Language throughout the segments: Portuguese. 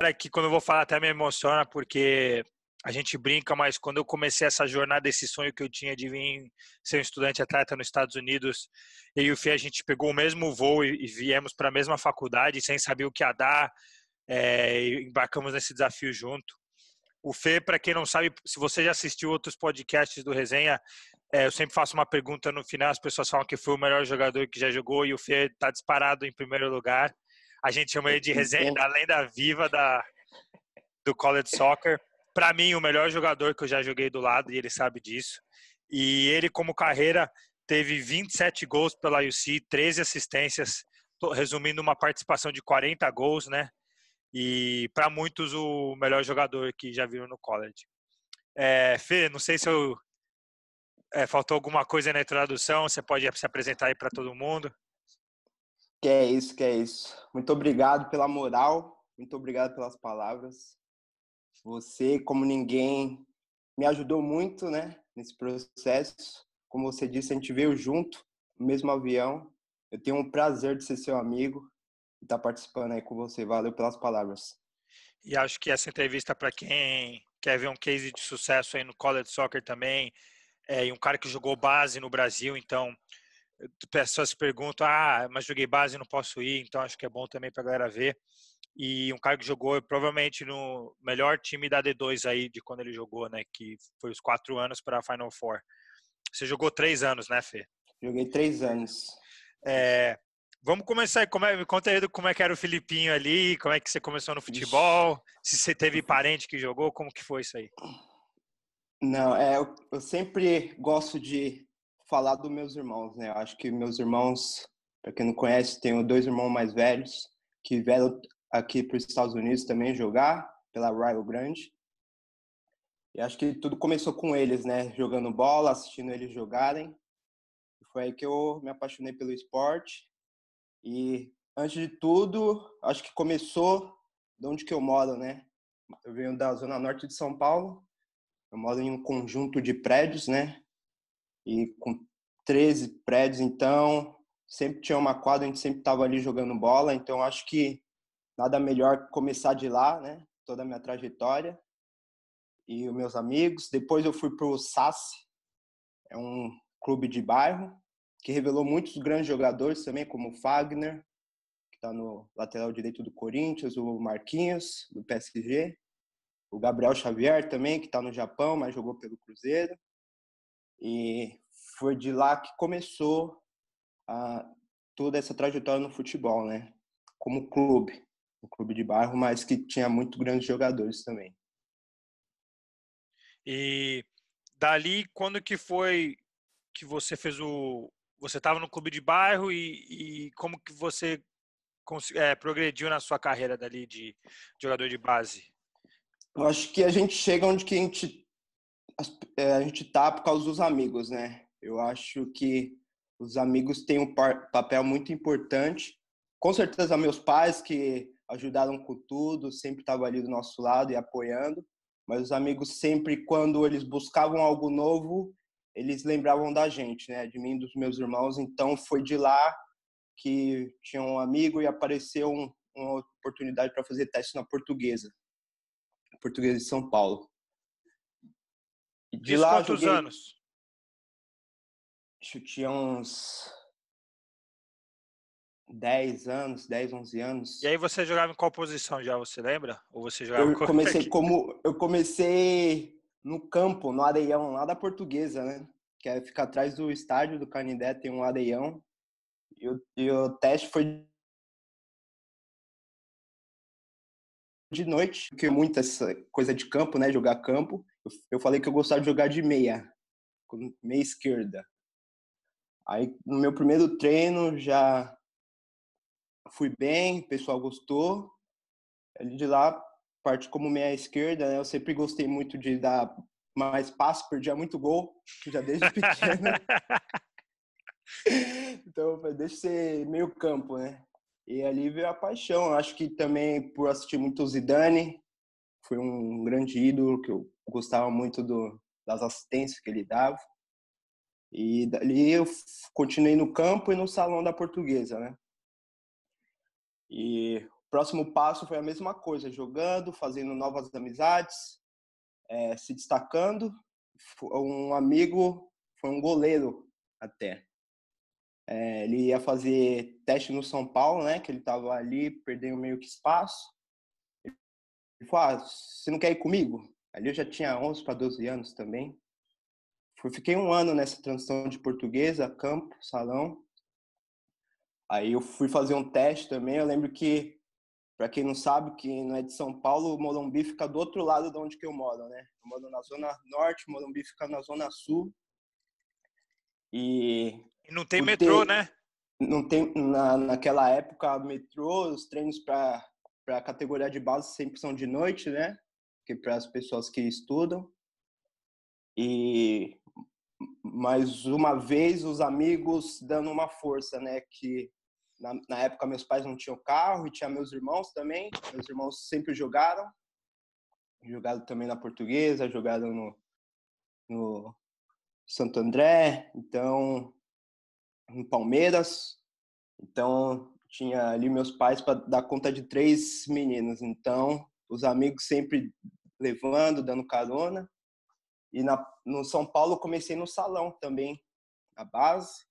cara que quando eu vou falar até me emociona, porque a gente brinca, mas quando eu comecei essa jornada, esse sonho que eu tinha de vir ser um estudante atleta nos Estados Unidos, eu e o Fê, a gente pegou o mesmo voo e viemos para a mesma faculdade, sem saber o que ia dar, e embarcamos nesse desafio junto. O Fê, para quem não sabe, se você já assistiu outros podcasts do Resenha, eu sempre faço uma pergunta no final, as pessoas falam que foi o melhor jogador que já jogou e o Fê está disparado em primeiro lugar. A gente chama ele de Resenha, da lenda viva do college soccer. Para mim, o melhor jogador que eu já joguei do lado, e ele sabe disso. E ele, como carreira, teve 27 gols pela UC, 13 assistências, resumindo uma participação de 40 gols, né? E para muitos, o melhor jogador que já viram no college. Fê, não sei se faltou alguma coisa na introdução, você pode se apresentar aí para todo mundo. Que é isso. Muito obrigado pela moral, muito obrigado pelas palavras. Você, como ninguém, me ajudou muito, né, nesse processo. Como você disse, a gente veio junto, no mesmo avião. Eu tenho um prazer de ser seu amigo e estar participando aí com você. Valeu pelas palavras. E acho que essa entrevista, para quem quer ver um case de sucesso aí no college soccer também, e um cara que jogou base no Brasil, então pessoas se perguntam, mas joguei base e não posso ir, então acho que é bom também para a galera ver. E um cara que jogou provavelmente no melhor time da D2 aí, de quando ele jogou, né, que foi os 4 anos para a Final Four. Você jogou 3 anos, né, Fê? Joguei 3 anos. Vamos começar aí, me conta aí como é que era o Filipinho ali, como é que você começou no futebol, se você teve parente que jogou, como que foi isso aí? Não, eu sempre gosto de falar dos meus irmãos, né? Eu acho que meus irmãos, para quem não conhece, tenho 2 irmãos mais velhos que vieram aqui para os Estados Unidos também jogar pela Rio Grande. E acho que tudo começou com eles, né? Jogando bola, assistindo eles jogarem. Foi aí que eu me apaixonei pelo esporte. E antes de tudo, acho que começou de onde que eu moro, né? Eu venho da zona norte de São Paulo. Eu moro em um conjunto de prédios, né? E com 13 prédios, então, sempre tinha uma quadra, a gente sempre estava ali jogando bola. Então, acho que nada melhor começar de lá, né? Toda a minha trajetória e os meus amigos. Depois eu fui para o SASS, é um clube de bairro que revelou muitos grandes jogadores também, como o Fagner, que está no lateral direito do Corinthians, o Marquinhos, do PSG, o Gabriel Xavier também, que está no Japão, mas jogou pelo Cruzeiro. E foi de lá que começou toda essa trajetória no futebol, né? Como clube, um clube de bairro, mas que tinha muito grandes jogadores também. E dali, quando que foi que você fez você estava no clube de bairro e como que você progrediu na sua carreira dali de jogador de base? Eu acho que a gente chega onde que a gente tá por causa dos amigos, né? Eu acho que os amigos têm um papel muito importante. Com certeza, meus pais que ajudaram com tudo, sempre estavam ali do nosso lado e apoiando. Mas os amigos sempre, quando eles buscavam algo novo, eles lembravam da gente, né? De mim e dos meus irmãos. Então, foi de lá que tinha um amigo e apareceu uma oportunidade para fazer teste na Portuguesa de São Paulo. E de Isso lá quantos joguei, anos? acho que tinha uns 10 anos, 10, 11 E anos. aí você jogava em qual posição já, você lembra? Ou você jogava Eu comecei no campo, no areião, lá da Portuguesa, né? Que é ficar atrás do estádio do Canindé, tem um areião. E o teste foi de noite, porque muita essa coisa de campo, né? Jogar campo. Eu falei que eu gostava de jogar de meia, com meia esquerda. Aí no meu primeiro treino já fui bem, o pessoal gostou. Ali de lá, parte como meia esquerda, né? Eu sempre gostei muito de dar mais passe, perdia muito gol, já desde pequeno. Então, eu falei, deixa eu ser meio campo, né? E ali veio a paixão. Eu acho que também por assistir muito o Zidane, foi um grande ídolo, que eu gostava muito das assistências que ele dava. E dali eu continuei no campo e no salão da Portuguesa, né? E próximo passo foi a mesma coisa, jogando, fazendo novas amizades, se destacando. Um amigo foi um goleiro até. Ele ia fazer teste no São Paulo, né? Que ele estava ali, perdendo meio que espaço. Ele falou, você não quer ir comigo? Ali eu já tinha 11 para 12 anos também. Fiquei um ano nessa transição de portuguesa, campo, salão. Aí eu fui fazer um teste também. Eu lembro que, para quem não sabe, que não é de São Paulo, o Morumbi fica do outro lado de onde que eu moro, né? Eu moro na Zona Norte, o Morumbi fica na Zona Sul. E não tem metrô, né? Não tem, naquela época, metrô, os treinos para a categoria de base sempre são de noite, né? Que para as pessoas que estudam. E mais uma vez os amigos dando uma força, né? Que na época meus pais não tinham carro e tinha meus irmãos também. Meus irmãos sempre jogaram também na Portuguesa, jogaram no Santo André, então no Palmeiras. Então tinha ali meus pais para dar conta de 3 meninos. Então os amigos sempre levando, dando carona. E no São Paulo comecei no salão também, a base.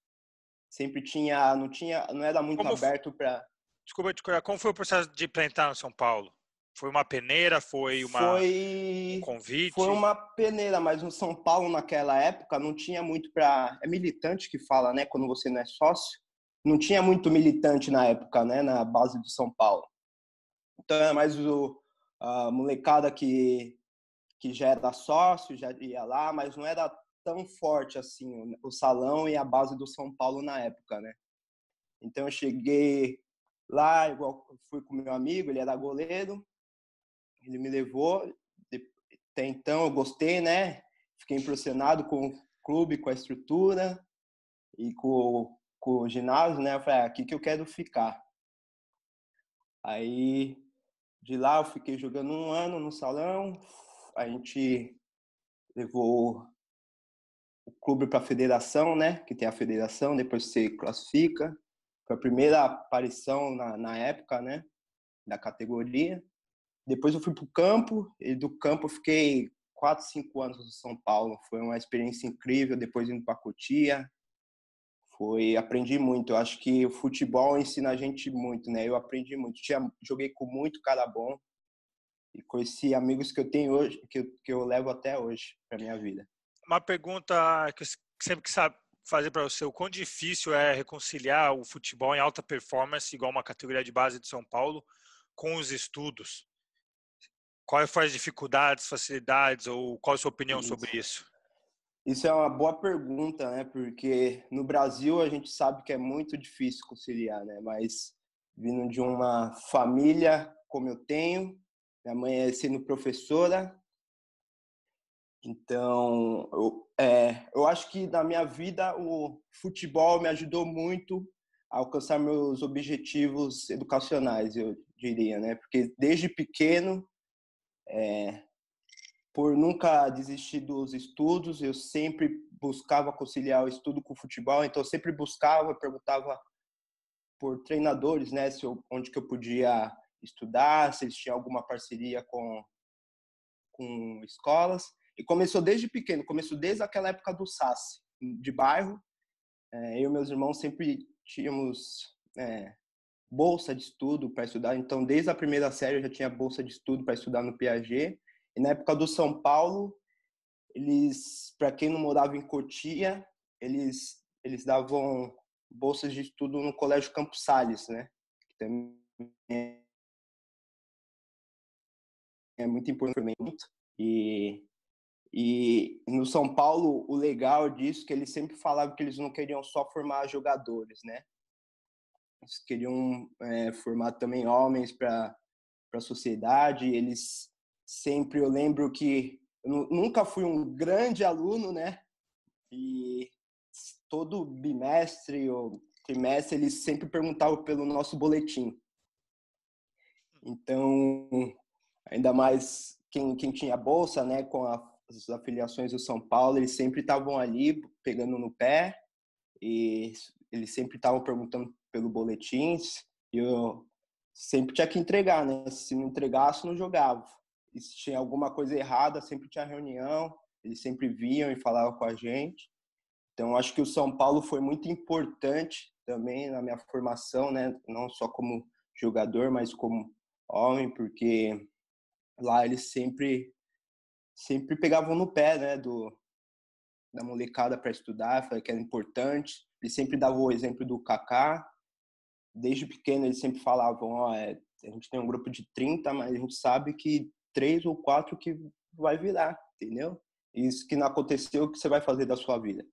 Sempre tinha, não era muito aberto para. Desculpa te cortar, como foi o processo de entrar no São Paulo? Foi uma peneira, foi um Foi convite? uma peneira, mas no São Paulo naquela época não tinha muito para. É militante que fala, né? Quando você não é sócio. Não tinha muito militante na época, né? Na base do São Paulo. Então era mais a molecada que já era sócio, já ia lá, mas não era tão forte assim o salão e a base do São Paulo na época, né? Então eu cheguei lá, igual fui com meu amigo, ele era goleiro, ele me levou, até então eu gostei, né? Fiquei impressionado com o clube, com a estrutura e com o ginásio, né? Eu falei, aqui que eu quero ficar. Aí de lá eu fiquei jogando um ano no salão, a gente levou o clube para a federação, né? Que tem a federação, depois você classifica. Foi a primeira aparição na época, né? Da categoria. Depois eu fui para o campo, e do campo eu fiquei 4, 5 anos no São Paulo. Foi uma experiência incrível, depois indo para Cotia. Aprendi muito. Eu acho que o futebol ensina a gente muito, né? Eu aprendi muito. Joguei com muito cara bom e conheci amigos que eu tenho hoje, que eu levo até hoje para minha vida. Uma pergunta que eu sempre quis fazer para você, o quão difícil é reconciliar o futebol em alta performance, igual uma categoria de base de São Paulo, com os estudos? Quais foram as dificuldades, facilidades, ou qual a sua opinião sobre isso? Isso é uma boa pergunta, né? Porque no Brasil a gente sabe que é muito difícil conciliar, né? Mas vindo de uma família como eu tenho, minha mãe é sendo professora, então eu acho que na minha vida o futebol me ajudou muito a alcançar meus objetivos educacionais, eu diria, né? Porque desde pequeno por nunca desistir dos estudos, eu sempre buscava conciliar o estudo com o futebol, então eu sempre buscava, perguntava por treinadores, né, onde que eu podia estudar, se eles tinham alguma parceria com escolas. E começou desde pequeno, começou desde aquela época do SAS, de bairro. Eu e meus irmãos sempre tínhamos bolsa de estudo para estudar, então desde a primeira série eu já tinha bolsa de estudo para estudar no Piaget. E na época do São Paulo, eles, para quem não morava em Cotia, eles davam bolsas de estudo no Colégio Campos Sales, né? Que também é muito importante. E no São Paulo, o legal disso é que eles sempre falavam que eles não queriam só formar jogadores, né? Eles queriam formar também homens para a sociedade. Eles sempre, eu lembro que eu nunca fui um grande aluno, né? E todo bimestre ou trimestre eles sempre perguntavam pelo nosso boletim. Então, ainda mais quem tinha bolsa, né, com as afiliações do São Paulo, eles sempre estavam ali pegando no pé e eles sempre estavam perguntando pelo boletim. E sempre tinha que entregar, né? Se não entregasse, não jogava. E se tinha alguma coisa errada, sempre tinha reunião, eles sempre vinham e falavam com a gente. Então, acho que o São Paulo foi muito importante também na minha formação, né? Não só como jogador, mas como homem, porque lá eles sempre pegavam no pé, né, da molecada para estudar, falei que era importante. Eles sempre davam o exemplo do Kaká. Desde pequeno eles sempre falavam, ó, a gente tem um grupo de 30, mas a gente sabe que 3 ou 4 que vai virar, entendeu? Isso que não aconteceu, o que você vai fazer da sua vida?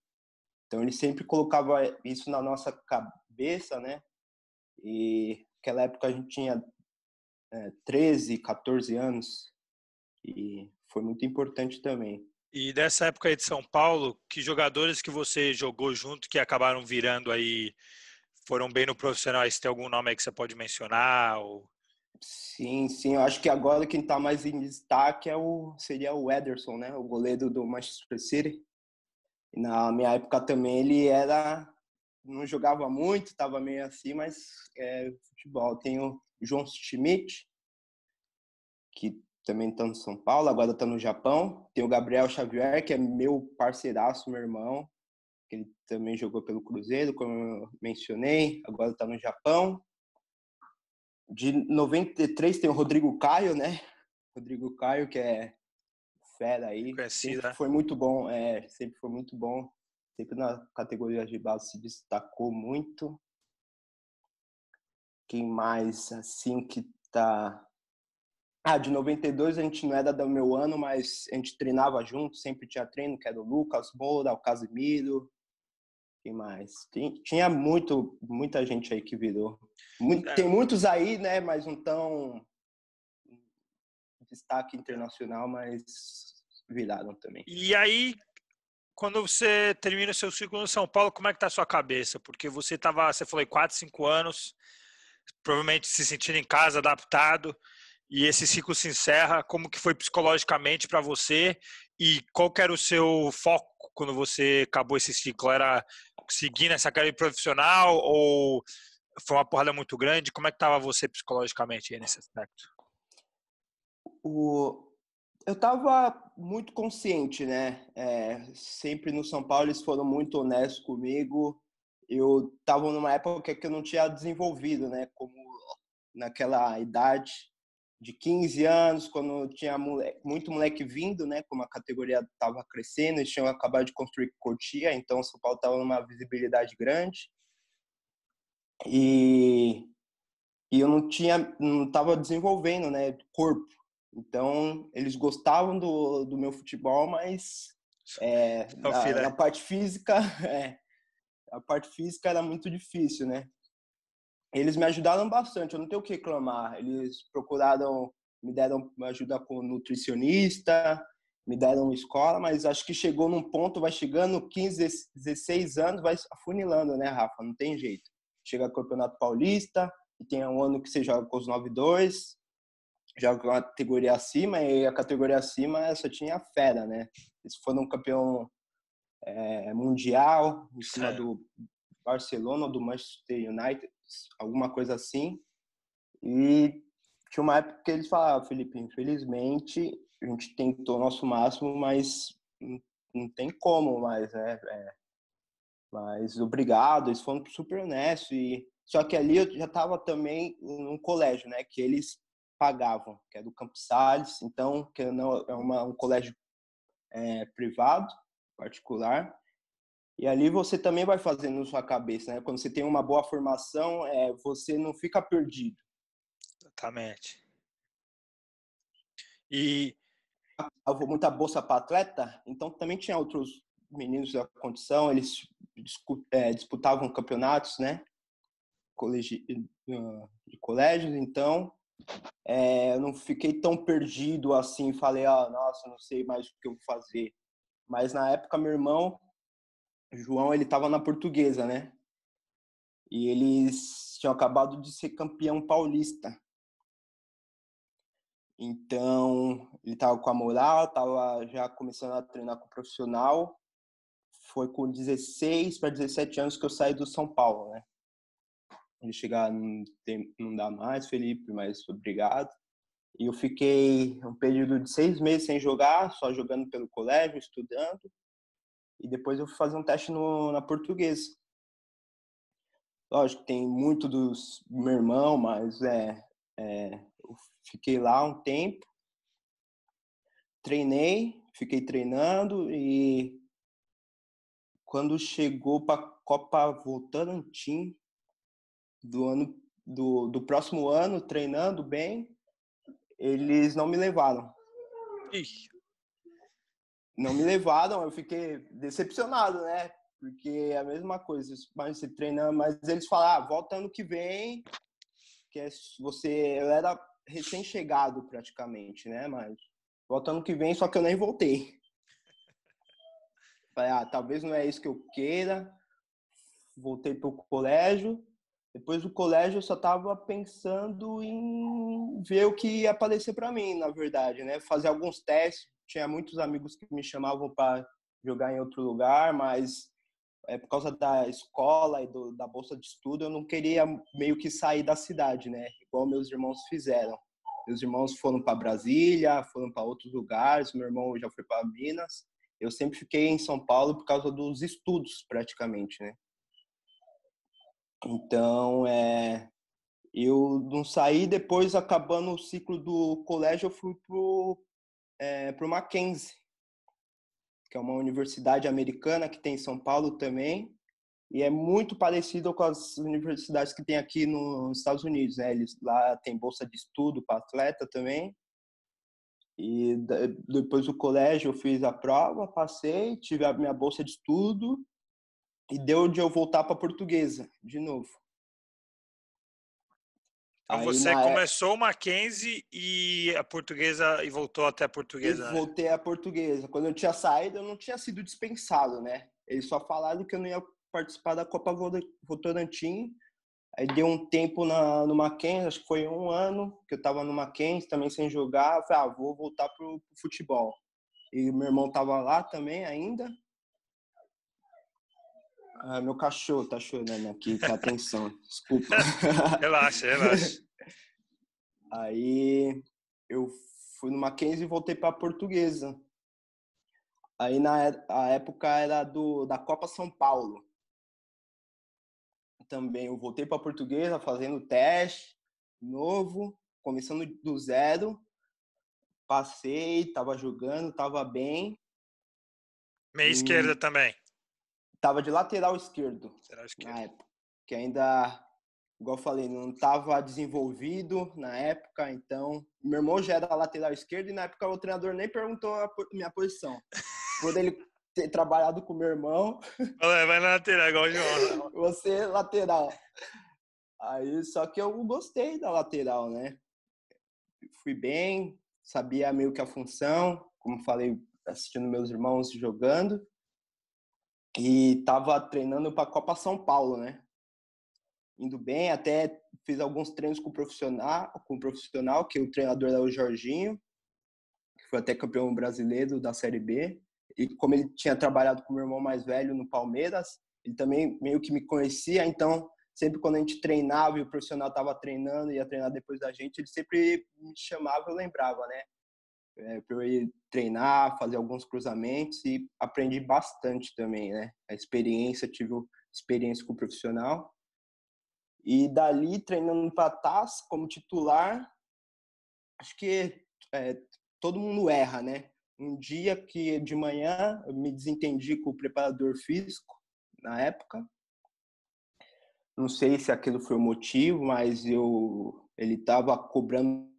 Então ele sempre colocava isso na nossa cabeça, né? E naquela época a gente tinha 13, 14 anos e foi muito importante também. E dessa época aí de São Paulo, que jogadores que você jogou junto que acabaram virando aí, foram bem no profissional? Se tem algum nome aí que você pode mencionar? Ou... Sim, sim. Eu acho que agora quem está mais em destaque seria o Ederson, né? O goleiro do Manchester City. E na minha época também ele não jogava muito, estava meio assim, mas futebol. Tem o João Schmidt, que também está no São Paulo, agora está no Japão. Tem o Gabriel Xavier, que é meu parceiraço, meu irmão, que ele também jogou pelo Cruzeiro, como eu mencionei, agora está no Japão. De 93 tem o Rodrigo Caio, né? Rodrigo Caio, que é fera aí, sempre Conhecida. foi muito bom, sempre foi muito bom. Sempre na categoria de base se destacou muito. Quem mais, assim, que tá... de 92 a gente não era do meu ano, mas a gente treinava junto, sempre tinha treino, que era o Lucas Moura, o Casimiro. Quem mais? Tinha muita gente aí que virou. É, Tem muitos aí, né, mas não tão destaque internacional, mas viraram também. e aí, quando você termina o seu ciclo no São Paulo, como é que tá a sua cabeça? Porque você falou, 4, 5 anos, provavelmente se sentindo em casa, adaptado, e esse ciclo se encerra. Como que foi psicologicamente para você? E qual que era o seu foco quando você acabou esse ciclo? Era seguir nessa carreira profissional ou foi uma porrada muito grande? Como é que estava você psicologicamente aí nesse aspecto? Eu estava muito consciente, né? Sempre no São Paulo eles foram muito honestos comigo. Eu estava numa época que eu não tinha desenvolvido, né? Como naquela idade de 15 anos, quando tinha muito moleque vindo, né? Como a categoria estava crescendo, eles tinham acabado de construir Cotia, então o São Paulo estava numa visibilidade grande. E, e eu não estava desenvolvendo, né? Corpo. Então, eles gostavam do meu futebol, mas Só filé. na parte física, a parte física era muito difícil, né? Eles me ajudaram bastante, eu não tenho o que reclamar. Eles me deram ajuda com nutricionista, me deram escola, mas acho que chegou num ponto, vai chegando 15, 16 anos, vai afunilando, né, Rafa? Não tem jeito. Chega Campeonato Paulista, e tem um ano que você joga com os 9-2, joga uma categoria acima, e a categoria acima só tinha fera, né? Eles foram campeão mundial em cima Sério. do Barcelona ou do Manchester United, alguma coisa assim. E tinha uma época que eles falavam, Felipe, infelizmente a gente tentou o nosso máximo, mas não tem como mais, né? Mas obrigado, eles foram super honestos. Só que ali eu já estava também num colégio, né? Que eles pagavam, que é do Campos Sales. Então, que não é um colégio privado, particular. E ali você também vai fazendo na sua cabeça, né? Quando você tem uma boa formação, você não fica perdido. Exatamente. E Muita bolsa para atleta, então também tinha outros meninos da condição, eles disputavam campeonatos, né? De colégios, então eu não fiquei tão perdido assim, falei, nossa, não sei mais o que eu vou fazer. Mas na época, meu irmão, João, ele estava na Portuguesa, né? E eles tinham acabado de ser campeão paulista. Então, ele estava com a moral, estava já começando a treinar com o profissional. Foi com 16 para 17 anos que eu saí do São Paulo, né? Ele chegar, não dá mais, Felipe, mas obrigado. E eu fiquei um período de 6 meses sem jogar, só jogando pelo colégio, estudando. E depois eu fui fazer um teste na Portuguesa. Lógico, tem muito do meu irmão, mas eu fiquei lá um tempo, treinei, fiquei treinando e quando chegou para a Copa Votorantim do próximo ano, treinando bem, eles não me levaram. Ih. Não me levaram, eu fiquei decepcionado, né? Porque é a mesma coisa, mas você treinando, mas eles falaram, volta ano que vem, que eu era recém-chegado praticamente, né? Mas volta ano que vem, só que eu nem voltei. Falei, talvez não é isso que eu queira. Voltei pro colégio. Depois do colégio, eu só estava pensando em ver o que ia aparecer para mim, na verdade, né? Fazer alguns testes. Tinha muitos amigos que me chamavam para jogar em outro lugar, mas por causa da escola e da bolsa de estudo, eu não queria meio que sair da cidade, né? Igual meus irmãos fizeram. Meus irmãos foram para Brasília, foram para outros lugares. Meu irmão já foi para Minas. Eu sempre fiquei em São Paulo por causa dos estudos, praticamente, né? Então, eu não saí. Depois, acabando o ciclo do colégio, eu fui pro Mackenzie, que é uma universidade americana que tem em São Paulo também, e é muito parecido com as universidades que tem aqui nos Estados Unidos, né? Eles lá tem bolsa de estudo para atleta também. E depois do colégio eu fiz a prova, passei, tive a minha bolsa de estudo e deu de eu voltar para Portuguesa de novo. Então Aí você começou o Mackenzie e a Portuguesa e voltou até a E Portuguesa. voltei à Portuguesa. Quando eu tinha saído, eu não tinha sido dispensado, né? Eles só falaram que eu não ia participar da Copa Votorantim. Aí deu um tempo no Mackenzie, acho que foi 1 ano que eu estava no Mackenzie, também sem jogar. Eu falei, vou voltar pro futebol. E meu irmão estava lá também ainda. Meu cachorro tá chorando aqui, que atenção, desculpa. Relaxa, relaxa. Aí eu fui no Mackenzie e voltei para a Portuguesa. Aí a época era da Copa São Paulo. Também eu voltei para a Portuguesa fazendo teste novo, começando do zero. Passei, estava jogando, estava bem. Meia esquerda também. Tava de lateral esquerdo Lateral na esquerda. época, que ainda, igual eu falei, não estava desenvolvido na época, então meu irmão já era lateral esquerdo e na época o treinador nem perguntou a minha posição. Por ele ter trabalhado com meu irmão, Vai na lateral, igual o João. você lateral. Aí, só que eu gostei da lateral, né? Fui bem, sabia meio que a função, como falei, assistindo meus irmãos jogando. E tava treinando para a Copa São Paulo, né? Indo bem, até fiz alguns treinos com o profissional, que o treinador era o Jorginho, que foi até campeão brasileiro da Série B. E como ele tinha trabalhado com o meu irmão mais velho no Palmeiras, ele também meio que me conhecia, então sempre quando a gente treinava e o profissional estava treinando, ia treinar depois da gente, ele sempre me chamava, eu lembrava, né? Para eu ir treinar, fazer alguns cruzamentos e aprendi bastante também, né? A experiência, tive experiência com o profissional. E dali, treinando para TAS como titular, acho que todo mundo erra, né? Um dia que de manhã eu me desentendi com o preparador físico, na época. Não sei se aquilo foi o motivo, mas ele estava cobrando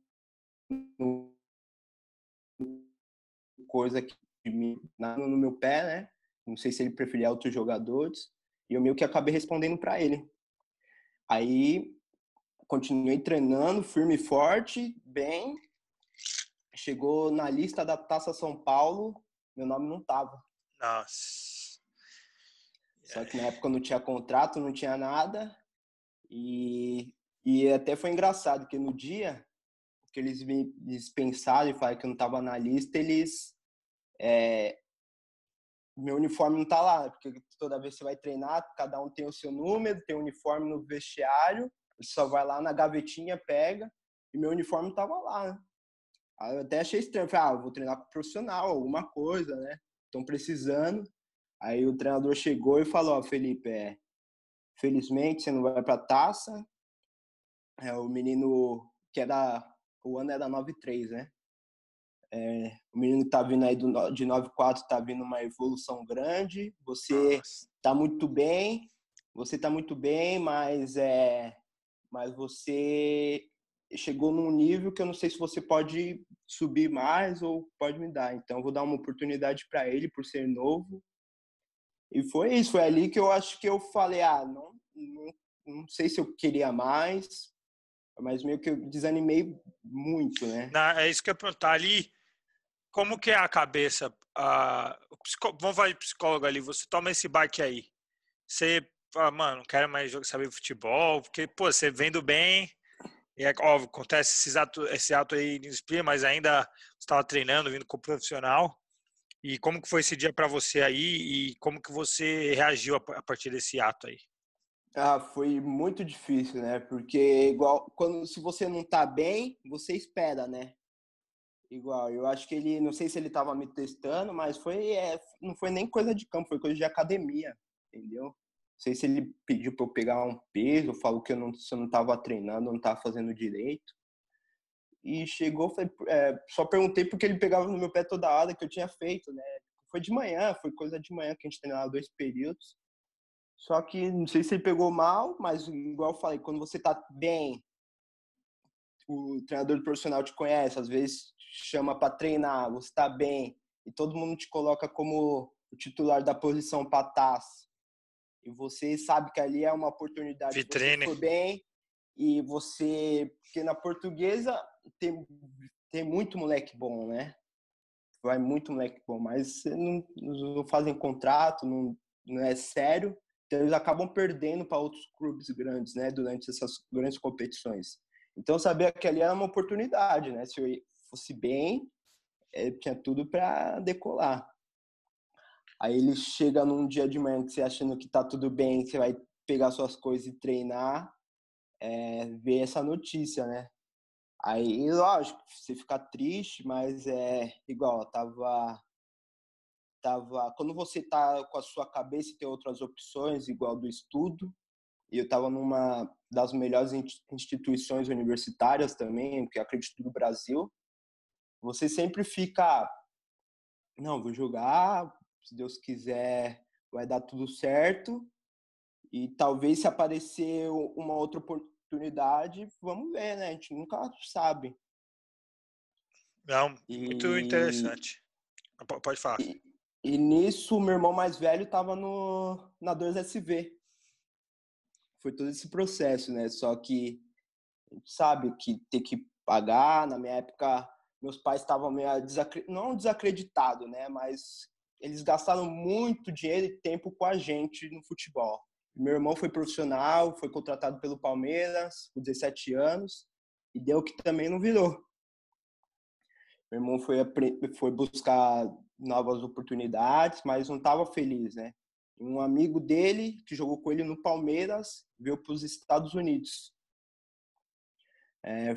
coisa que de mim no meu pé, né? Não sei se ele preferia outros jogadores. E eu meio que acabei respondendo para ele. Aí continuei treinando, firme e forte, bem. Chegou na lista da Taça São Paulo, meu nome não tava. Nossa. Só que na época eu não tinha contrato, não tinha nada. E até foi engraçado, que no dia que eles me dispensaram e falaram que eu não tava na lista, eles meu uniforme não tá lá, porque toda vez que você vai treinar, cada um tem o seu número, tem o uniforme no vestiário, você só vai lá na gavetinha, pega, e meu uniforme tava lá, né? Aí eu até achei estranho, falei, eu vou treinar com profissional, alguma coisa, né? Estão precisando. Aí o treinador chegou e falou, Felipe, felizmente você não vai pra taça, o menino que era, o ano era 9-3, né? O menino tá vindo aí de 9-4, tá vindo uma evolução grande, Nossa. você tá muito bem, mas você chegou num nível que eu não sei se você pode subir mais ou pode me dar. Então eu vou dar uma oportunidade para ele por ser novo. E foi isso, foi ali que eu acho que eu falei, não sei se eu queria mais, mas meio que eu desanimei muito, né? É isso que eu ia perguntar ali. Como que é a cabeça? Vamos falar de psicólogo ali. Você toma esse baque aí. Você fala, mano, não quero mais saber de futebol, porque, pô, você vendo bem, e é óbvio, acontece esse ato aí de disciplina, mas ainda você estava treinando, vindo como profissional. E como que foi esse dia para você aí e como que você reagiu a partir desse ato aí? Foi muito difícil, né? Porque igual se você não tá bem, você espera, né? Igual, eu acho que ele, não sei se ele tava me testando, mas não foi nem coisa de campo, foi coisa de academia, entendeu? Não sei se ele pediu para eu pegar um peso, falou que se eu não tava treinando, eu não tava fazendo direito. E chegou, só perguntei porque ele pegava no meu pé toda hora que eu tinha feito, né? Foi de manhã, foi coisa de manhã que a gente treinava 2 períodos. Só que não sei se ele pegou mal, mas igual eu falei, quando você tá bem, o treinador profissional te conhece, às vezes chama para treinar, você tá bem, e todo mundo te coloca como o titular da posição para taça. E você sabe que ali é uma oportunidade, se você Vitrine. for bem, e você, porque na portuguesa tem muito moleque bom, né? Vai muito moleque bom, mas não fazem contrato, não é sério, então eles acabam perdendo para outros clubes grandes, né, durante essas grandes competições. Então eu sabia que ali era uma oportunidade, né? Se eu fosse bem, tinha tudo para decolar. Aí ele chega num dia de manhã que você achando que tá tudo bem, que você vai pegar suas coisas e treinar, ver essa notícia, né? Aí, lógico, você fica triste, mas é igual, quando você tá com a sua cabeça e tem outras opções, igual do estudo, e eu estava numa das melhores instituições universitárias também, que eu acredito do Brasil, você sempre fica, não, vou jogar, se Deus quiser, vai dar tudo certo, e talvez se aparecer uma outra oportunidade, vamos ver, né? A gente nunca sabe. Não, muito E, interessante. Pode falar. e, e nisso, meu irmão mais velho estava na 2SV. Foi todo esse processo, né? Só que a gente sabe que ter que pagar, na minha época, meus pais estavam meio não desacreditados, né? Mas eles gastaram muito dinheiro e tempo com a gente no futebol. Meu irmão foi profissional, foi contratado pelo Palmeiras com 17 anos e deu que também não virou. Meu irmão foi buscar novas oportunidades, mas não estava feliz, né? Um amigo dele, que jogou com ele no Palmeiras, veio para os Estados Unidos.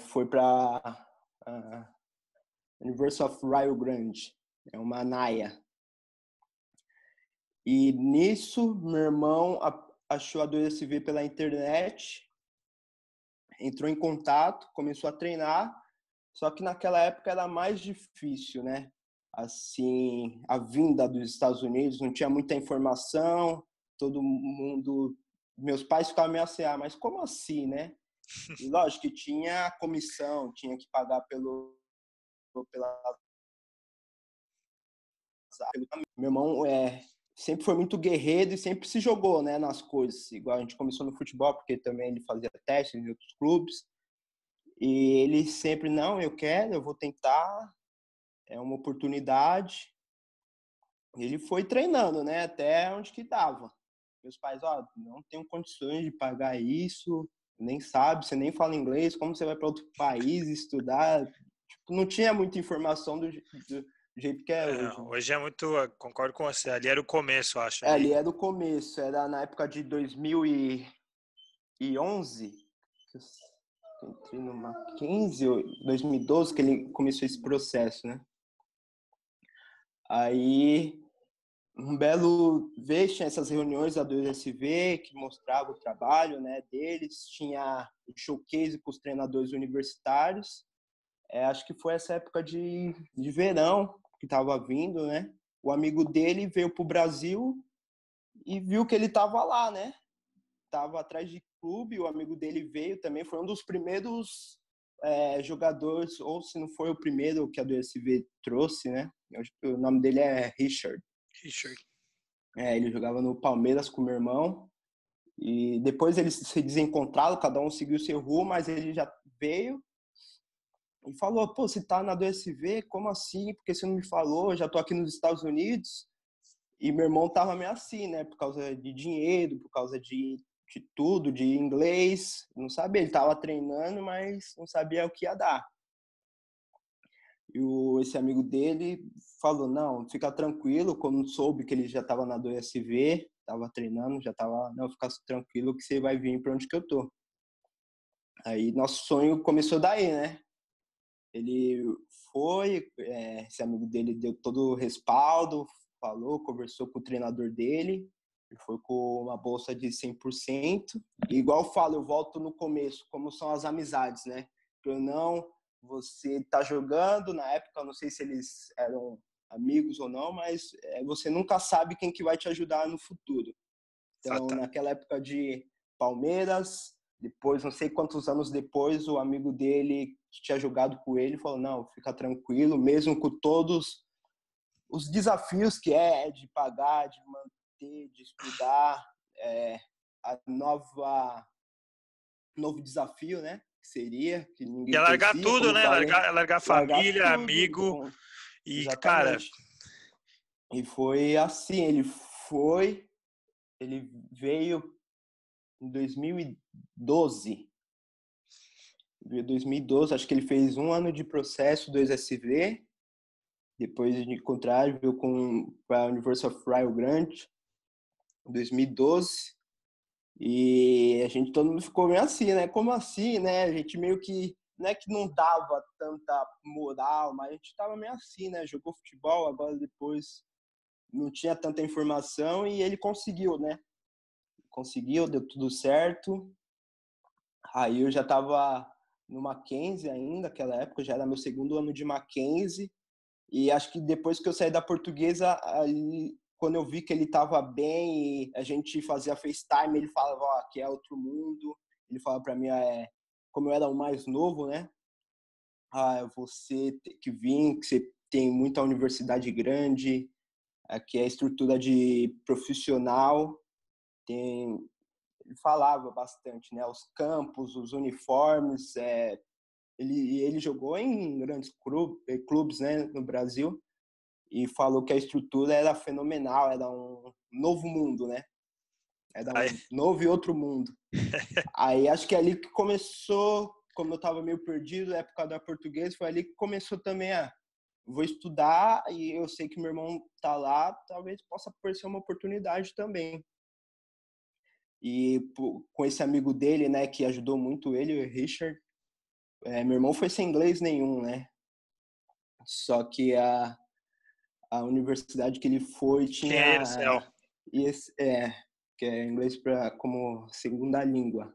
Foi para a University of Rio Grande, é uma naia. E nisso, meu irmão achou a 2SV pela internet, entrou em contato, começou a treinar, só que naquela época era mais difícil, né? Assim, a vinda dos Estados Unidos, não tinha muita informação, todo mundo... Meus pais ficavam meio assim, mas como assim, né? E lógico que tinha comissão, tinha que pagar pelo meu irmão sempre foi muito guerreiro e sempre se jogou, né, nas coisas. Igual a gente começou no futebol, porque também ele fazia testes em outros clubes. E ele sempre, não, eu vou tentar, é uma oportunidade. Ele foi treinando, né, até onde que dava. Meus pais, não tenho condições de pagar isso, nem sabe, você nem fala inglês, como você vai para outro país estudar? Tipo, não tinha muita informação do jeito que é É, hoje, né? hoje é muito, concordo com você, ali era o começo, eu acho, É, ali. ali era o começo, era na época de 2011, que eu entrei no Mackenzie, ou 2012, que ele começou esse processo, né? Aí, um belo vez, tinha essas reuniões da 2SV que mostrava o trabalho, né, deles, tinha o showcase com os treinadores universitários. Acho que foi essa época de verão que estava vindo, né? O amigo dele veio para o Brasil e viu que ele estava lá, né? Tava atrás de clube, o amigo dele veio também, foi um dos primeiros jogadores, ou se não foi o primeiro que a do SV trouxe, né? O nome dele é Richard. Richard. Ele jogava no Palmeiras com o meu irmão, e depois eles se desencontraram, cada um seguiu seu rumo, mas ele já veio e falou, pô, você tá na do SV? Como assim? Porque você não me falou? Eu já tô aqui nos Estados Unidos. E meu irmão tava meio assim, né? Por causa de dinheiro, por causa de tudo, de inglês. Não sabia, ele tava treinando, mas não sabia o que ia dar. E esse amigo dele falou, não, fica tranquilo, quando soube que ele já tava na 2SV, tava treinando, já tava, não, fica tranquilo que você vai vir para onde que eu tô. Aí nosso sonho começou daí, né? Ele foi, esse amigo dele deu todo o respaldo, falou, conversou com o treinador dele, ele foi com uma bolsa de 100%. E igual eu falo, eu volto no começo, como são as amizades, né? Eu não, você tá jogando, na época, eu não sei se eles eram amigos ou não, mas você nunca sabe quem que vai te ajudar no futuro. Então, Exata. naquela época de Palmeiras, depois, não sei quantos anos depois, o amigo dele que tinha jogado com ele falou, não, fica tranquilo, mesmo com todos os desafios que de pagar, de manter, de estudar, a novo desafio, né? Que seria, que Ia ninguém largar conhecia, tudo, como eu né? falei, Largar largar família, tudo, amigo. E, cara, exatamente. E foi assim, ele veio em 2012. Em 2012, acho que ele fez um ano de processo do SV, depois de encontrar, veio para a University of Rio Grande, em 2012, e a gente todo mundo ficou meio assim, né? Como assim, né? A gente meio que, não é que não dava tanta moral, mas a gente tava meio assim, né? Jogou futebol, agora depois não tinha tanta informação e ele conseguiu, né? Conseguiu, deu tudo certo. Aí eu já estava no Mackenzie ainda, naquela época, já era meu segundo ano de Mackenzie. E acho que depois que eu saí da portuguesa, aí, quando eu vi que ele estava bem, e a gente fazia FaceTime, ele falava, ó, aqui é outro mundo. Ele falava para mim, como eu era o mais novo, né? Você tem que vir, que você tem muita universidade grande, aqui é a estrutura de profissional, tem ele falava bastante, né? Os campos, os uniformes. Ele jogou em grandes clubes, né, no Brasil, e falou que a estrutura era fenomenal, era um novo mundo, né? Era aí, um novo e outro mundo. Aí acho que é ali que começou, como eu estava meio perdido na época da português, foi ali que começou também vou estudar e eu sei que meu irmão tá lá, talvez possa aparecer uma oportunidade também. E com esse amigo dele, né, que ajudou muito ele, o Richard, meu irmão foi sem inglês nenhum, né? Só que a universidade que ele foi tinha ESL. tinha esse, que é inglês como segunda língua.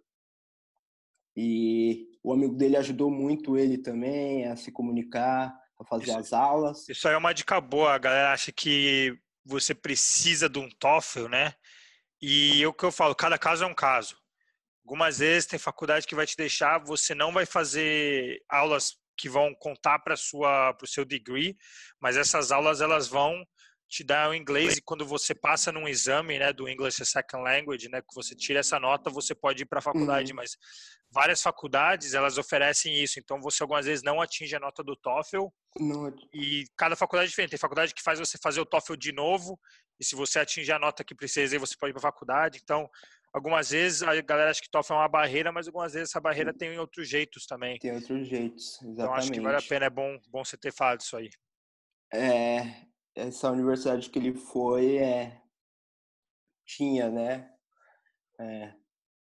E o amigo dele ajudou muito ele também a se comunicar, a fazer Isso, as aulas. isso aí é uma dica boa. A galera acha que você precisa de um TOEFL, né? E o que eu falo, cada caso é um caso. Algumas vezes tem faculdade que vai te deixar, você não vai fazer aulas que vão contar para o seu degree, mas essas aulas elas vão te dar o inglês e quando você passa num exame, né, do English as Second Language, né, que você tira essa nota, você pode ir para a faculdade, Uhum. mas várias faculdades elas oferecem isso, então você algumas vezes não atinge a nota do TOEFL Não, e cada faculdade é diferente. Tem faculdade que faz você fazer o TOEFL de novo, e se você atingir a nota que precisa, aí você pode ir para a faculdade. Então, algumas vezes a galera acha que TOEFL é uma barreira, mas algumas vezes essa barreira tem outros jeitos também. tem outros jeitos, Então, acho que vale a exatamente. pena, é bom você ter falado isso aí. Essa universidade que ele foi, tinha, né, é,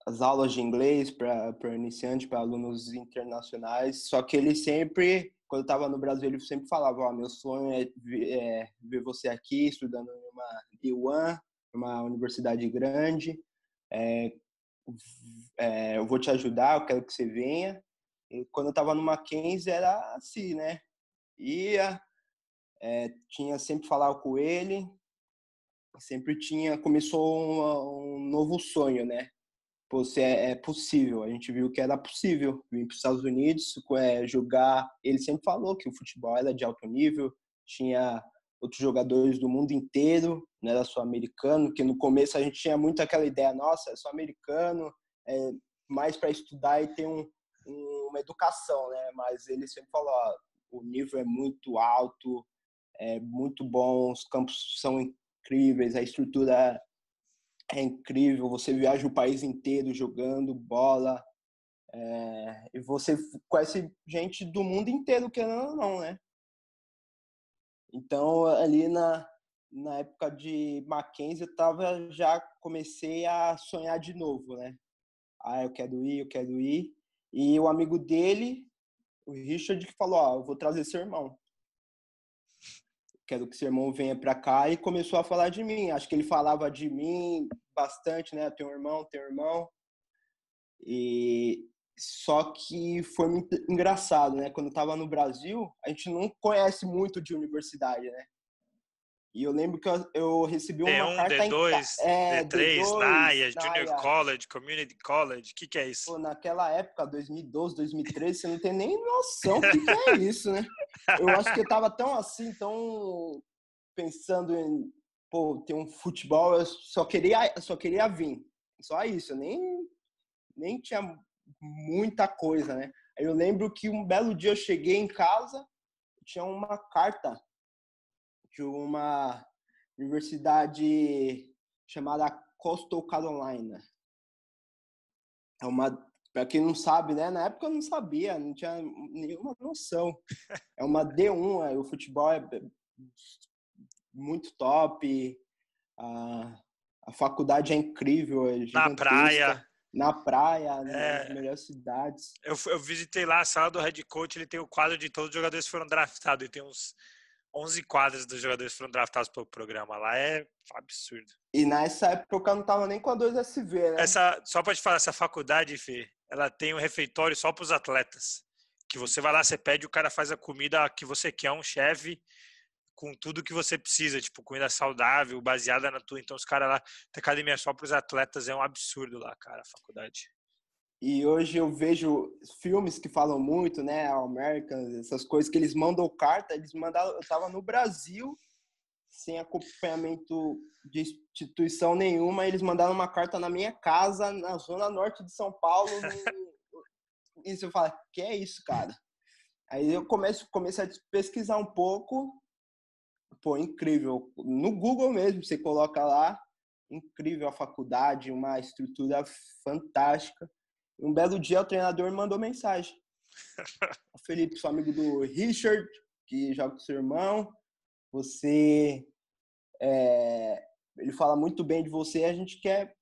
as aulas de inglês para iniciante, para alunos internacionais, só que ele sempre, quando eu estava no Brasil, ele sempre falava, ó, meu sonho é ver você aqui estudando em uma D1, uma universidade grande, é, eu vou te ajudar, eu quero que você venha. E quando eu estava no Mackenzie era assim, né? Ia, tinha sempre falava com ele, sempre tinha, começou um novo sonho, né? Pô, se é possível, a gente viu que era possível vir para os Estados Unidos, jogar. Ele sempre falou que o futebol era de alto nível, tinha outros jogadores do mundo inteiro, não era só americano, que no começo a gente tinha muito aquela ideia, nossa, é só americano, é mais para estudar e ter uma educação, né? Mas ele sempre falou, ó, o nível é muito alto, é muito bom, os campos são incríveis, a estrutura é incrível, você viaja o país inteiro jogando bola, e você conhece gente do mundo inteiro, querendo ou não, né? Então, ali na época de Mackenzie, já comecei a sonhar de novo, né? Ah, eu quero ir, eu quero ir. E o amigo dele, o Richard, que falou, ó, eu vou trazer seu irmão. Quero que seu irmão venha para cá, e começou a falar de mim. Acho que ele falava de mim bastante, né? Tem um irmão, tem um irmão. E só que foi muito engraçado, né? Quando eu estava no Brasil, a gente não conhece muito de universidade, né? E eu lembro que eu recebi uma D1, carta D2, D3, D2, NAIA, Junior NAIA. College, Community College, o que é isso? Pô, naquela época, 2012, 2013, você não tem nem noção o que é isso, né? Eu acho que eu tava tão assim, tão pensando em, pô, ter um futebol, eu só queria vir. Só isso, eu nem tinha muita coisa, né? Aí eu lembro que um belo dia eu cheguei em casa, tinha uma carta de uma universidade chamada Coastal Carolina. É uma, para quem não sabe, né? Na época eu não sabia, não tinha nenhuma noção. É uma D1, o futebol é muito top, a, a faculdade é incrível, é Na praia. gigantesca, na praia, nas É, melhores cidades. eu visitei lá a sala do head coach, ele tem o quadro de todos os jogadores que foram draftados, e tem uns 11 quadros dos jogadores que foram draftados pelo programa lá, é absurdo. E nessa época eu não tava nem com a 2SV, né? Só pra te falar, essa faculdade, Fê, ela tem um refeitório só pros atletas, que você vai lá, você pede, o cara faz a comida que você quer, um chefe, com tudo que você precisa, tipo, comida saudável, baseada na tua. Então, os caras lá, tem academia só pros atletas, é um absurdo lá, cara, a faculdade. E hoje eu vejo filmes que falam muito, né? Americans, essas coisas que eles mandam carta, eles mandaram. Eu tava no Brasil, sem acompanhamento de instituição nenhuma, eles mandaram uma carta na minha casa, na zona norte de São Paulo. E você fala, que é isso, cara? Aí eu comecei a pesquisar um pouco. Pô, incrível. No Google mesmo, você coloca lá, incrível a faculdade, uma estrutura fantástica. Um belo dia o treinador me mandou mensagem. O Felipe, sou amigo do Richard, que joga com seu irmão. Você, ele fala muito bem de você. A gente quer,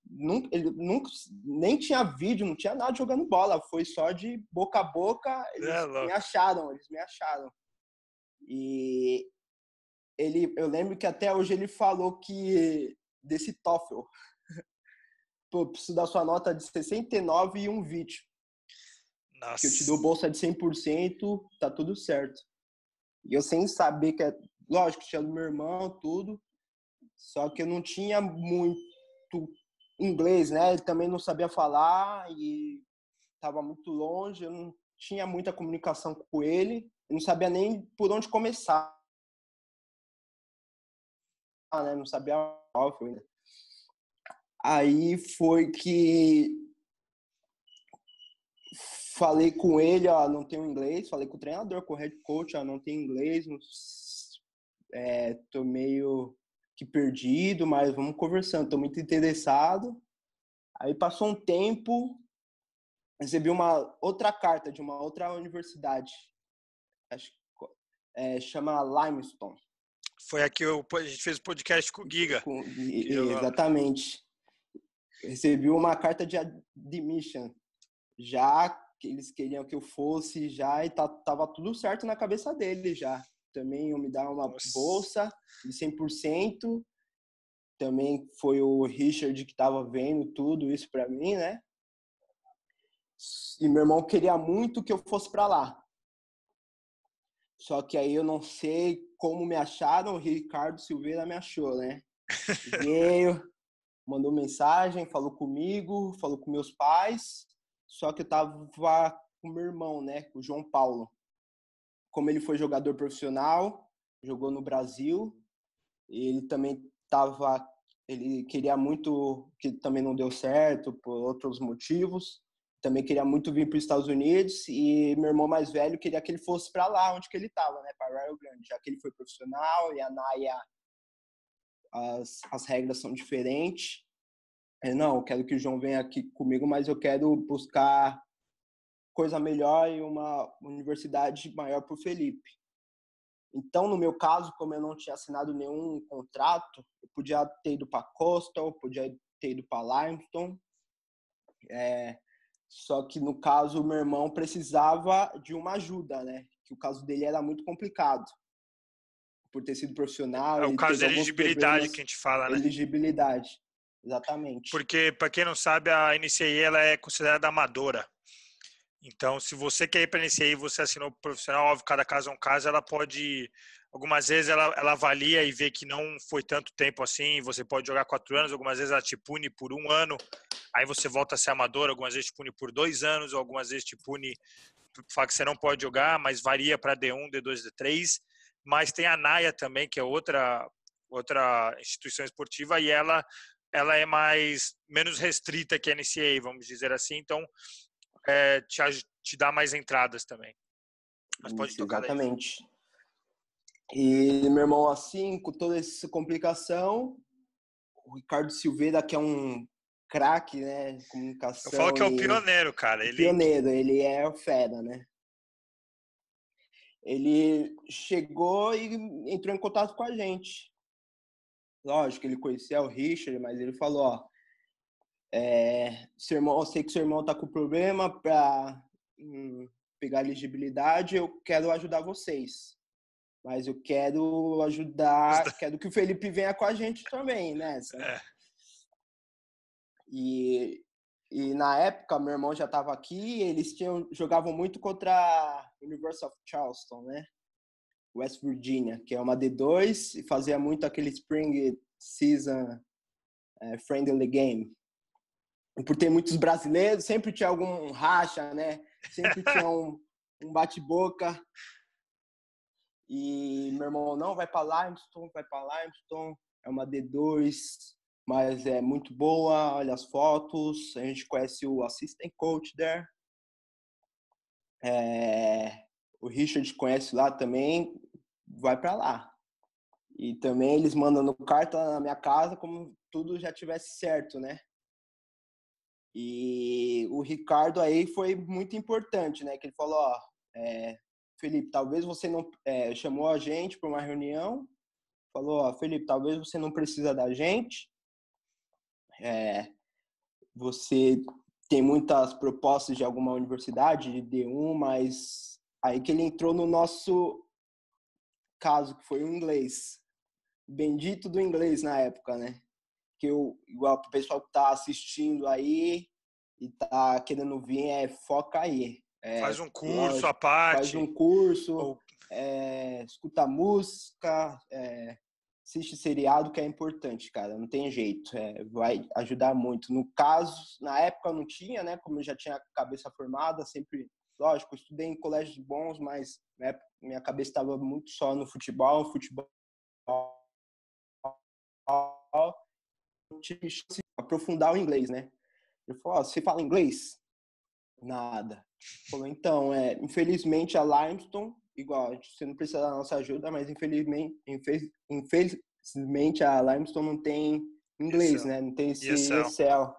ele nunca nem tinha vídeo, não tinha nada jogando bola. Foi só de boca a boca. É louco. Eles me acharam. E eu lembro que até hoje ele falou que desse TOEFL, pô, preciso da sua nota de 69 e um vídeo, que eu te dou Nossa. bolsa de 100%, tá tudo certo. E eu sem saber que lógico, tinha do meu irmão, tudo, só que eu não tinha muito inglês, né? Ele também não sabia falar e estava muito longe, eu não tinha muita comunicação com ele, eu não sabia nem por onde começar, né? Não sabia ainda. Aí foi que falei com ele, ó, não tenho inglês, falei com o treinador, com o head coach, ó, não tenho inglês, tô meio que perdido, mas vamos conversando, tô muito interessado. Aí passou um tempo, recebi uma outra carta de uma outra universidade, acho, chama Limestone. Foi aqui a gente fez o podcast com o Giga, que jogou. Exatamente. Recebi uma carta de admission, já que eles queriam que eu fosse já, e tava tudo certo na cabeça dele já. Também iam me dar uma bolsa de 100%. Também foi o Richard que estava vendo tudo isso para mim, né? E meu irmão queria muito que eu fosse para lá. Só que aí eu não sei como me acharam, o Ricardo Silveira me achou, né? Veio, mandou mensagem, falou comigo, falou com meus pais, só que eu tava com meu irmão, né? O João Paulo. Como ele foi jogador profissional, jogou no Brasil, ele também ele queria muito, que também não deu certo por outros motivos, também queria muito vir para os Estados Unidos, e meu irmão mais velho queria que ele fosse para lá onde que ele estava, né, para Rio Grande, já que ele foi profissional e a NAIA, as regras são diferentes. Não, eu quero que o João venha aqui comigo, mas eu quero buscar coisa melhor e uma universidade maior para o Felipe. Então, no meu caso, como eu não tinha assinado nenhum contrato, eu podia ter ido para Coastal, podia ter ido para Limestone. Só que, no caso, meu irmão precisava de uma ajuda, né? Que o caso dele era muito complicado. Por ter sido profissional, É o ele caso teve de alguns elegibilidade problemas. que a gente fala, né? Elegibilidade, exatamente. Porque, para quem não sabe, a NCAA ela é considerada amadora. Então, se você quer ir para a NCAA e você assinou profissional, óbvio, cada caso é um caso, ela pode... Algumas vezes ela avalia e vê que não foi tanto tempo assim, você pode jogar 4 anos, algumas vezes ela te pune por 1 ano, aí você volta a ser amador, algumas vezes te pune por 2 anos, algumas vezes te pune fala que você não pode jogar, mas varia para D1, D2, D3. Mas tem a NAIA também, que é outra instituição esportiva, e ela é menos restrita que a NCAA, vamos dizer assim. Então, te dá mais entradas também. Mas pode Isso, tocar daí. exatamente. E meu irmão, assim, com toda essa complicação, o Ricardo Silveira, que é um craque, né, de comunicação. Eu falo que é o pioneiro, cara. Pioneiro, ele é o fera, né? Ele chegou e entrou em contato com a gente. Lógico, ele conhecia o Richard, mas ele falou, ó, seu irmão, eu sei que seu irmão tá com problema para pegar elegibilidade, eu quero ajudar vocês. Mas eu quero ajudar, quero que o Felipe venha com a gente também nessa. E na época, meu irmão já estava aqui, eles jogavam muito contra a University of Charleston, né? West Virginia, que é uma D2, e fazia muito aquele Spring Season Friendly Game. E por ter muitos brasileiros, sempre tinha algum racha, né? Sempre tinha um bate-boca. E meu irmão, não, vai para Limestone, é uma D2, mas é muito boa, olha as fotos, a gente conhece o assistant coach there. O Richard conhece lá também, vai para lá. E também eles mandam carta na minha casa como tudo já tivesse certo, né? E o Ricardo aí foi muito importante, né? Que ele falou, ó, Felipe, talvez você não... chamou a gente para uma reunião, falou, ó, Felipe, talvez você não precisa da gente, você tem muitas propostas de alguma universidade, de D1, mas aí que ele entrou no nosso caso, que foi o inglês. Bendito do inglês na época, né? Que igual o pessoal que tá assistindo aí e tá querendo vir, foca aí. Faz um curso lógico, à parte. Faz um curso, escuta música, assiste seriado, que é importante, cara. Não tem jeito. Vai ajudar muito. No caso, na época eu não tinha, né? Como eu já tinha a cabeça formada, sempre... Lógico, eu estudei em colégios bons, mas né, minha cabeça estava muito só no futebol. Eu tive chance de aprofundar o inglês, né? Ele falou, você fala inglês? Nada. Ele falou, então, infelizmente a Limestone, igual, você não precisa da nossa ajuda, mas infelizmente a Limestone não tem inglês, Excel. né? Não tem esse Excel.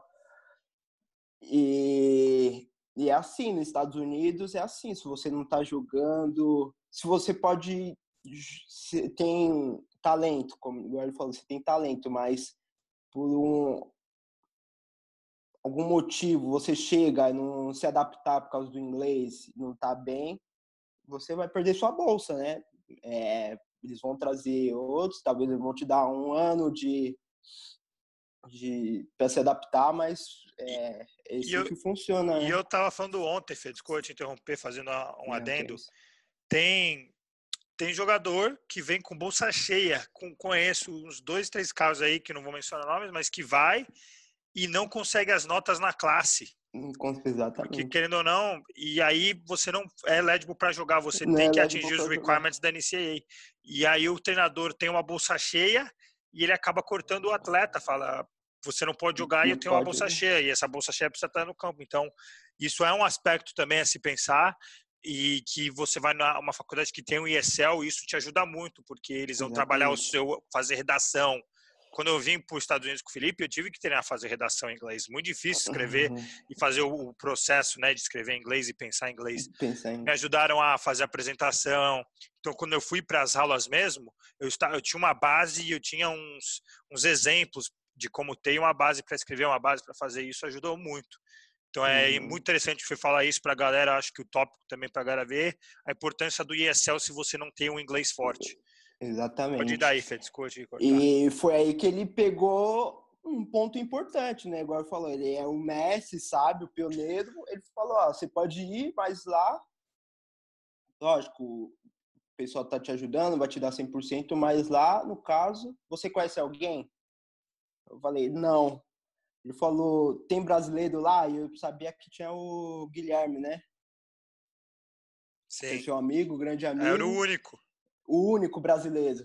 E é assim, nos Estados Unidos é assim, se você não tá jogando, se você pode você tem talento, como ele falou, você tem talento, mas por algum motivo você chega e não se adaptar por causa do inglês, não tá bem, você vai perder sua bolsa, né? Eles vão trazer outros, talvez eles vão te dar um ano para se adaptar, mas é E assim eu, que funciona, e né? eu tava falando ontem, Fê, desculpa te interromper, fazendo um Não, que é adendo. isso. Tem, tem jogador que vem com bolsa cheia. Conheço uns 2, 3 casos aí, que não vou mencionar nomes, mas que vai e não consegue as notas na classe. Porque, Exatamente. querendo ou não, e aí você não é eligible para jogar, você Não tem é que eligible atingir os para jogar. requirements da NCAA. E aí o treinador tem uma bolsa cheia e ele acaba cortando o atleta, fala, você não pode jogar e eu Não tenho uma pode bolsa jogar. cheia, e essa bolsa cheia precisa estar no campo. Então, isso é um aspecto também a se pensar, e que você vai numa faculdade que tem o ESL, isso te ajuda muito, porque eles vão trabalhar Exatamente. fazer redação. Quando eu vim para os Estados Unidos com o Felipe, eu tive que treinar a fazer redação em inglês. Muito difícil escrever Uhum. e fazer o processo, né, de escrever em inglês e pensar em inglês. Pensar Me em. ajudaram a fazer a apresentação. Então, quando eu fui para as aulas mesmo, eu tinha uma base e eu tinha uns exemplos de como ter uma base para escrever, uma base para fazer isso, ajudou muito. Então é Uhum. muito interessante você falar isso para a galera, acho que o tópico também para a galera ver, a importância do ESL se você não tem um inglês forte. Pode ir Exatamente. daí, Fê, desculpa te cortar. E foi aí que ele pegou um ponto importante, né? Igual ele falou, ele é o Messi, sabe? O pioneiro. Ele falou, ó, você pode ir, mas lá, lógico, o pessoal tá te ajudando, vai te dar 100%, mas lá, no caso, você conhece alguém? Eu falei, não. Ele falou, tem brasileiro lá? E eu sabia que tinha o Guilherme, né? Que é Sim, seu amigo, grande era o amigo, único. o único brasileiro.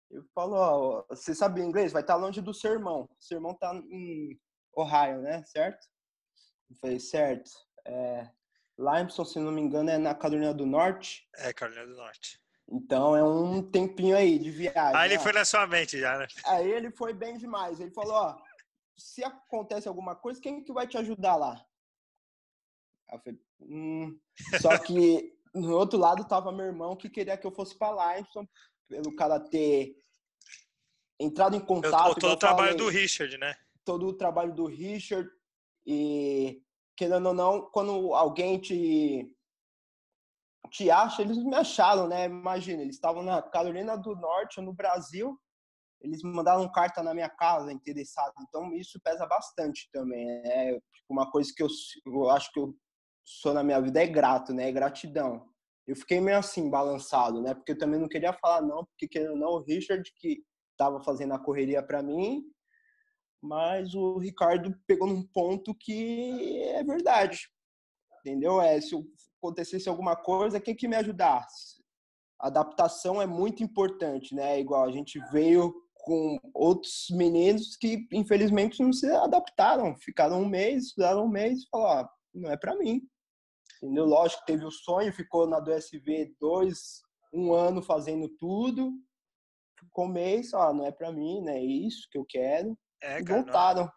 Ele falou, ó, você sabe inglês? Vai estar longe do seu irmão. Seu irmão tá em Ohio, né? Certo? Eu falei, certo. Limestone, se não me engano, é na Carolina do Norte. É, Carolina do Norte. Então é um tempinho aí de Ah, viagem. ele foi Ah. na sua mente já, né? Aí ele foi bem demais. Ele falou, ó, se acontece alguma coisa, quem que vai te ajudar lá? Aí eu falei. Só que no outro lado tava meu irmão que queria que eu fosse para Limestone, pelo cara ter entrado em contato, Todo igual o eu trabalho do falei, Richard, né? todo o trabalho do Richard e, querendo ou não, quando alguém te acha, eles me acharam, né? Imagina, eles estavam na Carolina do Norte, no Brasil, eles mandaram carta na minha casa, interessado. Então, isso pesa bastante também. É uma coisa que eu acho que eu sou na minha vida é grato, né? É gratidão. Eu fiquei meio assim, balançado, né? Porque eu também não queria falar não, porque querendo ou não, o Richard que estava fazendo a correria para mim, mas o Ricardo pegou num ponto que é verdade, entendeu? Se acontecesse alguma coisa, quem que me ajudasse? A adaptação é muito importante, né? Igual a gente veio com outros meninos que infelizmente não se adaptaram, ficaram um mês, estudaram um mês e falaram, ah, não é para mim, entendeu? Lógico, teve o sonho, ficou na DSV um ano fazendo tudo, ficou um mês, não é para mim, né? É isso que eu quero, É, e cara, não, voltaram.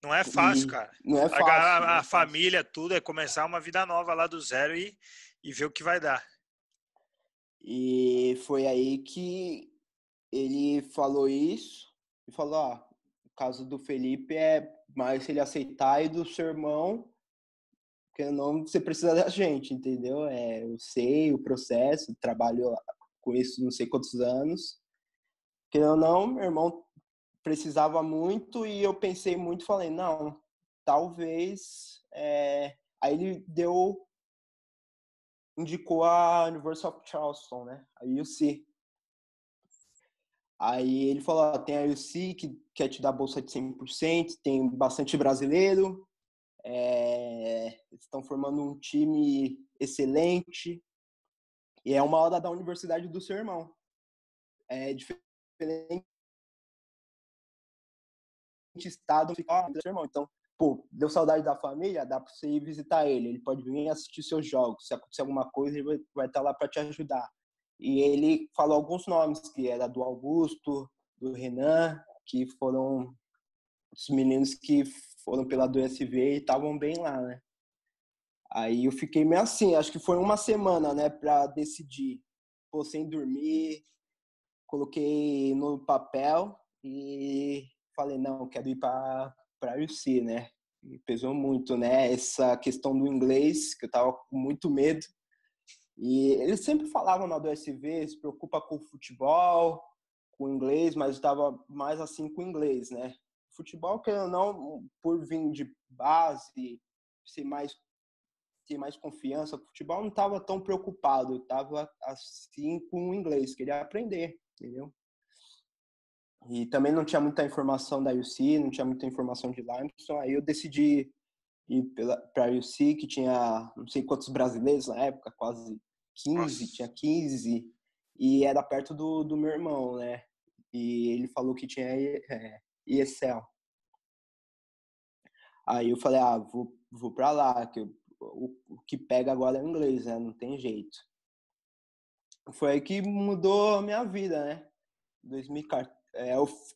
não é fácil, E cara. não é fácil, Largar não a é fácil. família, tudo, é começar uma vida nova lá do zero e ver o que vai dar. E foi aí que ele falou isso e falou, o caso do Felipe é mais se ele aceitar e do seu irmão, porque não você precisa da gente, entendeu? Eu sei o processo, trabalho com isso não sei quantos anos. Querendo ou não, meu irmão precisava muito e eu pensei muito, falei, não, talvez. Aí ele indicou a University of Charleston, né? A UC. Aí ele falou, tem a UC que quer te dar bolsa de 100%, tem bastante brasileiro, estão formando um time excelente, e é uma hora da universidade do seu irmão. É diferente estado do seu irmão. Então, pô, deu saudade da família, dá para você ir visitar ele. Ele pode vir assistir seus jogos. Se acontecer alguma coisa, ele vai estar lá para te ajudar. E ele falou alguns nomes, que era do Augusto, do Renan, que foram os meninos que foram pela do SV e estavam bem lá, né? Aí eu fiquei meio assim, acho que foi uma semana, né, para decidir. pô, sem dormir, coloquei no papel e falei, não, quero ir para UC, né? E pesou muito, né? Essa questão do inglês, que eu tava com muito medo. E eles sempre falavam na USV, se preocupa com o futebol, com o inglês, mas eu estava mais assim com o inglês, né? Futebol, que eu não, por vir de base, ser mais, ter mais confiança com o futebol, não estava tão preocupado. Eu estava assim com o inglês, queria aprender, entendeu? E também não tinha muita informação da UC, não tinha muita informação de Limestone, aí eu decidi ir para a UC, que tinha não sei quantos brasileiros na época, quase 15, Nossa. tinha 15, e era perto do meu irmão, né? E ele falou que tinha ESL. Aí eu falei, vou para lá, que o que pega agora é o inglês, né? Não tem jeito. Foi aí que mudou a minha vida, né? 2014.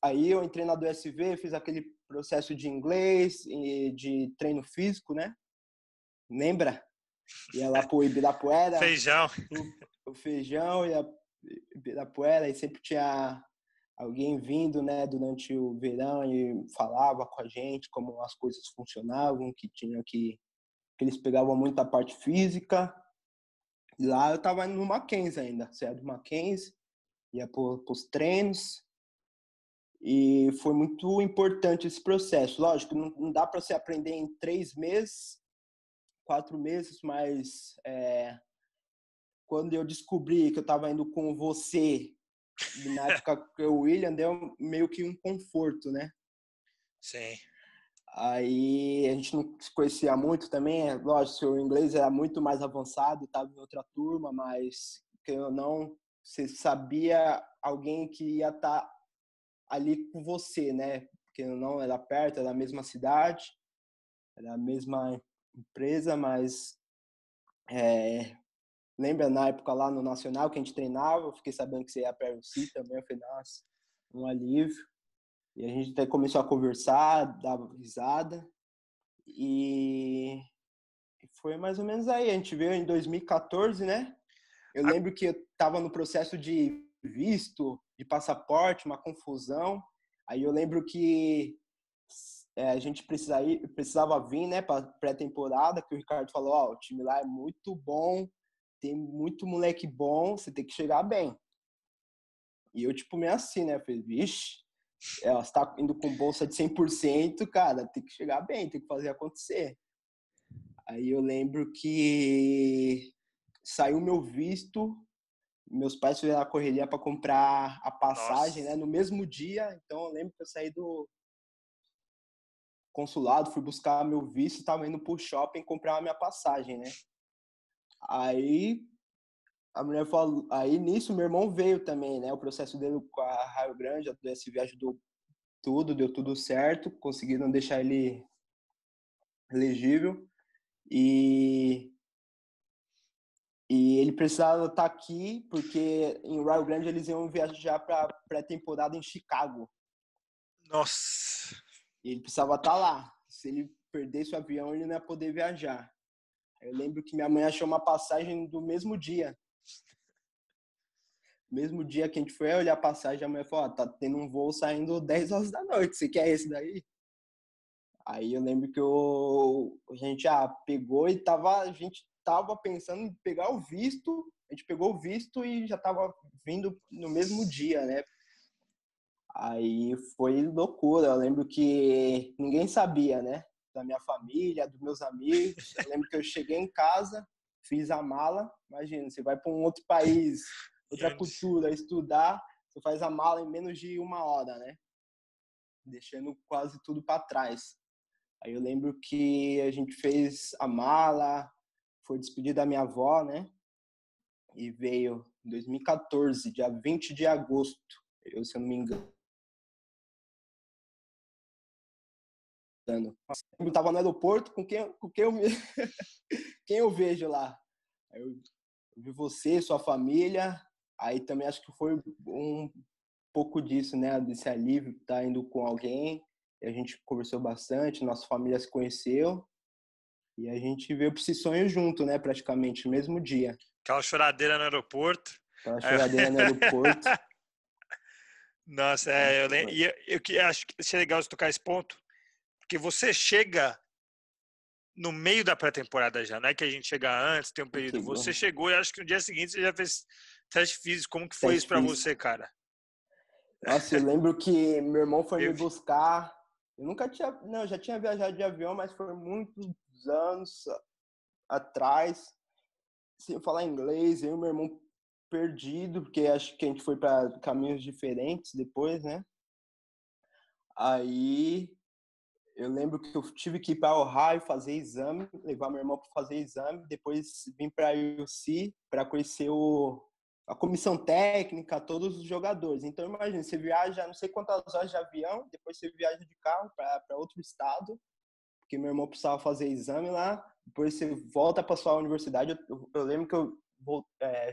Aí eu entrei na DSV, fiz aquele processo de inglês e de treino físico, né? Lembra? Ia lá pro Ibirapuera, Feijão. o Feijão, ia Ibirapuera, e sempre tinha alguém vindo, né, durante o verão e falava com a gente como as coisas funcionavam, que eles pegavam muito a parte física. E lá eu tava indo no Mackenzie ainda, certo? Mackenzie, ia pros treinos. E foi muito importante esse processo. Lógico, não dá para você aprender em 3 meses, 4 meses, mas quando eu descobri que eu estava indo com você, na época que o William deu meio que um conforto, né? Sim. Aí a gente não se conhecia muito também, lógico, o inglês era muito mais avançado, estava em outra turma, mas que eu não, você sabia alguém que ia estar ali com você, né? Porque não era perto, era a mesma cidade, era a mesma empresa, mas lembra na época lá no Nacional que a gente treinava, eu fiquei sabendo que você ia para o UC também, eu falei, nossa, um alívio. E a gente até começou a conversar, dar risada, e foi mais ou menos aí. A gente veio em 2014, né? Eu lembro que eu estava no processo de visto, de passaporte, uma confusão. Aí eu lembro que a gente precisava vir, né, para pré-temporada, que o Ricardo falou, ó, o time lá é muito bom, tem muito moleque bom, você tem que chegar bem. E eu, tipo, meio assim, né? Eu falei, vixe, você tá indo com bolsa de 100%, cara, tem que chegar bem, tem que fazer acontecer. Aí eu lembro que saiu meu visto, meus pais fizeram a correria para comprar a passagem, né, Nossa. no mesmo dia. Então eu lembro que eu saí do consulado, fui buscar meu visto, estava indo pro shopping comprar a minha passagem, né? Aí a mulher falou, aí nisso meu irmão veio também, né? O processo dele com a Raio Grande, a DSV ajudou tudo, deu tudo certo, conseguiram deixar ele elegível e ele precisava estar aqui porque em Rio Grande eles iam viajar para pré-temporada em Chicago. Nossa. E ele precisava estar lá. Se ele perdesse o avião, ele não ia poder viajar. Eu lembro que minha mãe achou uma passagem do mesmo dia. Mesmo dia que a gente foi olhar a passagem, a mãe falou, tá tendo um voo saindo 10 horas da noite, você quer esse daí? Aí eu lembro que a gente pegou e a gente tava pensando em pegar o visto, a gente pegou o visto e já tava vindo no mesmo dia, né? Aí foi loucura, eu lembro que ninguém sabia, né? Da minha família, dos meus amigos. Eu lembro que eu cheguei em casa, fiz a mala, imagina, você vai para um outro país, outra cultura, estudar, você faz a mala em menos de 1 hora, né? Deixando quase tudo para trás. Aí eu lembro que a gente fez a mala, foi despedir da minha avó, né? E veio em 2014, dia 20 de agosto, se eu não me engano. Eu estava no aeroporto, quem eu vejo lá? Aí eu vi você, sua família, aí também acho que foi um pouco disso, né? Desse alívio, estar indo com alguém. E a gente conversou bastante, nossa família se conheceu. E a gente veio para esse sonho junto, né? Praticamente no mesmo dia. Aquela choradeira no aeroporto. Aquela choradeira no aeroporto. Nossa, eu que acho que seria legal você tocar esse ponto, porque você chega no meio da pré-temporada já, não é que a gente chega antes, tem um período. Você chegou e acho que no dia seguinte você já fez teste físico. Como que foi isso pra você, cara? Nossa, eu lembro que meu irmão foi me buscar. Eu nunca tinha, não, eu já tinha viajado de avião, mas foi muitos anos atrás, sem falar inglês, eu e meu irmão perdido, porque acho que a gente foi para caminhos diferentes depois, né? Aí eu lembro que eu tive que ir para Ohio fazer exame, levar meu irmão para fazer exame, depois vim para UC para conhecer a comissão técnica, todos os jogadores. Então imagina, você viaja não sei quantas horas de avião, depois você viaja de carro para outro estado, porque meu irmão precisava fazer exame lá, depois você volta para sua universidade. Eu lembro que eu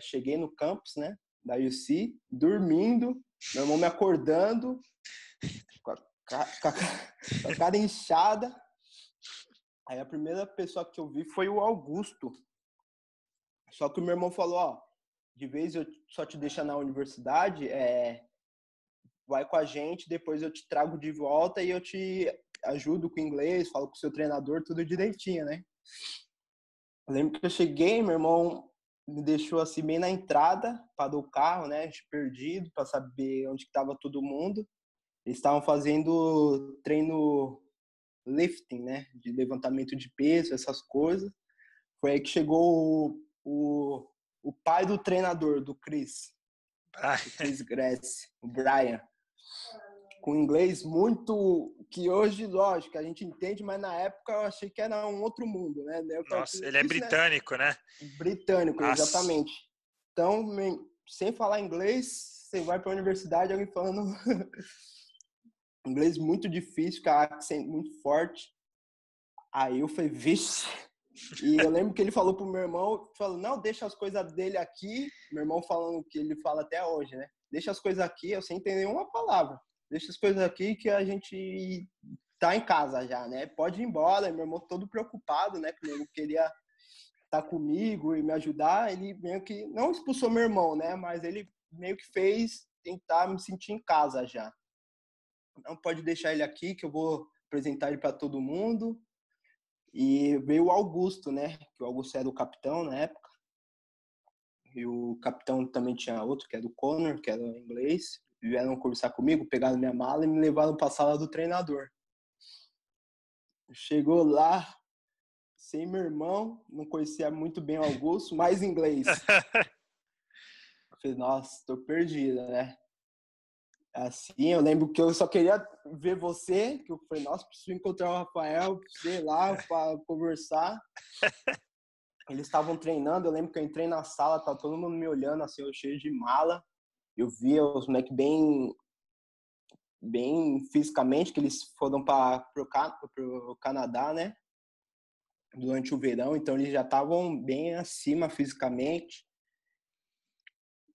cheguei no campus, né, da UC, dormindo, meu irmão me acordando, com a cara inchada. Aí a primeira pessoa que eu vi foi o Augusto. Só que o meu irmão falou, ó, de vez eu só te deixar na universidade, vai com a gente, depois eu te trago de volta e eu te ajudo com o inglês, falo com o seu treinador, tudo direitinho, né? Eu lembro que eu cheguei, meu irmão me deixou assim bem na entrada, parou o carro, né? A gente perdido, para saber onde estava todo mundo. Eles estavam fazendo treino lifting, né? De levantamento de peso, essas coisas. Foi aí que chegou o pai do treinador, do Chris. O Chris Grace, o Brian. Com inglês muito... Que hoje, lógico, a gente entende, mas na época eu achei que era um outro mundo, né? Nossa, ele é britânico, né? Britânico, Nossa. Exatamente. Então, sem falar inglês, você vai para a universidade, alguém falando inglês muito difícil, com a accent muito forte. Aí eu falei, vixe. E eu lembro que ele falou pro meu irmão, falou, não, deixa as coisas dele aqui. Meu irmão falando que ele fala até hoje, né? Deixa as coisas aqui, eu sem entender uma palavra. Deixa as coisas aqui que a gente tá em casa já, né? Pode ir embora. E meu irmão todo preocupado, né? Comigo, queria estar comigo e me ajudar. Ele meio que, não expulsou meu irmão, né? Mas ele meio que fez tentar me sentir em casa já. Não pode deixar ele aqui, que eu vou apresentar ele para todo mundo. E veio o Augusto, né? Que o Augusto era o capitão na época. E o capitão também tinha outro, que era o Connor, que era inglês. Vieram conversar comigo, pegaram minha mala e me levaram para a sala do treinador. Chegou lá, sem meu irmão, não conhecia muito bem o Augusto, mais inglês. Eu falei, nossa, tô perdida, né? Assim, eu lembro que eu só queria ver você, que eu falei, nossa, preciso encontrar o Rafael, sei lá, para conversar. Eles estavam treinando, eu lembro que eu entrei na sala, tava todo mundo me olhando, assim, eu cheio de mala. Eu via os moleques bem fisicamente, que eles foram para o Canadá, né? Durante o verão, então eles já estavam bem acima fisicamente.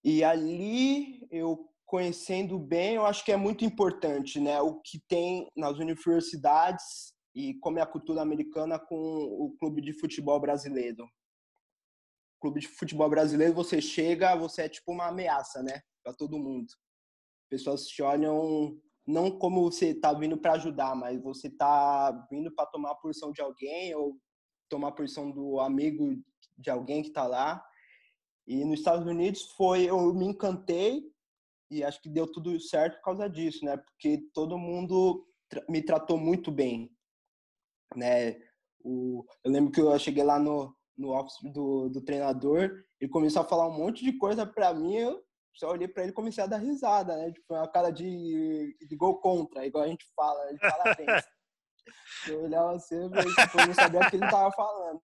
E ali, eu conhecendo bem, eu acho que é muito importante, né? O que tem nas universidades e como é a cultura americana com o clube de futebol brasileiro. O clube de futebol brasileiro, você chega, você é tipo uma ameaça, né? Para todo mundo. As pessoas te olham não como você tá vindo para ajudar, mas você tá vindo para tomar a posição de alguém ou tomar a posição do amigo de alguém que tá lá. E nos Estados Unidos eu me encantei e acho que deu tudo certo por causa disso, né? Porque todo mundo me tratou muito bem, né? Eu lembro que eu cheguei lá no office do treinador, ele começou a falar um monte de coisa para mim, eu só olhei para ele e comecei a dar risada, né? Tipo, uma cara de gol contra, igual a gente fala, de parabéns. Eu olhava assim, tipo, eu não sabia o que ele tava falando.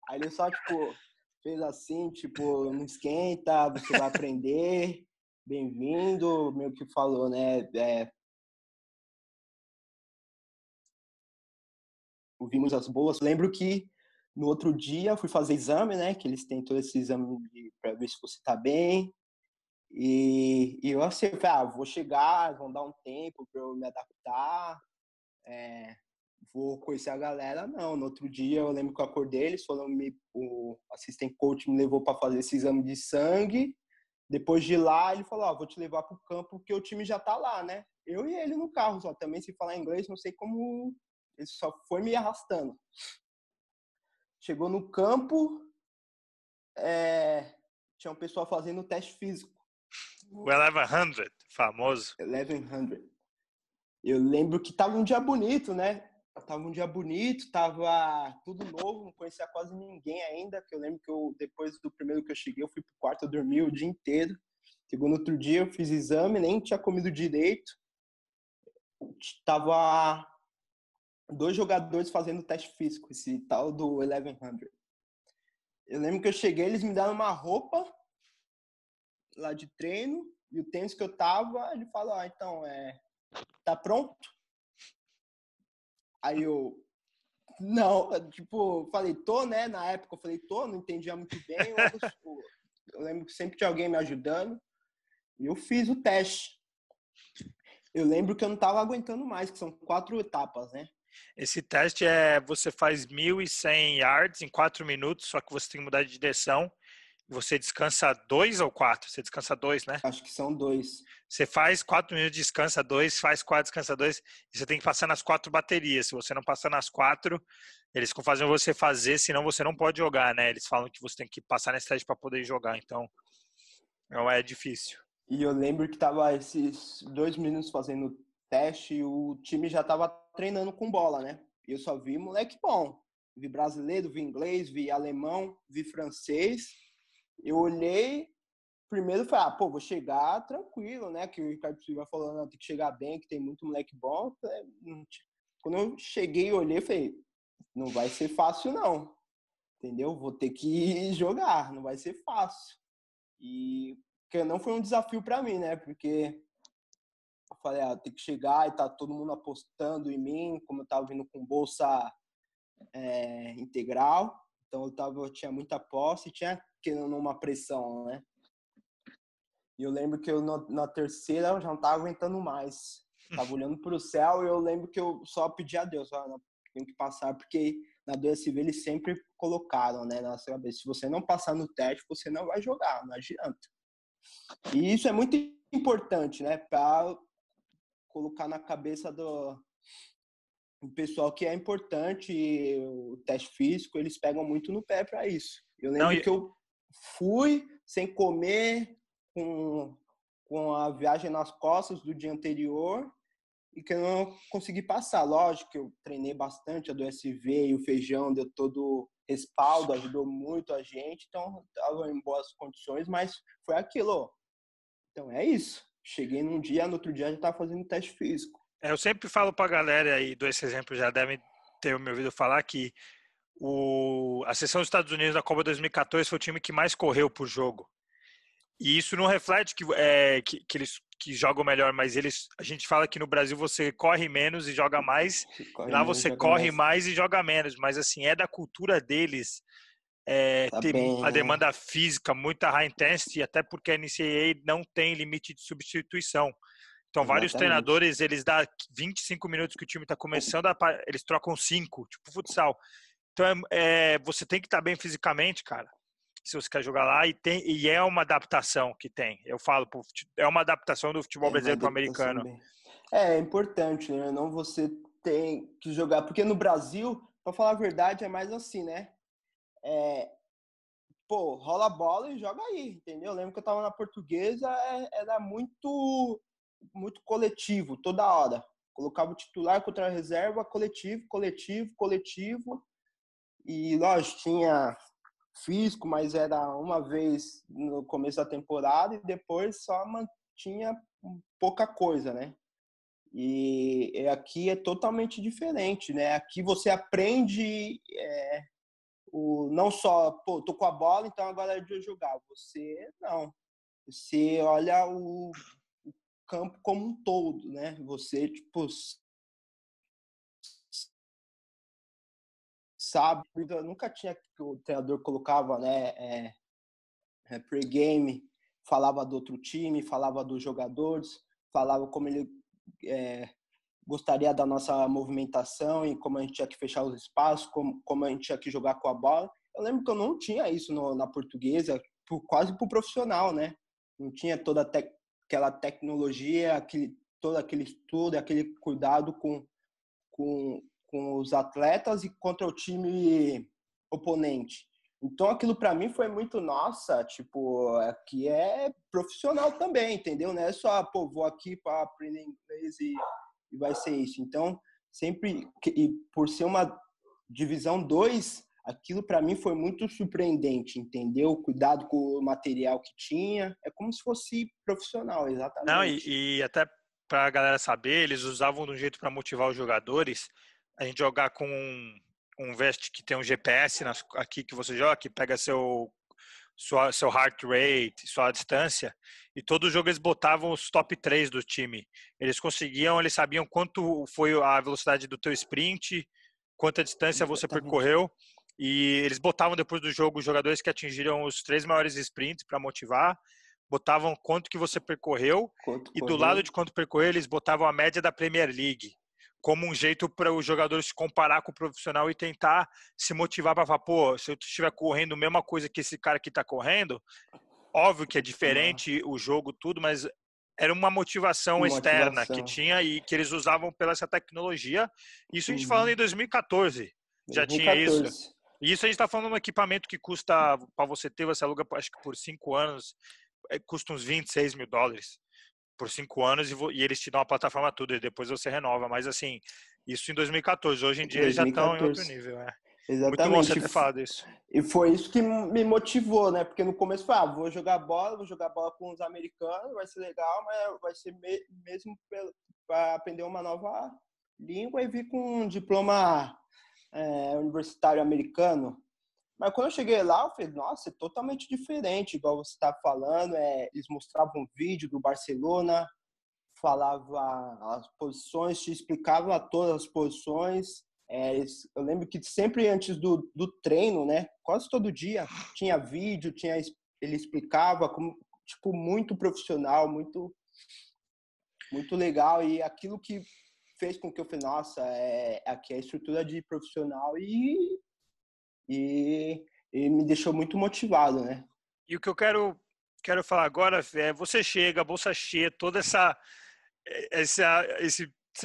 Aí ele só, tipo, fez assim, tipo, não esquenta, você vai aprender, bem-vindo, meio que falou, né? Ouvimos as boas. Lembro que no outro dia eu fui fazer exame, né? Que eles têm todo esse exame para ver se você tá bem. E eu assim, falei, vou chegar, vão dar um tempo para eu me adaptar, vou conhecer a galera. Não, no outro dia eu lembro que eu acordei, o assistente coach me levou para fazer esse exame de sangue. Depois de lá, ele falou, vou te levar pro campo porque o time já tá lá, né? Eu e ele no carro só, também sem falar inglês, não sei como, ele só foi me arrastando. Chegou no campo, tinha um pessoal fazendo teste físico. O 1100, famoso. 1100. Eu lembro que tava um dia bonito, né? Tava tudo novo, não conhecia quase ninguém ainda, que eu lembro que depois do primeiro que eu cheguei, eu fui pro quarto, eu dormi o dia inteiro. Chegou no outro dia, eu fiz exame, nem tinha comido direito. Tava 2 jogadores fazendo teste físico, esse tal do 1100. Eu lembro que eu cheguei, eles me deram uma roupa lá de treino, e o tênis que eu tava, ele falou, então, tá pronto? Aí eu, não, tipo, falei, tô, né? Na época eu falei, tô, não entendia muito bem. Eu lembro que sempre tinha alguém me ajudando. E eu fiz o teste. Eu lembro que eu não tava aguentando mais, que são 4 etapas, né? Esse teste você faz 1.100 yards em 4 minutos, só que você tem que mudar de direção. Você descansa 2 ou 4? Você descansa 2, né? Acho que são 2. Você faz 4 minutos, descansa 2, faz 4, descansa 2, e você tem que passar nas 4 baterias. Se você não passar nas 4, eles fazem você fazer, senão você não pode jogar, né? Eles falam que você tem que passar nesse teste para poder jogar, então não é difícil. E eu lembro que tava esses 2 minutos fazendo teste e o time já tava treinando com bola, né? E eu só vi moleque bom. Vi brasileiro, vi inglês, vi alemão, vi francês. Eu olhei, primeiro falei, vou chegar tranquilo, né? Que o Ricardo Silva falou, não, tem que chegar bem, que tem muito moleque bom. Quando eu cheguei e olhei, falei, não vai ser fácil não, entendeu? Vou ter que jogar, não vai ser fácil. E que não foi um desafio para mim, né? Porque eu falei, tem que chegar e tá todo mundo apostando em mim, como eu tava vindo com bolsa integral, então eu tinha muita posse e tinha querendo uma pressão, né? E eu lembro que na terceira eu já não tava aguentando mais. Tava olhando pro céu e eu lembro que eu só pedi a Deus, não, tenho que passar, porque na DSV eles sempre colocaram, né, na sua cabeça, se você não passar no teste, você não vai jogar, não adianta. E isso é muito importante, né, para colocar na cabeça do pessoal que é importante o teste físico, eles pegam muito no pé para isso. Eu lembro que eu fui sem comer, com a viagem nas costas do dia anterior e que eu não consegui passar. Lógico que eu treinei bastante a do SV e o feijão deu todo respaldo, ajudou muito a gente, então estava em boas condições, mas foi aquilo. Então é isso. Cheguei num dia, no outro dia já estava fazendo teste físico. Eu sempre falo pra galera, e dou esse exemplo, já devem ter me ouvido falar, que a seleção dos Estados Unidos na Copa 2014 foi o time que mais correu por jogo. E isso não reflete que eles que jogam melhor, mas a gente fala que no Brasil você corre menos e joga mais, e lá você corre mais e joga menos, mas assim, é da cultura deles ter a demanda física, muita high intensity, até porque a NCAA não tem limite de substituição. Então, vários treinadores, eles dão 25 minutos que o time está começando, eles trocam 5, tipo futsal. Então, você tem que estar bem fisicamente, cara, se você quer jogar lá, e é uma adaptação que tem. Eu falo, é uma adaptação do futebol brasileiro para o americano. É importante, né? Não você tem que jogar, porque no Brasil, para falar a verdade, é mais assim, né? Rola a bola e joga aí, entendeu? Eu lembro que eu tava na Portuguesa, era muito coletivo, toda hora. Colocava o titular contra a reserva, coletivo. E, lógico, tinha físico, mas era uma vez no começo da temporada e depois só mantinha pouca coisa, né? E aqui é totalmente diferente, né? Aqui você aprende não só, tô com a bola, então agora é de eu jogar. Você não. Você olha o campo como um todo, né? Você, tipo, sabe, eu nunca tinha que o treinador colocava, né, pre-game, falava do outro time, falava dos jogadores, falava como ele gostaria da nossa movimentação e como a gente tinha que fechar os espaços, como a gente tinha que jogar com a bola. Eu lembro que eu não tinha isso na Portuguesa, quase pro profissional, né? não tinha toda aquela tecnologia, todo aquele estudo, aquele cuidado com os atletas e contra o time oponente. Então, aquilo para mim foi muito, nossa, tipo, aqui é profissional também, entendeu? Não é só, pô, vou aqui para aprender inglês e vai ser isso. Então, sempre, e por ser uma divisão 2, aquilo para mim foi muito surpreendente, entendeu? Cuidado com o material que tinha, é como se fosse profissional, Não, exatamente. e até para a galera saber, eles usavam de um jeito para motivar os jogadores, a gente jogar com um veste que tem um GPS aqui que você joga, que pega seu heart rate, sua distância, e todo jogo eles botavam os top 3 do time. Eles sabiam quanto foi a velocidade do teu sprint, quanta distância você Exatamente. percorreu, e eles botavam depois do jogo os jogadores que atingiram os 3 maiores sprints para motivar, botavam quanto que você percorreu, Quanto e do lado correu. de quanto percorreu, eles botavam a média da Premier League, como um jeito para os jogadores se comparar com o profissional e tentar se motivar para falar, pô, se eu estiver correndo a mesma coisa que esse cara aqui está correndo, óbvio que é Uma diferente o jogo, tudo, mas era uma motivação externa que motivação. tinha e que eles usavam pela essa tecnologia. Isso a gente falando em Uhum. 2014, já tinha isso. 2014. E isso a gente está falando de um equipamento que custa, para você ter, você aluga, acho que por 5 anos, custa uns $26.000 por 5 anos e eles te dão a plataforma tudo e depois você renova. Mas assim, isso em 2014. Hoje em dia eles já estão em outro 2014. nível. É. Muito bom você Exatamente. ter falado isso. E foi isso que me motivou, né? Porque no começo foi, vou jogar bola com os americanos, vai ser legal, mas vai ser mesmo para aprender uma nova língua e vir com um diploma universitário americano. Mas quando eu cheguei lá, eu falei, nossa, é totalmente diferente, igual você está falando. Eles mostravam um vídeo do Barcelona, falava as posições, te explicava todas as posições. Eu lembro que sempre antes do treino, né, quase todo dia, tinha vídeo, ele explicava como, tipo, muito profissional, muito, muito legal. E aquilo que fez com que eu falei, nossa, aqui é a estrutura de profissional e, e me deixou muito motivado, né? E o que eu quero falar agora é você chega, bolsa cheia, toda essa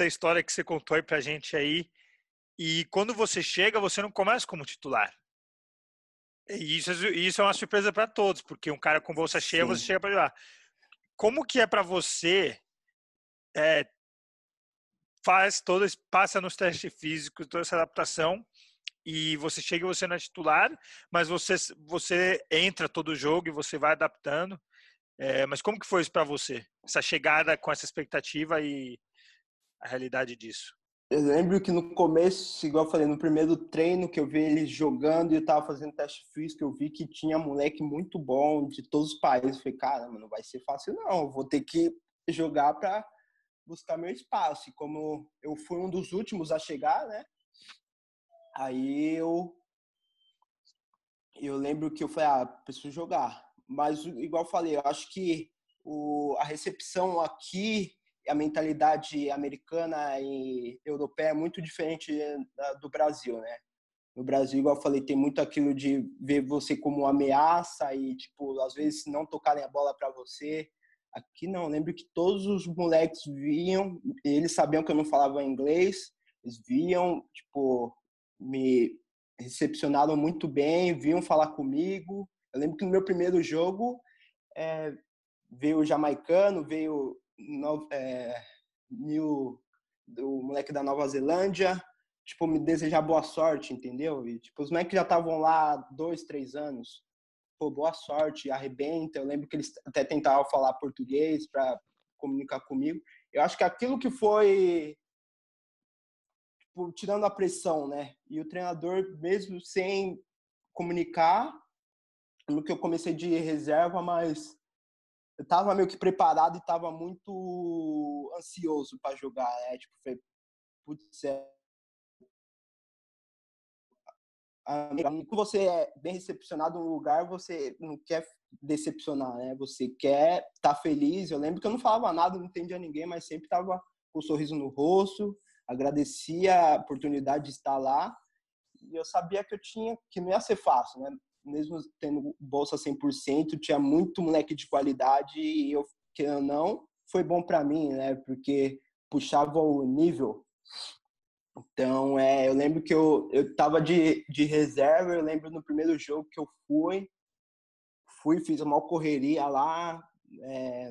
história que você contou aí pra gente aí. E quando você chega, você não começa como titular. E isso é uma surpresa para todos, porque um cara com bolsa cheia, você Sim. chega para jogar. Como que é para você é, passa nos testes físicos, toda essa adaptação, e você chega e você não é titular, mas você entra todo jogo e você vai adaptando. Mas como que foi isso para você? Essa chegada com essa expectativa e a realidade disso? Eu lembro que no começo, igual eu falei, no primeiro treino que eu vi eles jogando e eu tava fazendo teste físico, eu vi que tinha moleque muito bom de todos os países. Eu falei, caramba, não vai ser fácil não, eu vou ter que jogar para buscar meu espaço. E como eu fui um dos últimos a chegar, né? Aí eu lembro que eu falei, preciso jogar. Mas, igual eu falei, eu acho que a recepção aqui, a mentalidade americana e europeia é muito diferente do Brasil, né? No Brasil, igual eu falei, tem muito aquilo de ver você como uma ameaça e, tipo, às vezes não tocarem a bola para você. Aqui não, eu lembro que todos os moleques vinham, eles sabiam que eu não falava inglês, eles viam, tipo, me recepcionaram muito bem, vinham falar comigo. Eu lembro que no meu primeiro jogo veio o jamaicano, veio o moleque da Nova Zelândia, tipo, me desejar boa sorte, entendeu? E, tipo, os moleques já estavam lá 2, 3 anos. Pô, boa sorte, arrebenta. Eu lembro que eles até tentavam falar português para comunicar comigo. Eu acho que aquilo que foi, tipo, tirando a pressão, né? E o treinador, mesmo sem comunicar, no que eu comecei de reserva, mas eu tava meio que preparado e tava muito ansioso para jogar, né? Tipo, falei, putz, quando você é bem recepcionado no lugar, você não quer decepcionar, né? Você quer estar feliz. Eu lembro que eu não falava nada, não entendia ninguém, mas sempre estava com um sorriso no rosto, agradecia a oportunidade de estar lá. E eu sabia que não ia ser fácil, né? mesmo tendo bolsa 100%, tinha muito moleque de qualidade e eu, querendo ou não, foi bom para mim, né? Porque puxava o nível. Então, eu lembro que eu tava de reserva, eu lembro no primeiro jogo que eu fiz uma correria lá,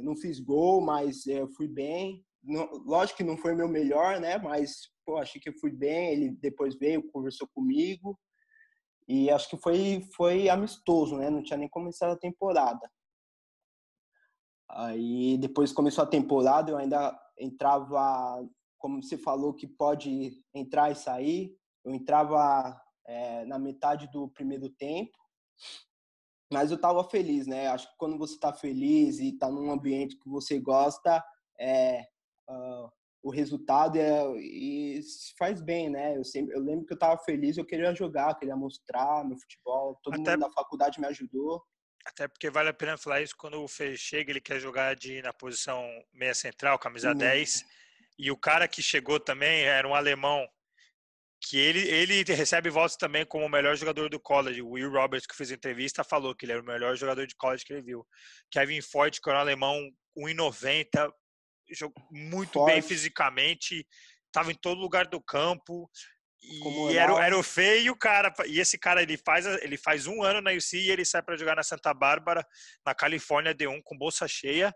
não fiz gol, mas eu fui bem. Não, lógico que não foi meu melhor, né? Mas, pô, achei que eu fui bem. Ele depois veio, conversou comigo e acho que foi amistoso, né? Não tinha nem começado a temporada. Aí depois começou a temporada, eu ainda entrava, como você falou, que pode entrar e sair. Eu entrava na metade do primeiro tempo, mas eu estava feliz, né? Acho que quando você está feliz e está num ambiente que você gosta, o resultado e se faz bem, né? Eu lembro que eu estava feliz, eu queria jogar, queria mostrar meu futebol. Todo Até, mundo da faculdade me ajudou. até porque vale a pena falar isso quando o Fê chega, ele quer jogar na posição meia central, camisa 10. E o cara que chegou também era um alemão, que ele recebe votos também como o melhor jogador do college. O Will Roberts, que fez a entrevista, falou que ele era o melhor jogador de college que ele viu. Kevin Ford, que era um alemão 1,90, muito bem Forte, fisicamente, estava em todo lugar do campo. com E era moral. o feio, cara. E esse cara, ele faz um ano na UC e ele sai para jogar na Santa Bárbara, na Califórnia, D1, com bolsa cheia.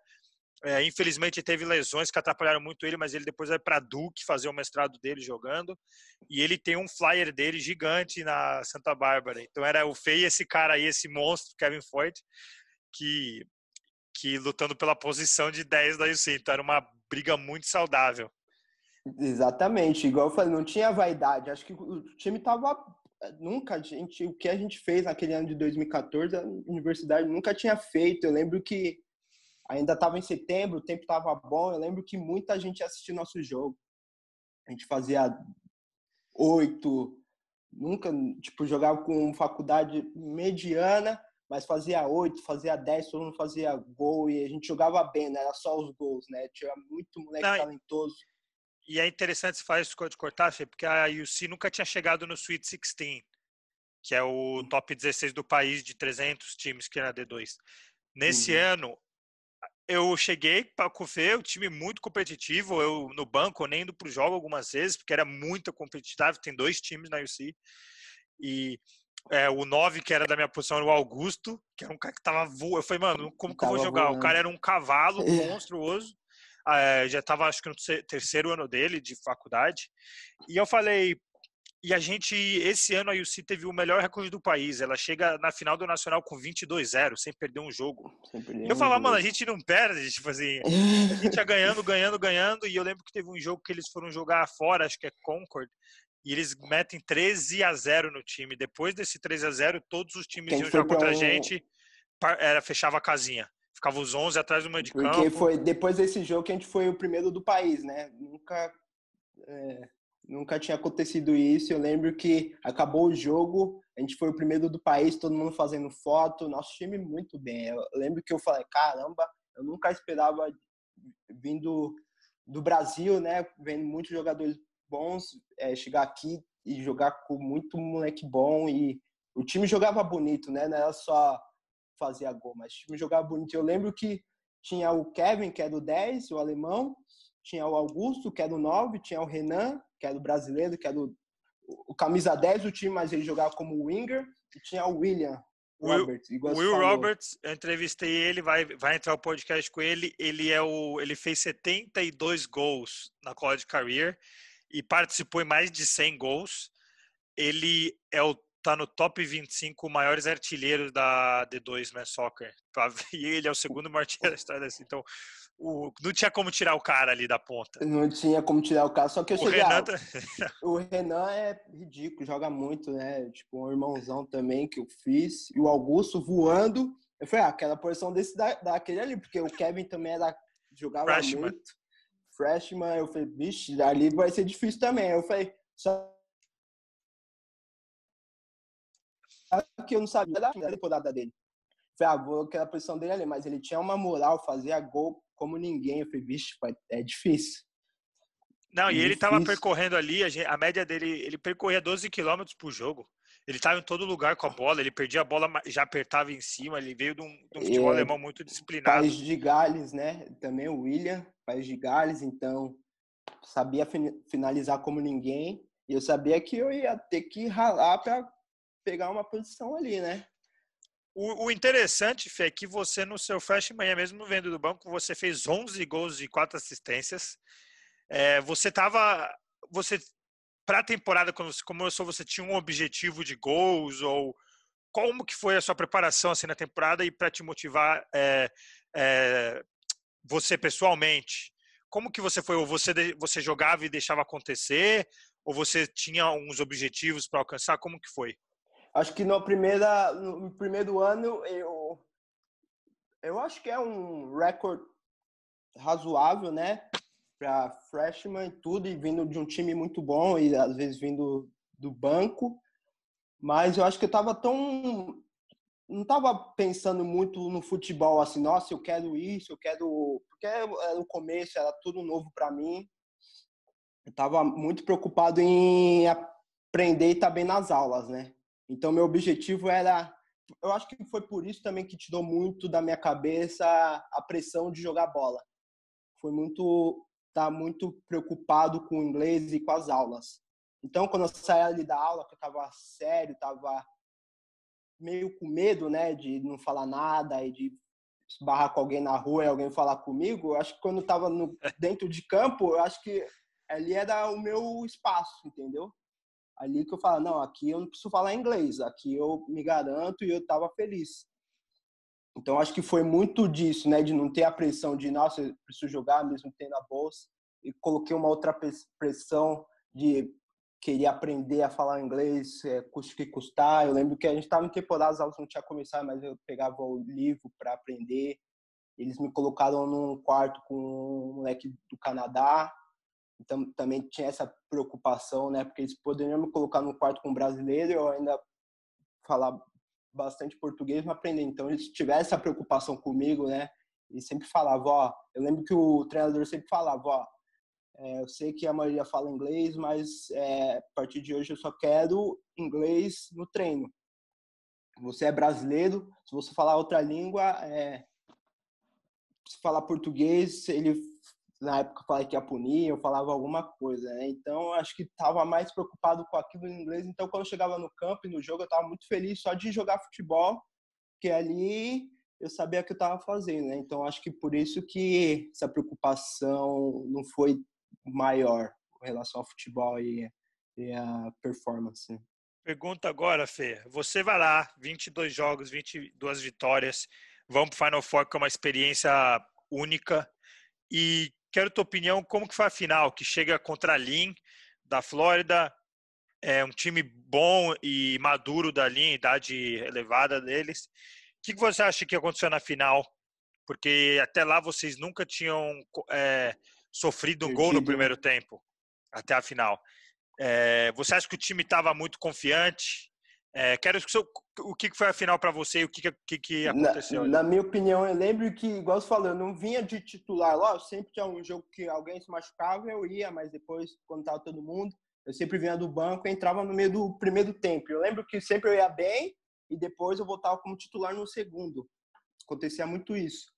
Infelizmente teve lesões que atrapalharam muito ele, mas ele depois vai para Duke fazer o mestrado dele jogando. E ele tem um flyer dele gigante na Santa Bárbara. Então era o feio, esse cara aí, esse monstro, Kevin Ford, que lutando pela posição de 10 da UC. Então era uma briga muito saudável. Exatamente, igual eu falei, não tinha vaidade. Acho que o time tava nunca o que a gente fez naquele ano de 2014, a universidade nunca tinha feito. Eu lembro que ainda estava em setembro, o tempo estava bom. Eu lembro que muita gente assistia nosso jogo. A gente fazia 8, nunca, tipo, jogava com faculdade mediana, mas fazia 8, fazia 10, todo mundo fazia gol e a gente jogava bem, não era só os gols, né? Tinha muito moleque Não, talentoso. e é interessante você falar isso de cortar, Fê, porque a UC nunca tinha chegado no Sweet 16, que é o top 16 do país de 300 times que era D2. Nesse ano, eu cheguei para o Fê, o time muito competitivo, eu no banco, nem indo para o jogo algumas vezes, porque era muito competitivo, tem 2 times na UC, e o 9, que era da minha posição, era o Augusto, que era um cara que tava voando. Eu falei, mano, como que eu vou Tava jogar? O cara voando. era um cavalo monstruoso, já estava acho que no terceiro ano dele de faculdade, e eu falei, e a gente, esse ano a UC teve o melhor recorde do país, ela chega na final do Nacional com 22-0, sem perder um jogo. Sempre E eu deu um falava, mano, a jogo. gente não perde, tipo assim, a gente ia ganhando, ganhando, ganhando, e eu lembro que teve um jogo que eles foram jogar fora, acho que é Concord, e eles metem 13-0 no time. Depois desse 13-0, todos os Que a times gente iam foi jogar para contra a um. gente, fechava a casinha. Ficava os 11 atrás do meio de Porque campo. foi depois desse jogo que a gente foi o primeiro do país, né? Nunca tinha acontecido isso. Eu lembro que acabou o jogo, a gente foi o primeiro do país, todo mundo fazendo foto, nosso time muito bem. Eu lembro que eu falei, caramba, eu nunca esperava vindo do Brasil, né? Vendo muitos jogadores bons, chegar aqui e jogar com muito moleque bom e o time jogava bonito, né? Não era só fazer gol, mas o time jogava bonito. Eu lembro que tinha o Kevin, que é do 10, o alemão, tinha o Augusto, que é do 9, tinha o Renan, que é do brasileiro, que é o camisa 10 do time, mas ele jogava como winger, e tinha o William Roberts, O igual você Will falou. Roberts, eu entrevistei ele, vai entrar o podcast com ele. Ele fez 72 gols na college career e participou em mais de 100 gols. Ele tá no top 25 maiores artilheiros da D2 Men's Soccer. E ele é o segundo maior artilheiro da história desse. Então, não tinha como tirar o cara ali da ponta. Não tinha como tirar o cara, só que eu O cheguei, Renan o Renan é ridículo, joga muito, né? Tipo, um irmãozão também que eu fiz. E o Augusto voando. Eu falei, aquela posição daquele ali, porque o Kevin também jogava freshman. muito. Freshman, eu falei, vixe, ali vai ser difícil também. Eu falei, só que eu não sabia da temporada dele. Eu falei, vou aquela posição dele ali, mas ele tinha uma moral, fazia gol como ninguém. Eu falei, vixe, é difícil. Não, e ele estava Difícil. percorrendo ali, a média dele, ele percorria 12 quilômetros por jogo. Ele estava em todo lugar com a bola, ele perdia a bola, já apertava em cima, ele veio de um futebol É, alemão muito disciplinado. País de Gales, né? Também o William, País de Gales, então sabia finalizar como ninguém. E eu sabia que eu ia ter que ralar para pegar uma posição ali, né? O interessante, Fê, é que você no seu freshman, mesmo vendo do banco, você fez 11 gols e 4 assistências. Você para a temporada, quando você começou, você tinha um objetivo de gols ou como que foi a sua preparação assim na temporada e para te motivar você pessoalmente? Como que você foi? Ou você jogava e deixava acontecer? Ou você tinha uns objetivos para alcançar? Como que foi? Acho que no primeiro ano eu acho que é um recorde razoável, né? Para freshman e tudo, e vindo de um time muito bom e às vezes vindo do banco. Mas eu acho que eu estava tão. Não estava pensando muito no futebol, assim, nossa, eu quero isso, eu quero. Porque era o começo, era tudo novo para mim. Eu estava muito preocupado em aprender e estar bem nas aulas, né? Então, meu objetivo era. Eu acho que foi por isso também que tirou muito da minha cabeça a pressão de jogar bola. Foi muito. Estar muito preocupado com o inglês e com as aulas. Então, quando eu saí ali da aula, que eu estava sério, estava meio com medo, né, de não falar nada e de esbarrar com alguém na rua e alguém falar comigo, eu acho que quando eu estava dentro de campo, eu acho que ali era o meu espaço, entendeu? Ali que eu falo, não, aqui eu não preciso falar inglês, aqui eu me garanto e eu estava feliz. Então, acho que foi muito disso, né, de não ter a pressão de, nossa, eu preciso jogar mesmo tendo a bolsa, e coloquei uma outra pressão de queria aprender a falar inglês, custe que custar. Eu lembro que a gente estava em temporada, as aulas não tinha começado, mas eu pegava o livro para aprender. Eles me colocaram num quarto com um moleque do Canadá, então também tinha essa preocupação, né? Porque eles poderiam me colocar num quarto com um brasileiro, eu ainda falar bastante português, mas aprender. Então eles tiveram essa preocupação comigo, né? E sempre falava, ó, eu lembro que o treinador sempre falava, ó, eu sei que a maioria fala inglês, mas a partir de hoje eu só quero inglês no treino. Você é brasileiro, se você falar outra língua, se falar português, ele na época falava que ia punir, eu falava alguma coisa, né? Então acho que estava mais preocupado com aquilo em inglês. Então quando eu chegava no campo e no jogo, eu estava muito feliz só de jogar futebol, porque ali eu sabia o que eu estava fazendo, né? Então acho que por isso que essa preocupação não foi maior com relação ao futebol e a performance. Pergunta agora, Fê. Você vai lá, 22 jogos, 22 vitórias, vamos para o Final Four, que é uma experiência única. E quero tua opinião, como que foi a final, que chega contra a Lynn, da Flórida, é um time bom e maduro da Lynn, idade elevada deles. O que você acha que aconteceu na final? Porque até lá vocês nunca tinham sofrido um gol no Perdido, né? primeiro tempo, até a final. Você acha que o time estava muito confiante? Quero o que foi a final para você e o que aconteceu ali. Na minha opinião, eu lembro que, igual você falou, eu não vinha de titular lá, eu sempre tinha um jogo que alguém se machucava, eu ia, mas depois, quando tava todo mundo, eu sempre vinha do banco e entrava no meio do primeiro tempo. Eu lembro que sempre eu ia bem e depois eu voltava como titular no segundo. Acontecia muito isso.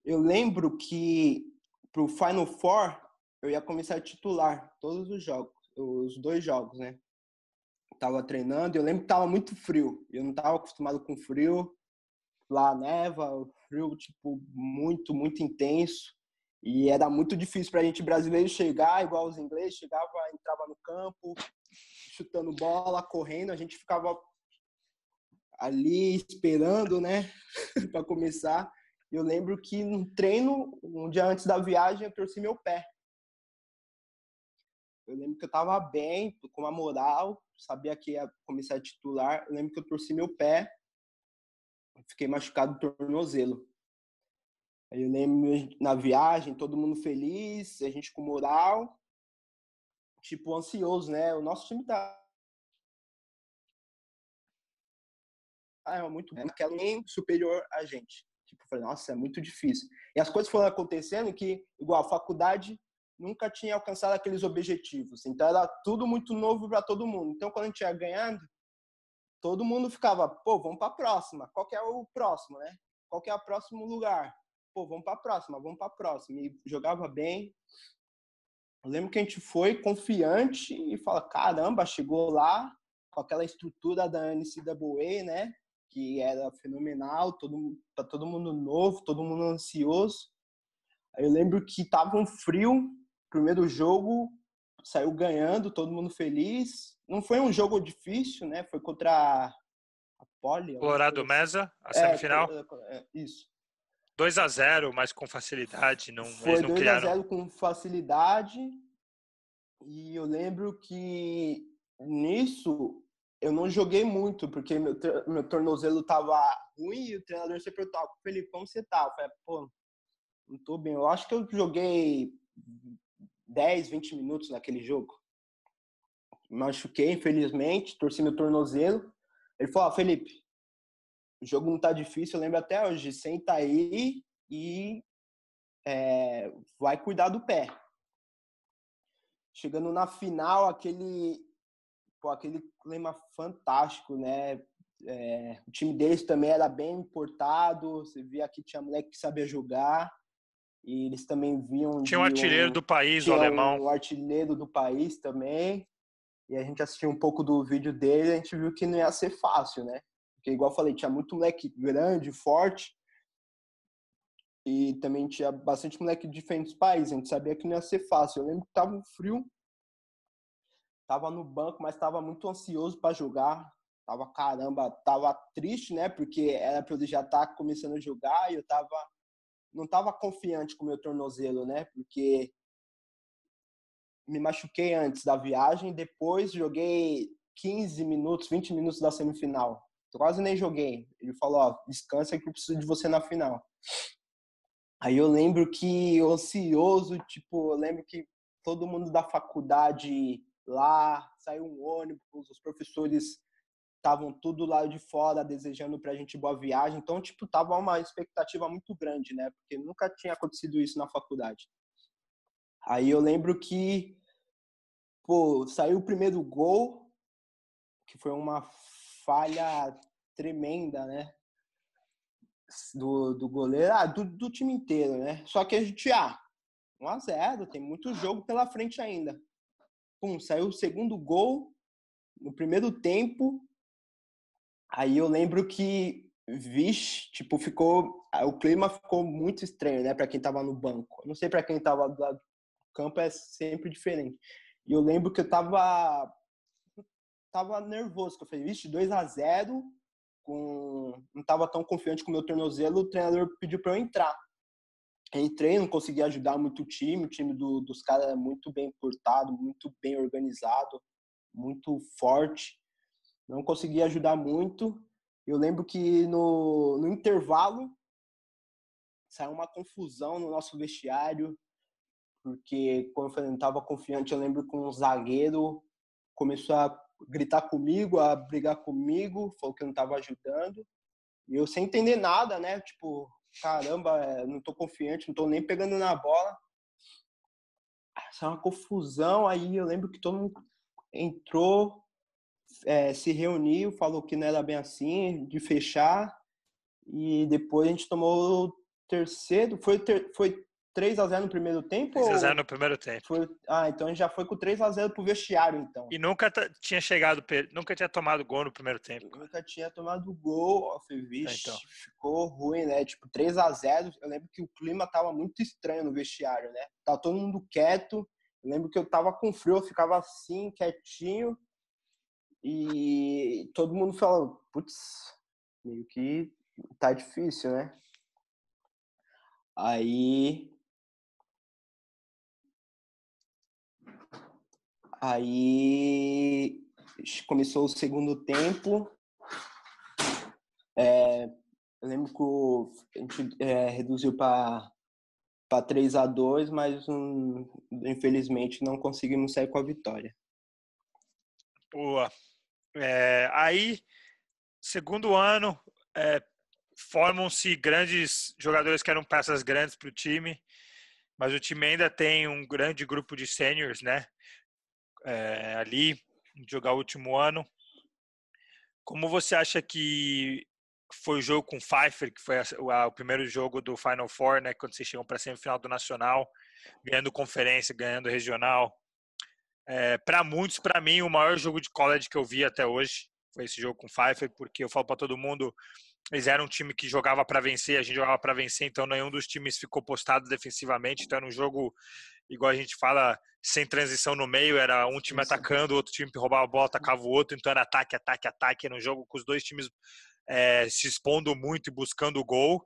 Eu lembro que pro Final Four eu ia começar a titular todos os jogos, os 2 jogos, né? Tava treinando, eu lembro que tava muito frio. Eu não tava acostumado com frio. Lá neva, o frio tipo muito, muito intenso. E era muito difícil pra gente brasileiro chegar, igual os ingleses, chegava, entrava no campo, chutando bola, correndo, a gente ficava ali esperando, né, para começar. Eu lembro que no treino, um dia antes da viagem, eu torci meu pé. Eu lembro que eu tava bem, com uma moral, sabia que ia começar a titular. Eu lembro que eu torci meu pé, fiquei machucado no tornozelo. Aí eu lembro na viagem, todo mundo feliz, a gente com moral, tipo, ansioso, né? O nosso time tá muito bem, naquela nem superior a gente. Tipo, eu falei, nossa, é muito difícil. E as coisas foram acontecendo que, igual, a faculdade nunca tinha alcançado aqueles objetivos. Então, era tudo muito novo para todo mundo. Então, quando a gente ia ganhando, todo mundo ficava, pô, vamos para a próxima. Qual que é o próximo, né? Qual que é o próximo lugar? Pô, vamos para a próxima, vamos para a próxima. E jogava bem. Eu lembro que a gente foi confiante e fala, caramba, chegou lá com aquela estrutura da NCAA, né? Que era fenomenal, todo mundo novo, todo mundo ansioso. Aí eu lembro que tava um frio, primeiro jogo, saiu ganhando, todo mundo feliz. Não foi um jogo difícil, né? Foi contra a Poli, alguma Colorado coisa assim. Mesa, a semifinal. Isso. 2-0, mas com facilidade. Não, eles Foi não 2 a criaram. 0 com facilidade. E eu lembro que nisso eu não joguei muito, porque meu tornozelo tava ruim e o treinador sempre perguntava, Felipe, como você tá? Eu falei, pô, não tô bem. Eu acho que eu joguei 10, 20 minutos naquele jogo. Me machuquei, infelizmente, torci meu tornozelo. Ele falou, Felipe, o jogo não tá difícil, eu lembro até hoje, senta aí e vai cuidar do pé. Chegando na final, aquele clima fantástico, né? O time deles também era bem importado, você via que tinha moleque que sabia jogar, e eles também vinham Tinha um artilheiro do país, o tinha alemão. um artilheiro do país também, e a gente assistiu um pouco do vídeo dele, a gente viu que não ia ser fácil, né? Porque, igual eu falei, tinha muito moleque grande, forte, e também tinha bastante moleque de diferentes países, a gente sabia que não ia ser fácil. Eu lembro que tava um frio, tava no banco, mas tava muito ansioso para jogar. Tava triste, né? Porque era para eu já estar começando a jogar e eu não tava confiante com o meu tornozelo, né? Porque me machuquei antes da viagem, depois joguei 15 minutos, 20 minutos da semifinal. Quase nem joguei. Ele falou, ó, descansa que eu preciso de você na final. Aí eu lembro que ansioso, tipo, eu lembro que todo mundo da faculdade lá, saiu um ônibus, os professores estavam tudo lá de fora desejando pra gente boa viagem. Então, tipo, tava uma expectativa muito grande, né? Porque nunca tinha acontecido isso na faculdade. Aí eu lembro que, pô, saiu o primeiro gol, que foi uma falha tremenda, né? Do goleiro, do time inteiro, né? Só que a gente, 1-0, tem muito jogo pela frente ainda. Pum, saiu o segundo gol no primeiro tempo. Aí eu lembro que, vixe, tipo, o clima ficou muito estranho, né, para quem tava no banco. Eu não sei para quem tava do lado do campo, é sempre diferente. E eu lembro que eu tava nervoso, que eu falei, vixe, 2-0, não tava tão confiante com o meu tornozelo, o treinador pediu para eu entrar. Entrei, não consegui ajudar muito o time dos caras é muito bem portado, muito bem organizado, muito forte. Não consegui ajudar muito. Eu lembro que no intervalo saiu uma confusão no nosso vestiário, porque, como eu falei, não estava confiante. Eu lembro que um zagueiro começou a gritar comigo, a brigar comigo, falou que eu não estava ajudando. E eu sem entender nada, né? Tipo, caramba, não tô confiante, não tô nem pegando na bola. Saiu uma confusão, aí eu lembro que todo mundo entrou, se reuniu, falou que não era bem assim, de fechar. E depois a gente tomou o terceiro. Foi 3-0 no primeiro tempo 3-0 ou no primeiro tempo. foi. Ah, então a gente já foi com 3-0 pro vestiário, então. E nunca tinha tomado gol no primeiro tempo, Eu cara. nunca tinha tomado gol. Eu falei, Então. vixe, ficou ruim, né? Tipo, 3-0. Eu lembro que o clima tava muito estranho no vestiário, né? Tava todo mundo quieto. Eu lembro que eu tava com frio, eu ficava assim, quietinho. E todo mundo falou, putz, meio que tá difícil, né? Aí Aí começou o segundo tempo. Eu lembro que a gente reduziu para 3-2, mas infelizmente não conseguimos sair com a vitória. Boa. Aí, segundo ano, formam-se grandes jogadores que eram peças grandes para o time, mas o time ainda tem um grande grupo de seniors, né? Ali, jogar o último ano. Como você acha que foi o jogo com o Pfeiffer, que foi o primeiro jogo do Final Four, né? Quando vocês chegam para a semifinal do Nacional, ganhando conferência, ganhando regional. Para muitos, para mim, o maior jogo de college que eu vi até hoje foi esse jogo com o Pfeiffer, porque eu falo para todo mundo, eles eram um time que jogava para vencer, a gente jogava para vencer, então nenhum dos times ficou postado defensivamente, então era um jogo, igual a gente fala, sem transição no meio, era um time atacando, outro time que roubava a bola, atacava o outro, então era ataque, ataque, ataque, era um jogo com os dois times se expondo muito e buscando o gol.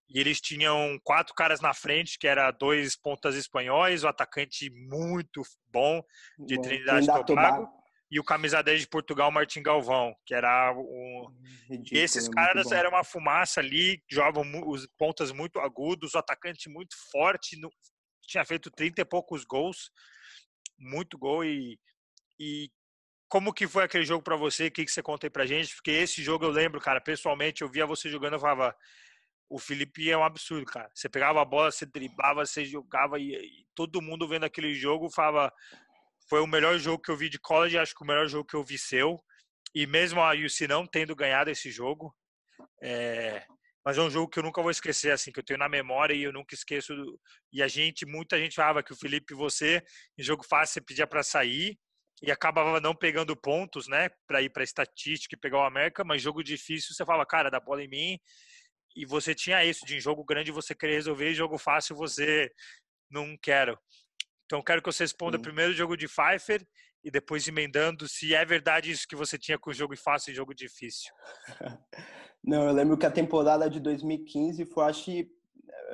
E eles tinham 4 caras na frente, que era 2 pontas espanhóis, o atacante muito bom de Bom, Trinidade e Trindade e Tobago, Tobago. e o camisa 10 de Portugal, Martim Galvão, que era um... E esses Ridículo, muito caras bom. eram uma fumaça ali, jogavam os pontas muito agudos, o atacante muito forte, tinha feito 30 e poucos gols, muito gol. E como que foi aquele jogo para você? O que você conta aí pra gente? Porque esse jogo eu lembro, cara, pessoalmente, eu via você jogando, eu falava, o Felipe é um absurdo, cara. Você pegava a bola, você driblava, você jogava e todo mundo vendo aquele jogo falava, foi o melhor jogo que eu vi de college, acho que o melhor jogo que eu vi seu. E mesmo a UC não tendo ganhado esse jogo, mas é um jogo que eu nunca vou esquecer, assim, que eu tenho na memória e eu nunca esqueço. E muita gente falava que o Felipe, você, em jogo fácil, você pedia para sair e acabava não pegando pontos, né, para ir para estatística e pegar o América, mas jogo difícil, você falava, cara, dá bola em mim. E você tinha isso, de em jogo grande você querer resolver, e jogo fácil você não quero. Então quero que você responda Sim. primeiro o jogo de Pfeiffer e depois emendando se é verdade isso que você tinha com jogo fácil e jogo difícil. Não, eu lembro que a temporada de 2015 foi, acho que,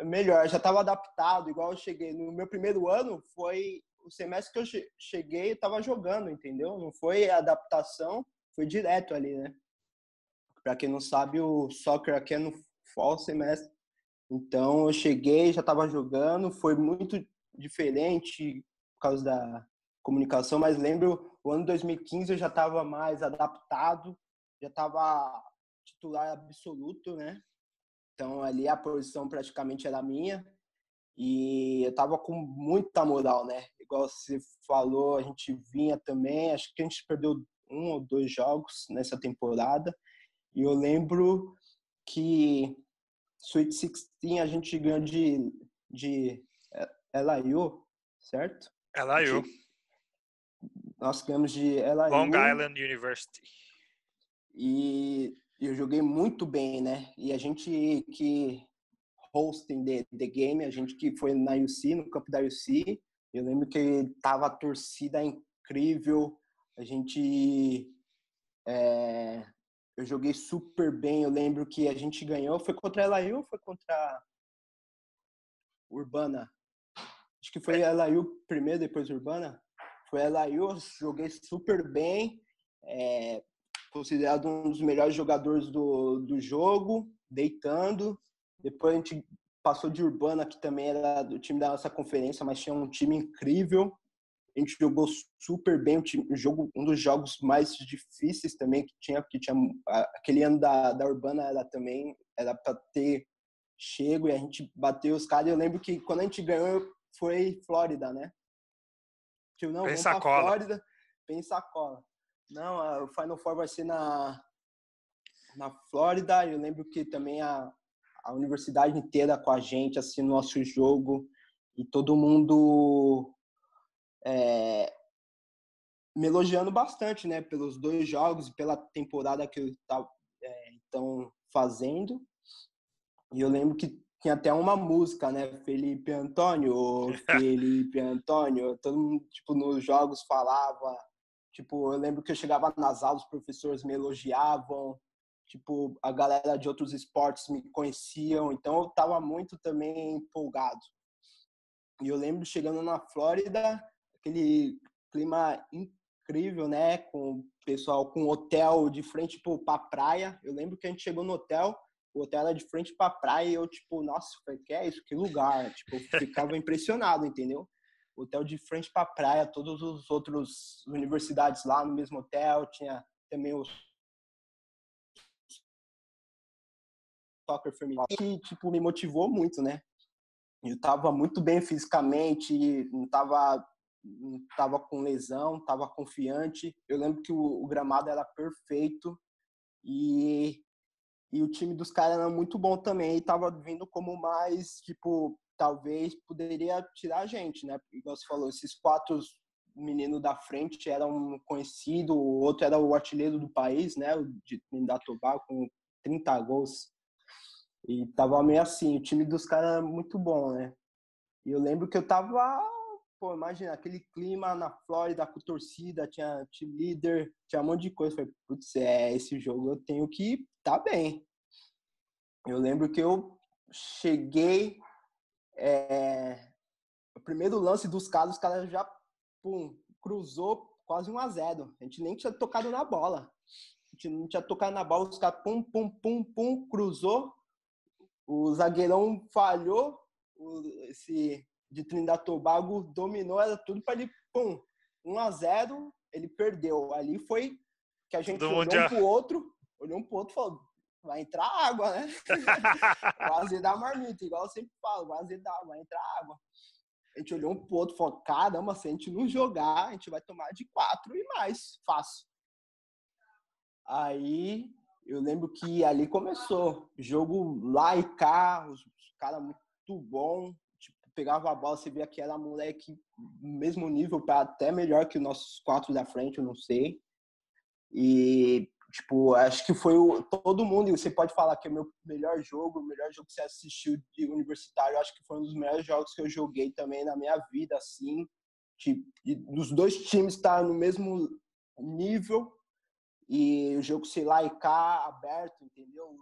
melhor. Eu já estava adaptado, igual eu cheguei. No meu primeiro ano, foi o semestre que eu cheguei, eu estava jogando, entendeu? Não foi adaptação, foi direto ali, né? Para quem não sabe, o soccer aqui é no fall semestre. Então, eu cheguei, já estava jogando, foi muito diferente por causa da comunicação, mas lembro, o ano 2015 eu já estava mais adaptado, já estava titular absoluto, né? Então, ali a posição praticamente era minha e eu estava com muita moral, né? Igual você falou, a gente vinha também, acho que a gente perdeu 1 ou 2 jogos nessa temporada e eu lembro que Sweet 16 a gente ganhou de LIU, certo? LIU, Nós ganhamos de Long LIU Island University. e eu joguei muito bem, né? E a gente que hosting the game, a gente que foi na UC, no campo da UC, eu lembro que tava a torcida incrível, a gente eu joguei super bem, eu lembro que a gente ganhou, foi contra a LIU ou foi contra Urbana? Acho que foi LIU primeiro, depois Urbana. Foi LIU, joguei super bem, considerado um dos melhores jogadores do jogo, deitando. Depois a gente passou de Urbana, que também era do time da nossa conferência, mas tinha um time incrível. A gente jogou super bem, um dos jogos mais difíceis também que tinha aquele ano da Urbana era para ter chego e a gente bateu os caras. Eu lembro que quando a gente ganhou foi Flórida, né? Tipo, não, vamos para Pensacola. Flórida, Pensacola. Não, o Final Four vai ser na Flórida. Eu lembro que também a universidade inteira com a gente, assim, no nosso jogo, e todo mundo me elogiando bastante, né, pelos 2 jogos e pela temporada que eu estão fazendo. E eu lembro que tinha até uma música, né, Felipe Antônio, todo mundo, tipo, nos jogos falava, tipo, eu lembro que eu chegava nas aulas, os professores me elogiavam, tipo, a galera de outros esportes me conheciam, então eu tava muito também empolgado. E eu lembro chegando na Flórida, aquele clima incrível, né? Com o pessoal com hotel de frente para praia. Eu lembro que a gente chegou no hotel, o hotel era de frente para praia e eu, tipo, nossa, que é isso? Que lugar? Tipo, eu ficava impressionado, entendeu? Hotel de frente para praia, todos os outros universidades lá no mesmo hotel, tinha também o soccer feminino. E, tipo, me motivou muito, né? Eu estava muito bem fisicamente, não tava com lesão, estava confiante. Eu lembro que o gramado era perfeito E, e o time dos caras era muito bom também, e tava vindo como mais, tipo, talvez poderia tirar a gente, né? Igual você falou, esses 4 meninos da frente eram conhecidos, o outro era o artilheiro do país, né? O de Trinidad e Tobago, com 30 gols. E tava meio assim, o time dos caras era muito bom, né? E eu lembro que eu tava, pô, imagina, aquele clima na Flórida com torcida, tinha líder, tinha um monte de coisa. Falei, putz, esse jogo eu tenho que tá bem. Eu lembro que eu cheguei, o primeiro lance dos caras, os caras já, pum, cruzou quase 1-0. A gente nem tinha tocado na bola. A gente não tinha tocado na bola, os caras, pum, pum, pum, pum, cruzou. O zagueirão falhou, esse de Trinidad e Tobago dominou, era tudo para ele, pum, 1-0, ele perdeu. Ali foi que a gente Todo mundo já... olhou um pro outro e falou, vai entrar água, né? Vai azedar a marmita, igual eu sempre falo, vai azedar, vai entrar água. A gente olhou um pro outro e falou, caramba, se a gente não jogar, a gente vai tomar de 4 e mais, fácil. Aí eu lembro que ali começou jogo lá e cá, os caras muito bom, tipo, pegava a bola, você via que era moleque mesmo nível, para até melhor que os nossos 4 da frente, eu não sei. E tipo, acho que foi todo mundo, e você pode falar que é o meu melhor jogo que você assistiu de universitário, acho que foi um dos melhores jogos que eu joguei também na minha vida, assim, tipo, dos dois times estar no mesmo nível. E o jogo, sei lá, e cá, aberto, entendeu?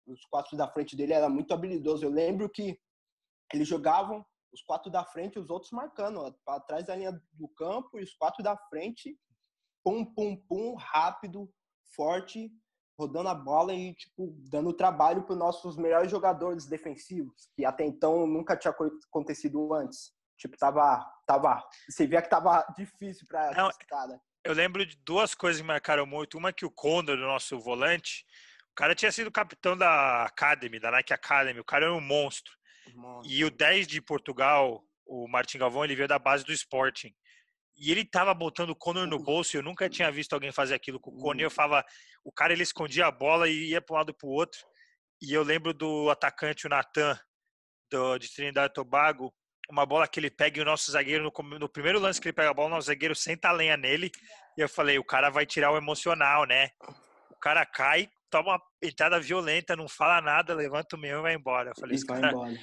Os 4 da frente dele era muito habilidoso. Eu lembro que eles jogavam os 4 da frente e os outros marcando, para trás da linha do campo, e os 4 da frente, pum, pum, pum, rápido, forte, rodando a bola e, tipo, dando trabalho para os nossos melhores jogadores defensivos, que até então nunca tinha acontecido antes. Tipo, você via que tava difícil para Não, os caras. eu lembro de 2 coisas que marcaram muito. Uma que o Condor, o nosso volante, o cara tinha sido capitão da Academy, da Nike Academy, o cara era um monstro. E o 10 de Portugal, o Martin Galvão, ele veio da base do Sporting. E ele tava botando o Conor no bolso, eu nunca tinha visto alguém fazer aquilo com o Conor. Eu falava, o cara ele escondia a bola e ia para um lado para o outro. E eu lembro do atacante, o Natan, de Trinidad e Tobago, uma bola que ele pega e o nosso zagueiro, no primeiro lance que ele pega a bola, o nosso zagueiro senta a lenha nele. E eu falei, o cara vai tirar o emocional, né? O cara cai, toma uma entrada violenta, não fala nada, levanta o meu e vai embora. Eu falei, E vai embora.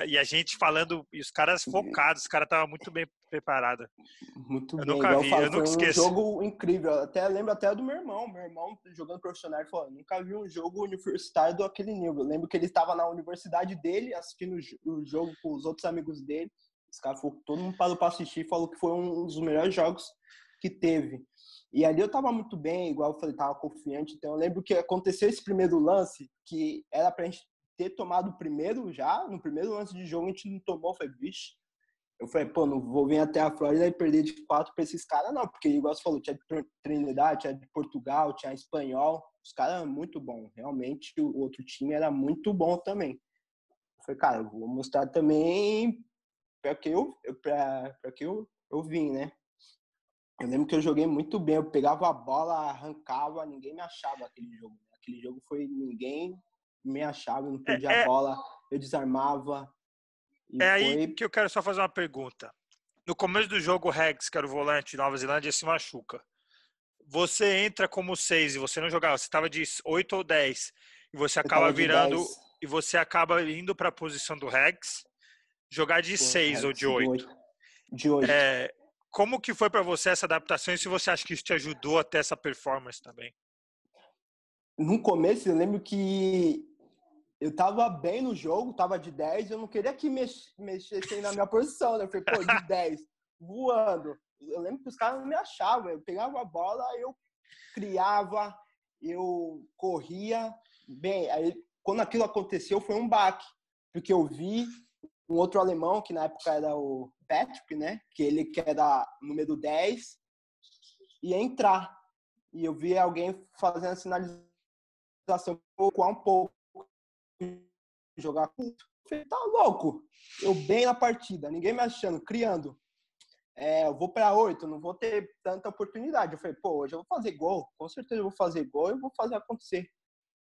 e a gente falando, e os caras focados, os caras estavam muito bem preparados. Muito Eu bem, nunca igual eu vi, falo, eu foi nunca um esqueço. jogo incrível. Até lembro até do meu irmão jogando profissional, ele falou, nunca vi um jogo universitário do aquele nível. Eu lembro que ele estava na universidade dele, assistindo o jogo com os outros amigos dele. Os caras, todo mundo parou para assistir e falou que foi um dos melhores jogos que teve. E ali eu tava muito bem, igual eu falei, tava confiante. Então eu lembro que aconteceu esse primeiro lance, que era pra gente ter tomado o primeiro já, no primeiro lance de jogo a gente não tomou, eu falei, vixe. Eu falei, pô, não vou vir até a Flórida e perder de 4 pra esses caras, não. Porque, igual você falou, tinha de Trinidad, tinha de Portugal, tinha espanhol. Os caras eram muito bons. Realmente, o outro time era muito bom também. Eu falei, cara, eu vou mostrar também pra que eu vim, né? Eu lembro que eu joguei muito bem. Eu pegava a bola, arrancava, ninguém me achava aquele jogo. Aquele jogo foi ninguém me achava, eu não É, perdia a é, bola, eu desarmava. E é aí foi. que eu quero só fazer uma pergunta. No começo do jogo, o Regs, que era o volante de Nova Zelândia, se machuca. Você entra como 6 e você não jogava, você estava de 8 ou 10 e você Eu acaba tava de virando 10. e você acaba indo para a posição do Regs, jogar de Pô, 6 ou de Rex, de 8. 8. De 8. Como que foi para você essa adaptação e se você acha que isso te ajudou a ter essa performance também? No começo, eu lembro que eu tava bem no jogo, tava de 10, eu não queria que mexessem na minha posição, né? Eu falei, pô, de 10, voando. Eu lembro que os caras não me achavam, eu pegava a bola, eu criava, eu corria. Bem, aí quando aquilo aconteceu foi um baque, porque eu vi um outro alemão, que na época era o Patrick, né? Que era número 10, ia entrar. E eu vi alguém fazendo a sinalização um pouco, jogar curto. Eu falei, tá louco. Eu bem na partida, ninguém me achando, criando. eu vou para 8, não vou ter tanta oportunidade. Eu falei, pô, hoje eu vou fazer gol, com certeza eu vou fazer gol e vou fazer acontecer.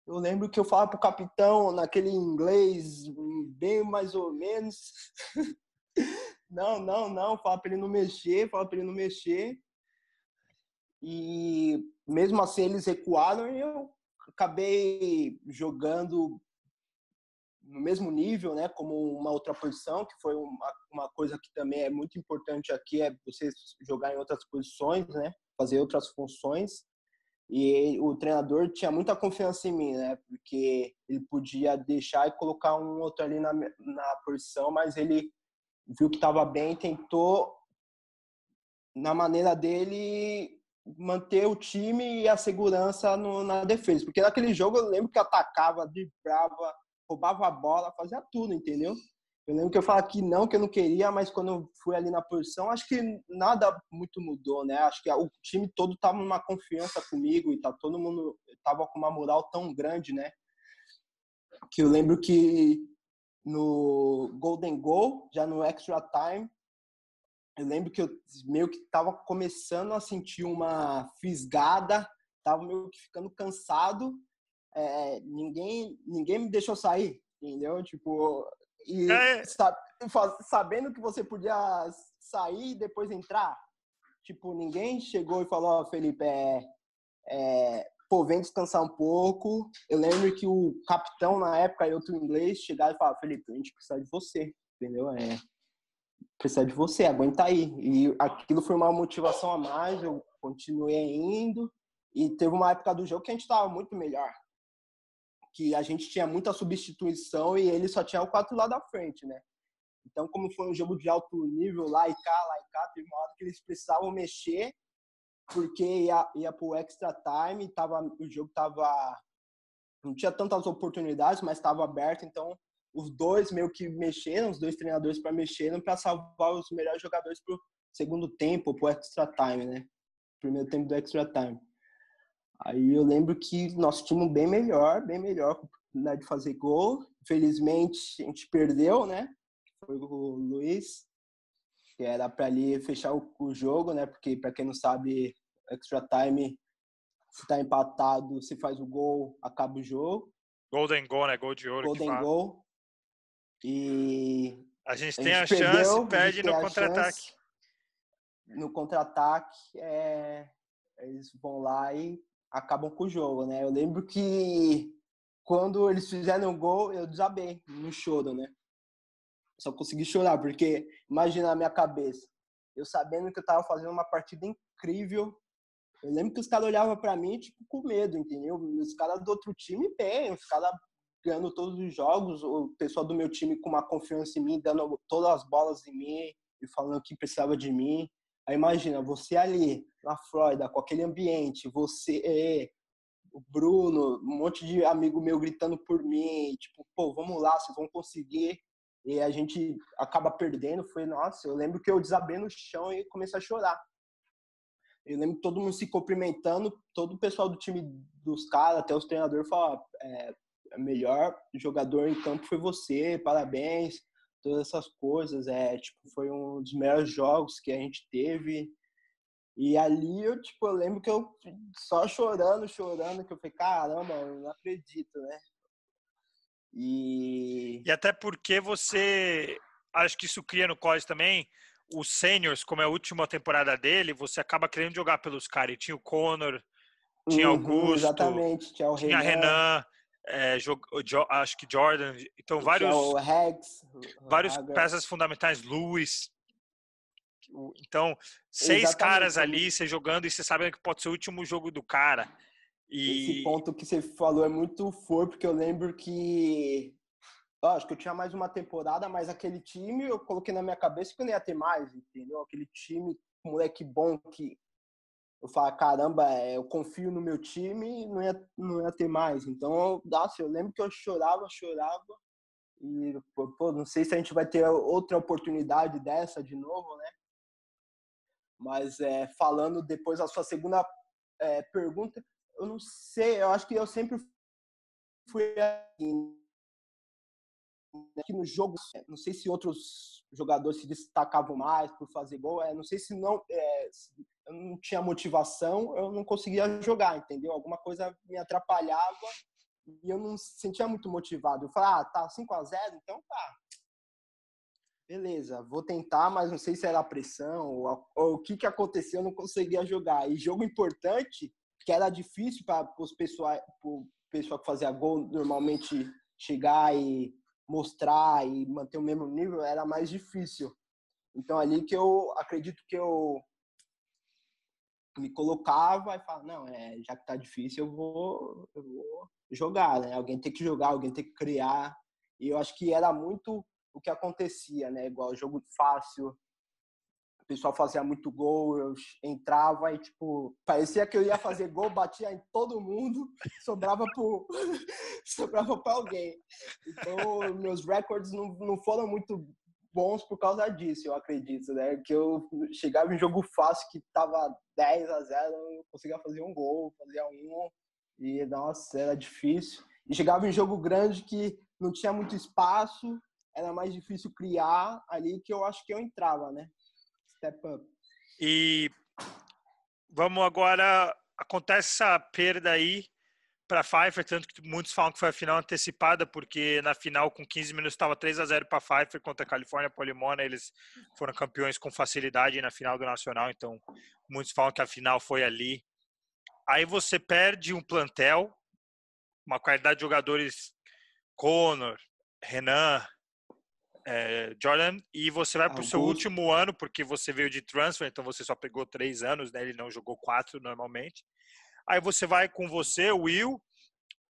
Eu lembro que eu falava pro capitão, naquele inglês, bem mais ou menos, não, falava para ele não mexer. E mesmo assim eles recuaram e eu acabei jogando no mesmo nível, né, como uma outra posição, que foi uma coisa que também é muito importante aqui, é você jogar em outras posições, né, fazer outras funções. E o treinador tinha muita confiança em mim, né, porque ele podia deixar e colocar um outro ali na posição, mas ele viu que estava bem, tentou na maneira dele manter o time e a segurança na defesa. Porque naquele jogo eu lembro que atacava, driblava, roubava a bola, fazia tudo, entendeu? Eu lembro que eu falava que eu não queria, mas quando eu fui ali na posição, acho que nada muito mudou, né? Acho que o time todo tava numa confiança comigo e tá todo mundo tava com uma moral tão grande, né? Que eu lembro que no Golden Goal, já no extra time, eu lembro que eu meio que tava começando a sentir uma fisgada, tava meio que ficando cansado, ninguém me deixou sair, entendeu? Tipo, e É, sabendo que você podia sair e depois entrar, tipo, ninguém chegou e falou, ó, Felipe, pô, vem descansar um pouco. Eu lembro que o capitão na época e outro inglês chegaram e falaram, Felipe, a gente precisa de você, entendeu? Precisa de você, aguenta aí. E aquilo foi uma motivação a mais, eu continuei indo. E teve uma época do jogo que a gente estava muito melhor, que a gente tinha muita substituição e ele só tinha o 4 lá da frente, né? Então, como foi um jogo de alto nível, lá e cá, teve uma hora que eles precisavam mexer, porque ia pro extra time, o jogo não tinha tantas oportunidades, mas estava aberto, então os dois meio que mexeram, os dois treinadores para mexeram para salvar os melhores jogadores pro segundo tempo, pro extra time, né? Primeiro tempo do extra time. Aí eu lembro que nosso time bem melhor, com oportunidade de fazer gol. Infelizmente a gente perdeu, né? Foi o Luiz, que era para ali fechar o jogo, né? Porque para quem não sabe, extra time, se tá empatado, se faz o gol, acaba o jogo. Golden Goal, né? Gol de ouro que Golden fala. Goal. E A gente a tem gente a chance e perdeu, a gente perde tem no a chance. contra-ataque. No contra-ataque, eles vão lá e acabam com o jogo, né? Eu lembro que quando eles fizeram o gol, eu desabei no choro, né? Só consegui chorar, porque imagina a minha cabeça. Eu sabendo que eu tava fazendo uma partida incrível. Eu lembro que os caras olhavam para mim, tipo, com medo, entendeu? Os caras do outro time bem, os caras ganhando todos os jogos, o pessoal do meu time com uma confiança em mim, dando todas as bolas em mim e falando que precisava de mim. Aí imagina, você ali, na Flórida, com aquele ambiente, o Bruno, um monte de amigo meu gritando por mim, tipo, pô, vamos lá, vocês vão conseguir. E a gente acaba perdendo. Foi, nossa, eu lembro que eu desabei no chão e comecei a chorar. Eu lembro que todo mundo se cumprimentando, todo o pessoal do time dos caras, até os treinadores falaram, melhor jogador em campo foi você, parabéns, todas essas coisas, tipo, foi um dos melhores jogos que a gente teve. E ali eu lembro que eu só chorando, que eu falei, caramba, eu não acredito, né? E E até porque você, acho que isso cria no college também, os seniors, como é a última temporada dele, você acaba querendo jogar pelos caras. E tinha o Connor, tinha Augusto, exatamente, tinha o tinha Renan, Renan, acho que Jordan. Então, tinha o Rex, vários Hager. peças fundamentais, Lewis. Então, seis caras Exatamente, ali, você jogando e você sabendo que pode ser o último jogo do cara. esse E ponto que você falou é muito forte, porque eu lembro que acho que eu tinha mais uma temporada, mas aquele time eu coloquei na minha cabeça que eu não ia ter mais, entendeu? Aquele time, moleque bom que eu falo, caramba, eu confio no meu time e não ia ter mais. Então, nossa, eu lembro que eu chorava e, pô, não sei se a gente vai ter outra oportunidade dessa de novo, né? Mas falando depois a sua segunda pergunta, eu não sei, eu acho que eu sempre fui assim, que no jogo, não sei se outros jogadores se destacavam mais por fazer gol, não sei se não, se eu não tinha motivação, eu não conseguia jogar, entendeu? Alguma coisa me atrapalhava e eu não sentia muito motivado. Eu falava, tá 5-0, então tá, beleza, vou tentar, mas não sei se era a pressão ou o que aconteceu, eu não conseguia jogar. E jogo importante, que era difícil para o pessoal que fazia gol normalmente chegar e mostrar e manter o mesmo nível, era mais difícil. Então ali que eu acredito que eu me colocava e falava, não, já que tá difícil, eu vou jogar, né? Alguém tem que jogar, alguém tem que criar. E eu acho que era muito o que acontecia, né? Igual jogo fácil, o pessoal fazia muito gol, eu entrava e, tipo, parecia que eu ia fazer gol, batia em todo mundo, sobrava para alguém. Então, meus recordes não foram muito bons por causa disso, eu acredito, né? Que eu chegava em jogo fácil, que tava 10-0, eu conseguia fazer um gol, fazia um, e, nossa, era difícil. E chegava em jogo grande que não tinha muito espaço, era mais difícil criar, ali que eu acho que eu entrava, né? Step up. E vamos agora, acontece essa perda aí para Pfeiffer, tanto que muitos falam que foi a final antecipada, porque na final com 15 minutos estava 3-0 para Pfeiffer contra a California Polimona, eles foram campeões com facilidade na final do Nacional, então muitos falam que a final foi ali. Aí você perde um plantel, uma qualidade de jogadores, Connor, Renan, Jordan, e você vai para o seu último ano, porque você veio de transfer, então você só pegou 3 anos, né? Ele não jogou 4 normalmente. Aí você vai com você, o Will,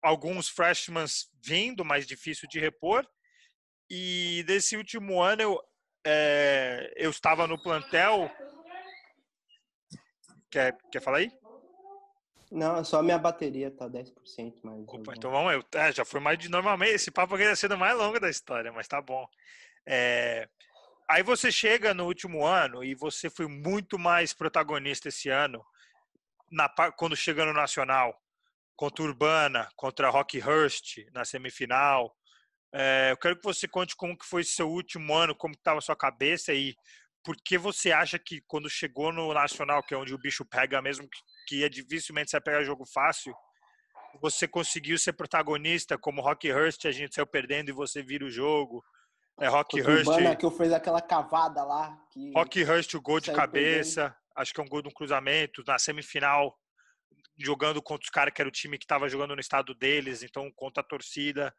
alguns freshmen vindo, mais difícil de repor. E desse último ano eu estava no plantel. Quer falar aí? Não, só a minha bateria tá 10% mais. Opa, então vamos. Já foi mais de normalmente. Esse papo aqui está sendo mais longo da história, mas tá bom. Aí você chega no último ano e você foi muito mais protagonista esse ano quando chega no Nacional, contra Urbana, contra Rockhurst na semifinal. Eu quero que você conte como que foi seu último ano, como estava a sua cabeça e por que você acha que quando chegou no Nacional, que é onde o bicho pega mesmo, que dificilmente você vai pegar jogo fácil, você conseguiu ser protagonista, como Rockhurst, a gente saiu perdendo e você vira o jogo. Rockhurst, que eu fiz aquela cavada lá. Rockhurst, o gol de cabeça, perdendo. Acho que é um gol de um cruzamento, na semifinal, jogando contra os caras que era o time que estava jogando no estado deles, então contra a torcida.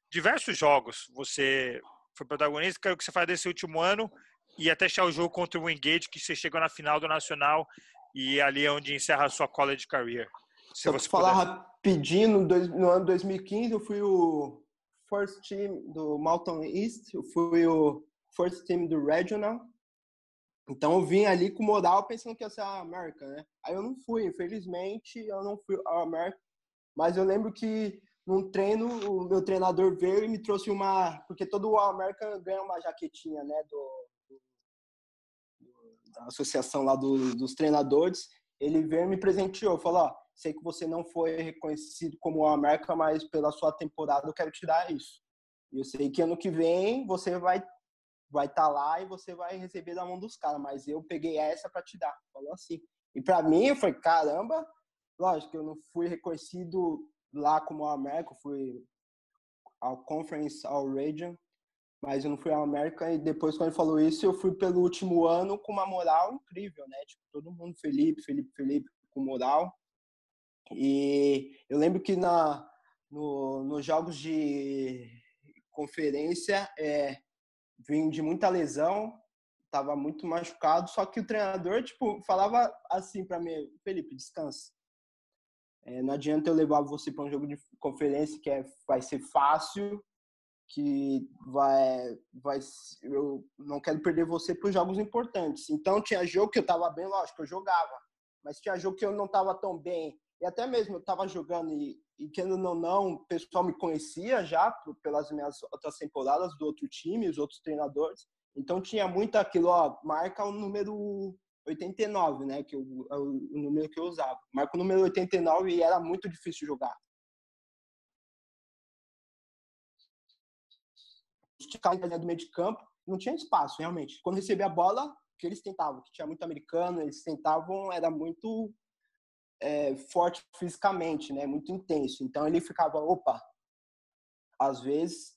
Diversos jogos você foi protagonista. Quero que você fale desse último ano e até achar o jogo contra o Wingate, que você chegou na final do Nacional e ali é onde encerra a sua college career. Se você falar rapidinho, no ano 2015 eu fui o first team do Mountain East, eu fui o first team do Regional. Então eu vim ali com moral pensando que ia ser a América, né? Aí eu não fui, infelizmente, eu não fui a América. Mas eu lembro que num treino, o meu treinador veio e me trouxe porque todo o América ganha uma jaquetinha, né, da associação lá dos treinadores. Ele veio e me presenteou, falou, sei que você não foi reconhecido como o América, mas pela sua temporada eu quero te dar isso. E eu sei que ano que vem você vai estar lá e você vai receber da mão dos caras, mas eu peguei essa para te dar. Falou assim. E para mim, eu falei, caramba, lógico que eu não fui reconhecido lá como o América, fui ao Conference, ao Region, mas eu não fui ao América. E depois, quando ele falou isso, eu fui pelo último ano com uma moral incrível, né? Tipo, todo mundo Felipe, com moral. E eu lembro que nos jogos de conferência, vim de muita lesão, estava muito machucado, só que o treinador, tipo, falava assim para mim, Felipe, descansa. Não adianta eu levar você para um jogo de conferência que vai ser fácil, que eu não quero perder você para os jogos importantes. Então tinha jogo que eu estava bem, lógico, eu jogava, mas tinha jogo que eu não estava tão bem. E até mesmo eu estava jogando e querendo ou não, o pessoal me conhecia já pelas minhas outras temporadas do outro time, os outros treinadores. Então tinha muito aquilo, marca o número 89, né, que o número que eu usava. Marca o número 89 e era muito difícil jogar. esticar na linha do meio de campo, não tinha espaço, realmente. Quando recebia a bola, que eles tentavam, que tinha muito americano, eles tentavam, era muito forte fisicamente, né? Muito intenso. Então ele ficava, opa, às vezes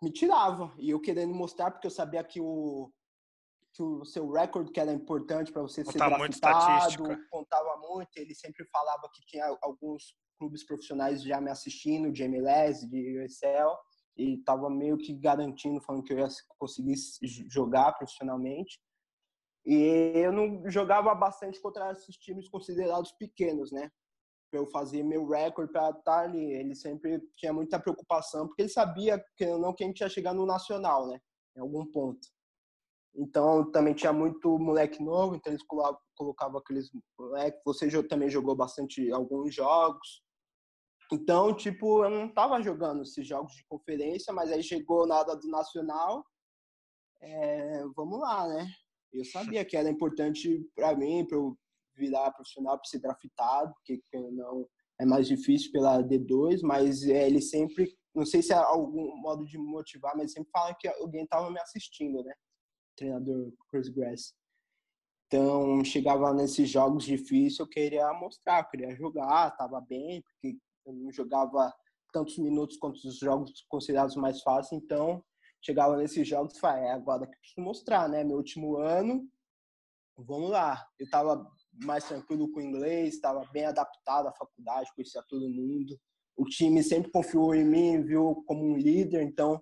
me tirava. E eu querendo mostrar, porque eu sabia que o seu recorde, que era importante para você ser Botar muito draftado, estatística. contava muito. Ele sempre falava que tinha alguns clubes profissionais já me assistindo, de MLS, de USL, e estava meio que garantindo, falando que eu ia conseguir jogar profissionalmente. E eu não jogava bastante contra esses times considerados pequenos, né? Para eu fazer meu recorde para estar ali. Ele sempre tinha muita preocupação, porque ele sabia que não que a gente ia chegar no nacional, né? Em algum ponto. Então, também tinha muito moleque novo, então eles colocavam aqueles moleques. Você também jogou bastante alguns jogos. Então, tipo, eu não tava jogando esses jogos de conferência, mas aí chegou na hora do nacional, vamos lá, né? Eu sabia que era importante para mim, para eu virar profissional, para ser draftado, porque não é mais difícil pela D2, mas ele sempre, não sei se é algum modo de me motivar, mas sempre fala que alguém estava me assistindo, né? O treinador Chris Grass. Então, chegava nesses jogos difíceis, eu queria mostrar, eu queria jogar, estava bem, porque eu não jogava tantos minutos quanto os jogos considerados mais fáceis, então chegava nesses jogos e falava, agora que eu preciso mostrar, né? Meu último ano, vamos lá. Eu estava mais tranquilo com o inglês, estava bem adaptado à faculdade, conhecia todo mundo. O time sempre confiou em mim, viu como um líder, então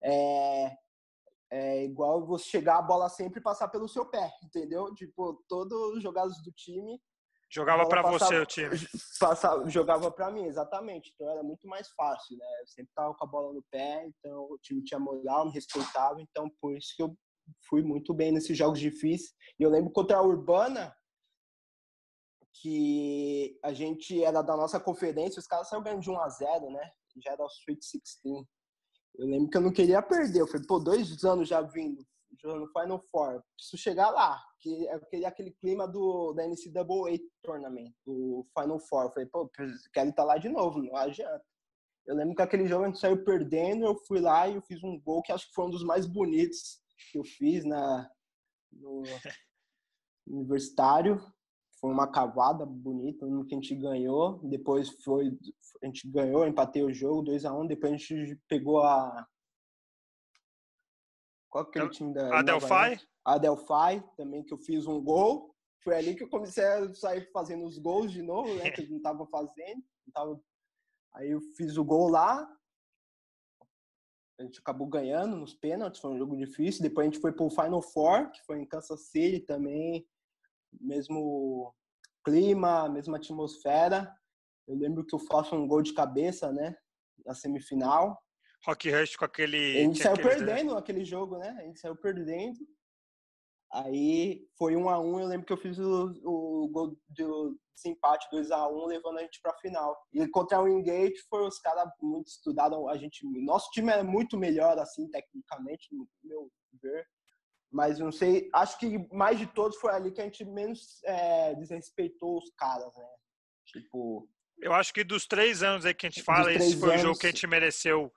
é igual você chegar a bola sempre passar pelo seu pé, entendeu? Tipo, todos os jogadores do time, a Jogava bola para você o time. jogava para mim, exatamente. Então era muito mais fácil, né? Eu sempre tava com a bola no pé, então o time tinha moral, me respeitava, então por isso que eu fui muito bem nesses jogos difíceis. E eu lembro contra a Urbana, que a gente era da nossa conferência, os caras saíram ganhando de 1-0, né? Já era o Sweet 16. Eu lembro que eu não queria perder. Eu falei, 2 anos já vindo, jogando Final Four. Preciso chegar lá. Que eu queria aquele clima da NCAA Tournament, do Final Four. Eu falei, quero estar lá de novo, não adianta. Eu lembro que aquele jogo a gente saiu perdendo, eu fui lá e eu fiz um gol que acho que foi um dos mais bonitos que eu fiz no universitário. Foi uma cavada bonita, no que a gente ganhou. Depois a gente ganhou, empatei o jogo 2-1. Depois a gente pegou qual é aquele time da A Nova Delphi? York? A Delphi, também, que eu fiz um gol. Foi ali que eu comecei a sair fazendo os gols de novo, né? Que eu não estava fazendo. Aí eu fiz o gol lá. A gente acabou ganhando nos pênaltis, foi um jogo difícil. Depois a gente foi pro Final Four, que foi em Kansas City também. Mesmo clima, mesma atmosfera. Eu lembro que eu faço um gol de cabeça, né? Na semifinal. Rock Rush com A aquele. gente Tinha saiu aqueles. perdendo aquele jogo, né? A gente saiu perdendo. Aí foi 1-1. Eu lembro que eu fiz o gol de desempate 2-1, levando a gente pra final. E contra o Wingate, foi os caras muito estudados. Nosso time é muito melhor, assim, tecnicamente, no meu ver. Mas não sei, acho que mais de todos foi ali que a gente menos desrespeitou os caras, né? Tipo, Eu acho que dos 3 anos aí que a gente dos fala, esse 3 foi o jogo que a anos gente mereceu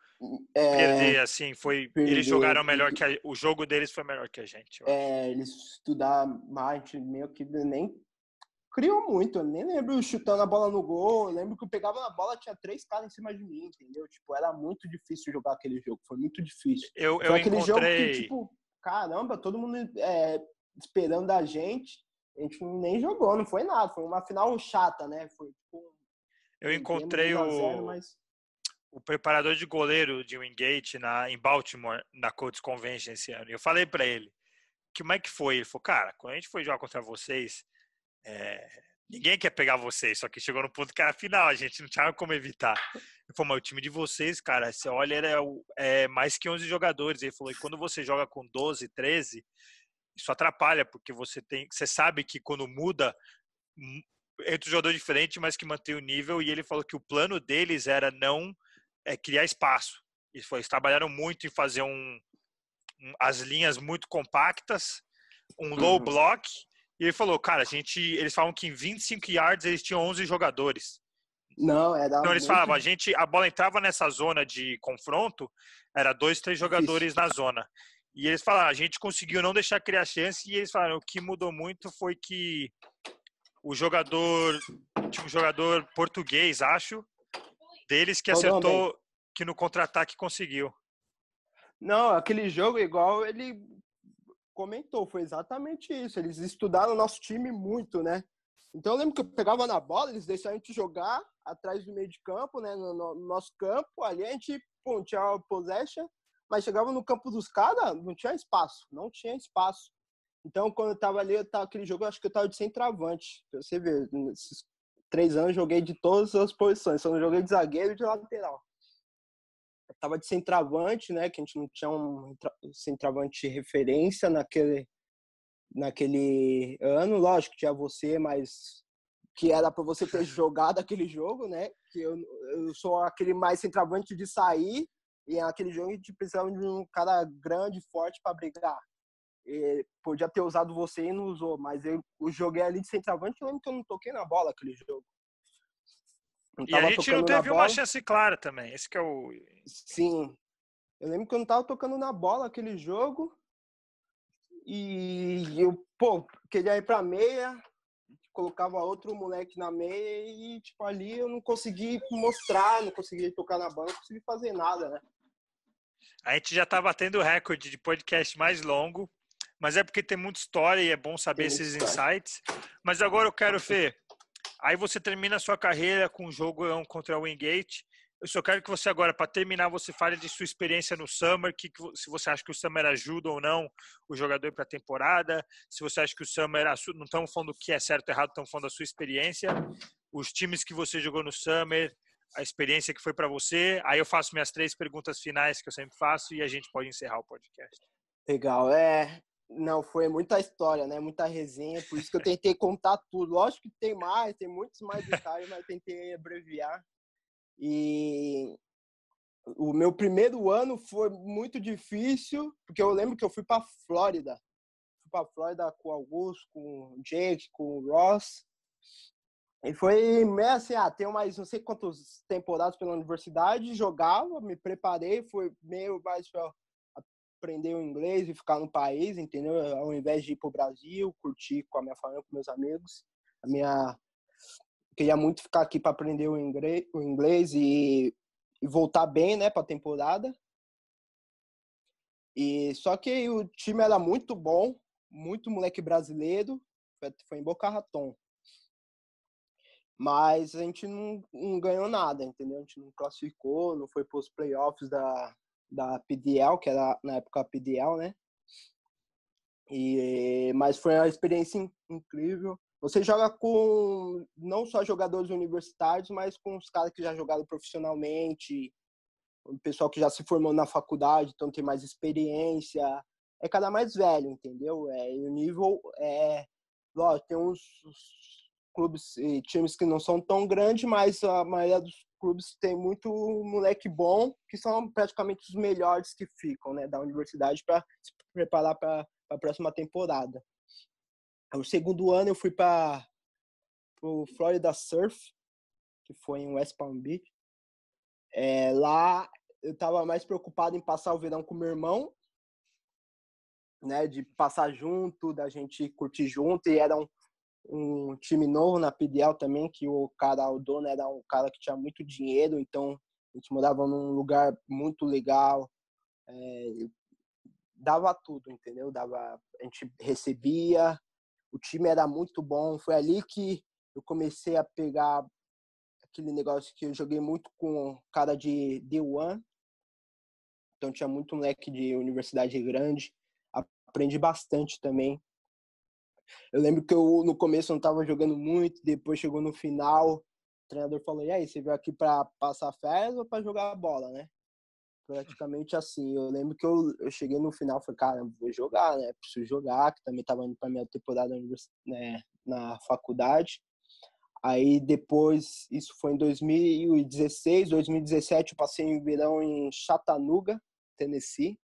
é, perder, assim. Eles perder, jogaram melhor que o jogo deles foi melhor que a gente, eu acho. eles estudar mais, a gente meio que nem criou muito. Eu nem lembro chutando a bola no gol. Eu lembro que eu pegava na bola, tinha 3 caras em cima de mim, entendeu? Tipo, era muito difícil jogar aquele jogo, foi muito difícil. Eu Foi aquele jogo que, encontrei. tipo, caramba, todo mundo esperando a gente nem jogou, não foi nada. Foi uma final chata, né? Foi tipo, Eu perdemos encontrei 2-0, mas o preparador de goleiro de Wingate em Baltimore, na Colts Convention esse ano. E eu falei para ele, como é que foi? Ele falou, cara, quando a gente foi jogar contra vocês, ninguém quer pegar vocês, só que chegou no ponto que era a final, a gente não tinha como evitar. Ele falou, mas o time de vocês, cara, você olha, é mais que 11 jogadores. Ele falou, e quando você joga com 12, 13, isso atrapalha, porque você sabe que quando muda, entre um jogador diferente, mas que mantém o nível, e ele falou que o plano deles era não criar espaço. Eles trabalharam muito em fazer as linhas muito compactas, um low block, e ele falou, cara, eles falam que em 25 yards eles tinham 11 jogadores. Não, era Então eles muito falavam, a bola entrava nessa zona de confronto, era 2, 3 difícil. jogadores na zona. E eles falaram, a gente conseguiu não deixar criar chance, e eles falaram, o que mudou muito foi que o jogador, tinha um jogador português, acho, deles que Qual o nome aí? acertou, que no contra-ataque conseguiu. Não, aquele jogo, igual ele comentou, foi exatamente isso. Eles estudaram o nosso time muito, né? Então eu lembro que eu pegava na bola, eles deixavam a gente jogar atrás do meio de campo, né? No nosso campo, ali a gente, pum, tinha a possession, mas chegava no campo dos caras, não tinha espaço, não tinha espaço. Então, quando eu tava ali, aquele jogo, eu acho que eu tava de centroavante. Pra você ver, nesses 3 anos eu joguei de todas as posições, só não joguei de zagueiro e de lateral. Eu tava de centroavante, né? Que a gente não tinha um centroavante de referência naquele ano. Lógico, tinha você, mas que era para você ter jogado aquele jogo, né? Que eu sou aquele mais centroavante de sair, e naquele jogo a gente precisava de um cara grande, forte para brigar. E podia ter usado você e não usou, mas eu joguei ali de centroavante. Eu lembro que eu não toquei na bola aquele jogo. Não E a tava gente não tocando na teve uma bola. chance clara também, esse que é o... Sim, eu lembro que eu não tava tocando na bola aquele jogo. E eu, pô, queria ir pra meia, colocava outro moleque na meia e, tipo, ali eu não consegui mostrar, não consegui tocar na bola, não consegui fazer nada, né? A gente já tá batendo o recorde de podcast mais longo, mas é porque tem muita história e é bom saber Tem muita esses história. insights. Mas agora eu quero, Fê, aí você termina a sua carreira com um jogo contra o Wingate. Eu só quero que você agora, para terminar, você fale de sua experiência no Summer, se você acha que o Summer ajuda ou não o jogador para a temporada, se você acha que o Summer, não estamos falando do que é certo ou errado, estamos falando da sua experiência, os times que você jogou no Summer, a experiência que foi para você. Aí eu faço minhas 3 perguntas finais que eu sempre faço e a gente pode encerrar o podcast. Legal, não, foi muita história, né? Muita resenha, por isso que eu tentei contar tudo. Lógico que tem muitos mais detalhes, mas tentei abreviar. E o meu primeiro ano foi muito difícil, porque eu lembro que eu fui para Flórida. Fui para Flórida com o Augusto, com o Jake, com o Ross. E foi meio assim, tenho mais não sei quantas temporadas pela universidade, jogava, me preparei, foi meio mais para aprender o inglês e ficar no país, entendeu? Ao invés de ir pro Brasil, curtir com a minha família, com meus amigos. Queria muito ficar aqui para aprender o inglês e voltar bem, né, para a temporada. E só que o time era muito bom, muito moleque brasileiro, foi em Boca Raton. Mas a gente não ganhou nada, entendeu? A gente não classificou, não foi para os playoffs da PDL, que era na época a PDL, né? Mas foi uma experiência incrível. Você joga com não só jogadores universitários, mas com os caras que já jogaram profissionalmente, o pessoal que já se formou na faculdade, então tem mais experiência. É cada mais velho, entendeu? E o nível lógico, tem uns clubes e times que não são tão grandes, mas a maioria dos clubes tem muito moleque bom, que são praticamente os melhores que ficam, né, da universidade para se preparar para a próxima temporada. O segundo ano eu fui para o Florida Surf, que foi em West Palm Beach. Lá eu estava mais preocupado em passar o verão com meu irmão, né, de passar junto, da gente curtir junto, e era um time novo na PDL também, que o dono era um cara que tinha muito dinheiro, então a gente morava num lugar muito legal, dava tudo, entendeu? A gente recebia, o time era muito bom, foi ali que eu comecei a pegar aquele negócio que eu joguei muito com cara de D1, então tinha muito moleque de universidade grande, aprendi bastante também. Eu lembro que eu no começo não estava jogando muito, depois chegou no final, o treinador falou: "E aí, você veio aqui para passar férias ou para jogar bola, né?" Praticamente assim. Eu lembro que eu cheguei no final e falei: "Cara, vou jogar, né? Preciso jogar", que também estava indo para minha temporada né, na faculdade. Aí depois, isso foi em 2016, 2017, eu passei em verão em Chattanooga, Tennessee,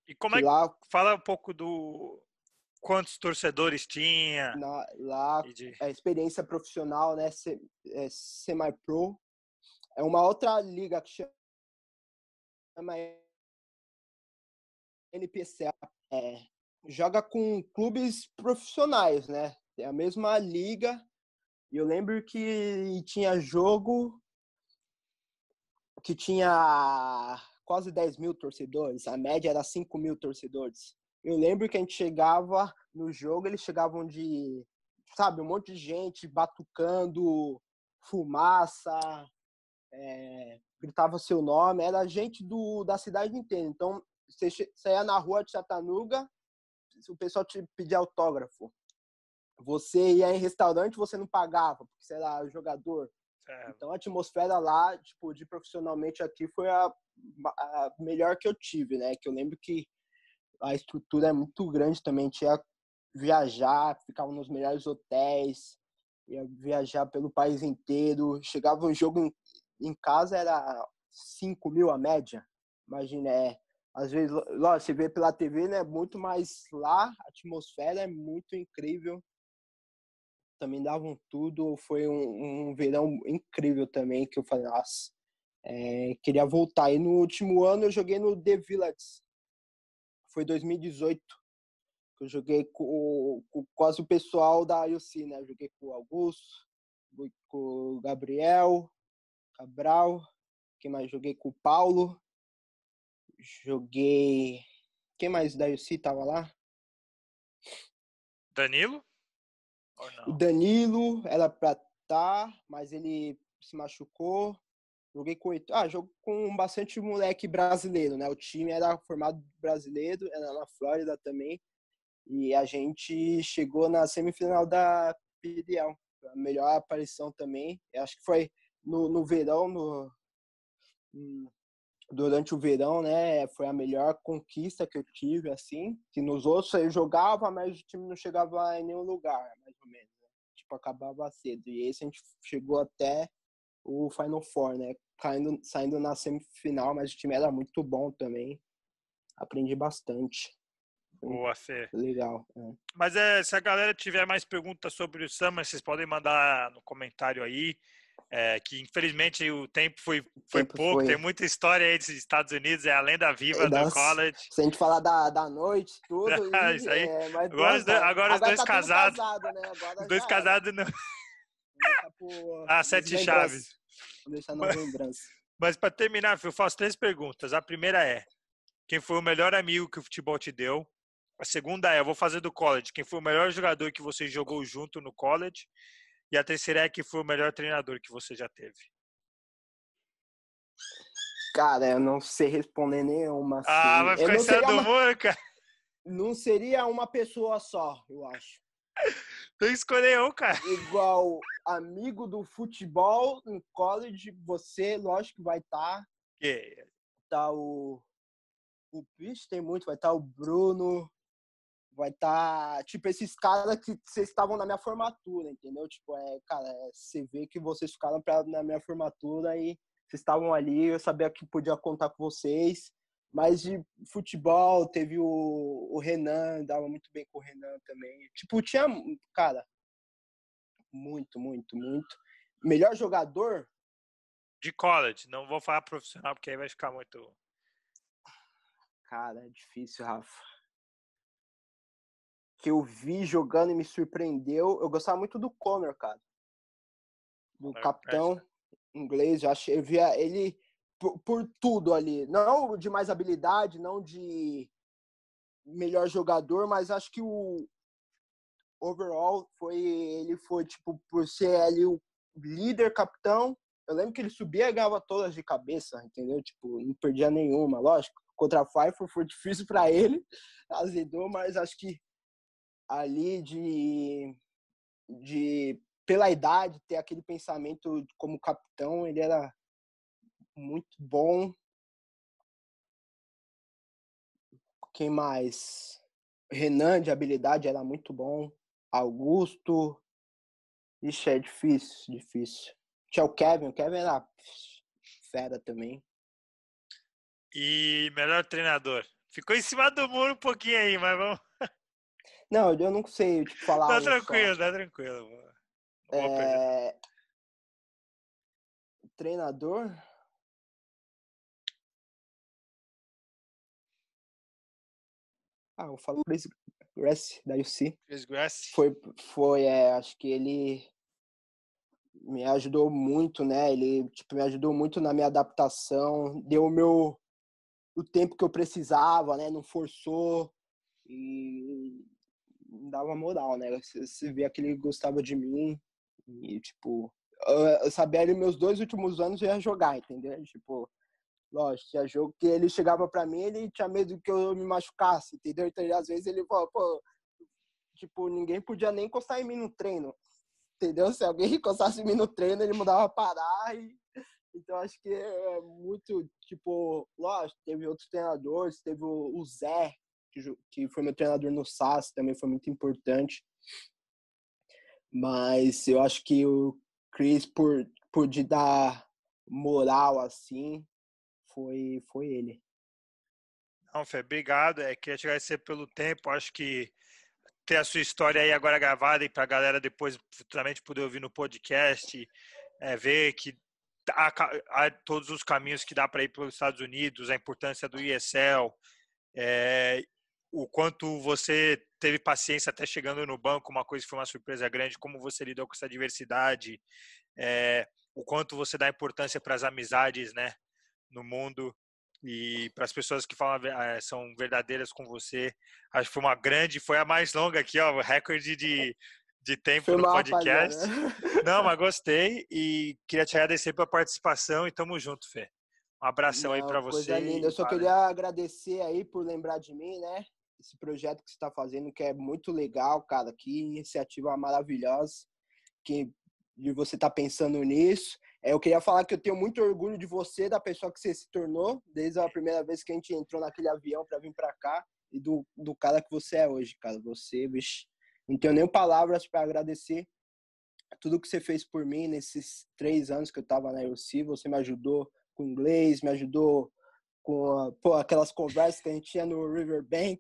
E como que é que lá fala um pouco do quantos torcedores tinha lá e de a experiência profissional, né, semi-pro, é uma outra liga que chama NPC. Joga com clubes profissionais, né? É a mesma liga. E eu lembro que tinha jogo que tinha quase 10 mil torcedores. A média era 5 mil torcedores. Eu lembro que a gente chegava no jogo, eles chegavam de, sabe, um monte de gente batucando, fumaça, gritava seu nome. Era gente da cidade inteira. Então, você saía na rua de Chattanooga, o pessoal te pedia autógrafo. Você ia em restaurante, você não pagava, porque você era jogador. Então, a atmosfera lá, tipo, de profissionalmente aqui foi a melhor que eu tive, né? Que eu lembro que a estrutura é muito grande também. Tinha viajar, ficava nos melhores hotéis, ia viajar pelo país inteiro. Chegava um jogo em casa, era 5 mil a média. Imagina, às vezes, lógico, você vê pela TV, né? Muito mais lá, a atmosfera é muito incrível. Também davam tudo. Foi um verão incrível também, que eu falei, nossa, queria voltar. E no último ano eu joguei no The Village. Foi 2018, que eu joguei com quase o pessoal da IOC, né? Eu joguei com o Augusto, com o Gabriel, Cabral, quem mais? Joguei com o Paulo, joguei... Quem mais da IOC tava lá? Danilo? O Danilo era pra estar, mas ele se machucou. Joguei jogo com bastante moleque brasileiro, né? O time era formado brasileiro, era na Flórida também. E a gente chegou na semifinal da PDL. A melhor aparição também. Eu acho que foi no verão, durante o verão, né? Foi a melhor conquista que eu tive, assim. Que nos outros eu jogava, mas o time não chegava em nenhum lugar, mais ou menos. Né? Tipo, acabava cedo. E esse a gente chegou até o Final Four, né? Saindo na semifinal, mas o time era muito bom também. Aprendi bastante. Boa, Fê. Legal. Mas se a galera tiver mais perguntas sobre o Summer, vocês podem mandar no comentário aí. Que infelizmente o tempo foi pouco, tem muita história aí dos Estados Unidos, é a lenda viva do college. Se a gente falar da noite, tudo, Isso aí. mas agora os dois tá casados. casado, né? Agora os dois casados não. Sete chaves. Vamos deixar nas lembranças. Mas para terminar, eu faço 3 perguntas. A primeira é: quem foi o melhor amigo que o futebol te deu? A segunda eu vou fazer do college. Quem foi o melhor jogador que você jogou junto no college? E a terceira quem foi o melhor treinador que você já teve? Cara, eu não sei responder nenhuma, assim. Vai ficar em cima do muro, cara. Não seria uma pessoa só, eu acho. Tem que escolher um, cara. Igual amigo do futebol no college, você, lógico, vai estar. Tá o Pitt, tem muito, vai estar o Bruno, vai estar, tipo, esses caras que vocês estavam na minha formatura, entendeu? Tipo, cara, você vê que vocês ficaram na minha formatura e vocês estavam ali, eu sabia que podia contar com vocês. Mas de futebol, teve o Renan, dava muito bem com o Renan também. Tipo, tinha, cara, muito. Melhor jogador? De college, não vou falar profissional, porque aí vai ficar muito... Cara, é difícil, Rafa. Que eu vi jogando e me surpreendeu. Eu gostava muito do Connor, cara. Do capitão inglês. Eu via ele por tudo ali. Não de mais habilidade, não de melhor jogador, mas acho que o overall ele foi, tipo, por ser ali o líder, capitão. Eu lembro que ele subia e ganhava todas de cabeça, entendeu? Tipo, não perdia nenhuma, lógico. Contra a Pfeiffer foi difícil para ele, azedou, mas acho que ali pela idade, ter aquele pensamento como capitão, ele era muito bom. Quem mais? Renan, de habilidade, era muito bom. Augusto. Ixi, é difícil. Tinha o Kevin era fera também. E melhor treinador? Ficou em cima do muro um pouquinho aí, mas vamos... Não, eu não sei tipo, falar Tá tranquilo. Boa pergunta. treinador? Eu falo Chris Grace, da UC. Chris Grace? Acho que ele me ajudou muito, né? Ele, tipo, me ajudou muito na minha adaptação, deu o tempo que eu precisava, né? Não forçou e me dava moral, né? Você via que ele gostava de mim e, tipo, eu sabia que meus 2 últimos anos eu ia jogar, entendeu? Tipo, lógico, tinha jogo que ele chegava pra mim, ele tinha medo que eu me machucasse, entendeu? Então, às vezes ele falava, pô, tipo, ninguém podia nem encostar em mim no treino, entendeu? Se alguém encostasse em mim no treino, ele mandava parar então acho que é muito, tipo, lógico, teve outros treinadores, teve o Zé, que foi meu treinador no SAS, também foi muito importante. Mas eu acho que o Chris, por de dar moral assim, foi ele. Não, Fê, obrigado. Queria te agradecer pelo tempo. Acho que ter a sua história aí agora gravada e para a galera depois futuramente poder ouvir no podcast, ver que há todos os caminhos que dá para ir para os Estados Unidos, a importância do ESL, o quanto você teve paciência até chegando no banco, uma coisa que foi uma surpresa grande, como você lidou com essa diversidade, o quanto você dá importância para as amizades, né, no mundo e para as pessoas que falam, são verdadeiras com você. Acho que foi a mais longa aqui, ó, recorde de tempo Foi no mal, rapaziada. podcast. Não, mas gostei e queria te agradecer pela participação e tamo junto, Fê. Um abração aí Não, para coisa você linda. Eu e só valeu. queria agradecer aí por lembrar de mim, né? Esse projeto que você está fazendo, que é muito legal, cara. Que iniciativa maravilhosa. Que de você estar pensando nisso. Eu queria falar que eu tenho muito orgulho de você, da pessoa que você se tornou, desde a primeira vez que a gente entrou naquele avião para vir para cá, e do cara que você é hoje, cara. Você, bicho, não tenho nem palavras para agradecer tudo que você fez por mim nesses 3 anos que eu estava na UC. Você me ajudou com inglês, me ajudou com aquelas conversas que a gente tinha no Riverbank.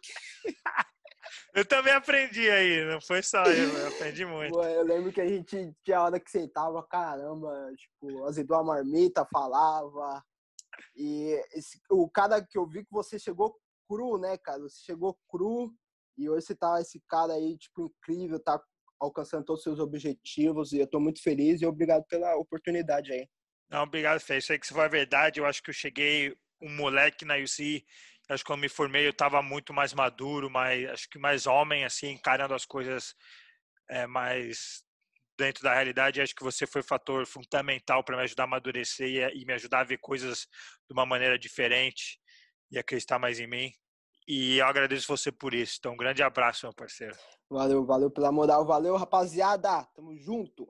Eu também aprendi aí, não foi só eu aprendi muito. Eu lembro que a gente tinha hora que sentava, caramba, tipo, azedou a marmita, falava. E o cara que eu vi que você chegou cru, né, cara? Você chegou cru e hoje você tá esse cara aí, tipo, incrível, tá alcançando todos os seus objetivos e eu tô muito feliz e obrigado pela oportunidade aí. Não, obrigado, Fê. Isso aí que você falou a verdade. Eu acho que eu cheguei um moleque na UC. Acho que quando me formei eu estava muito mais maduro, acho que mais homem, assim, encarando as coisas mais dentro da realidade. Acho que você foi fator fundamental para me ajudar a amadurecer e me ajudar a ver coisas de uma maneira diferente e acreditar mais em mim. E eu agradeço você por isso. Então, um grande abraço, meu parceiro. Valeu pela moral, valeu, rapaziada. Tamo junto.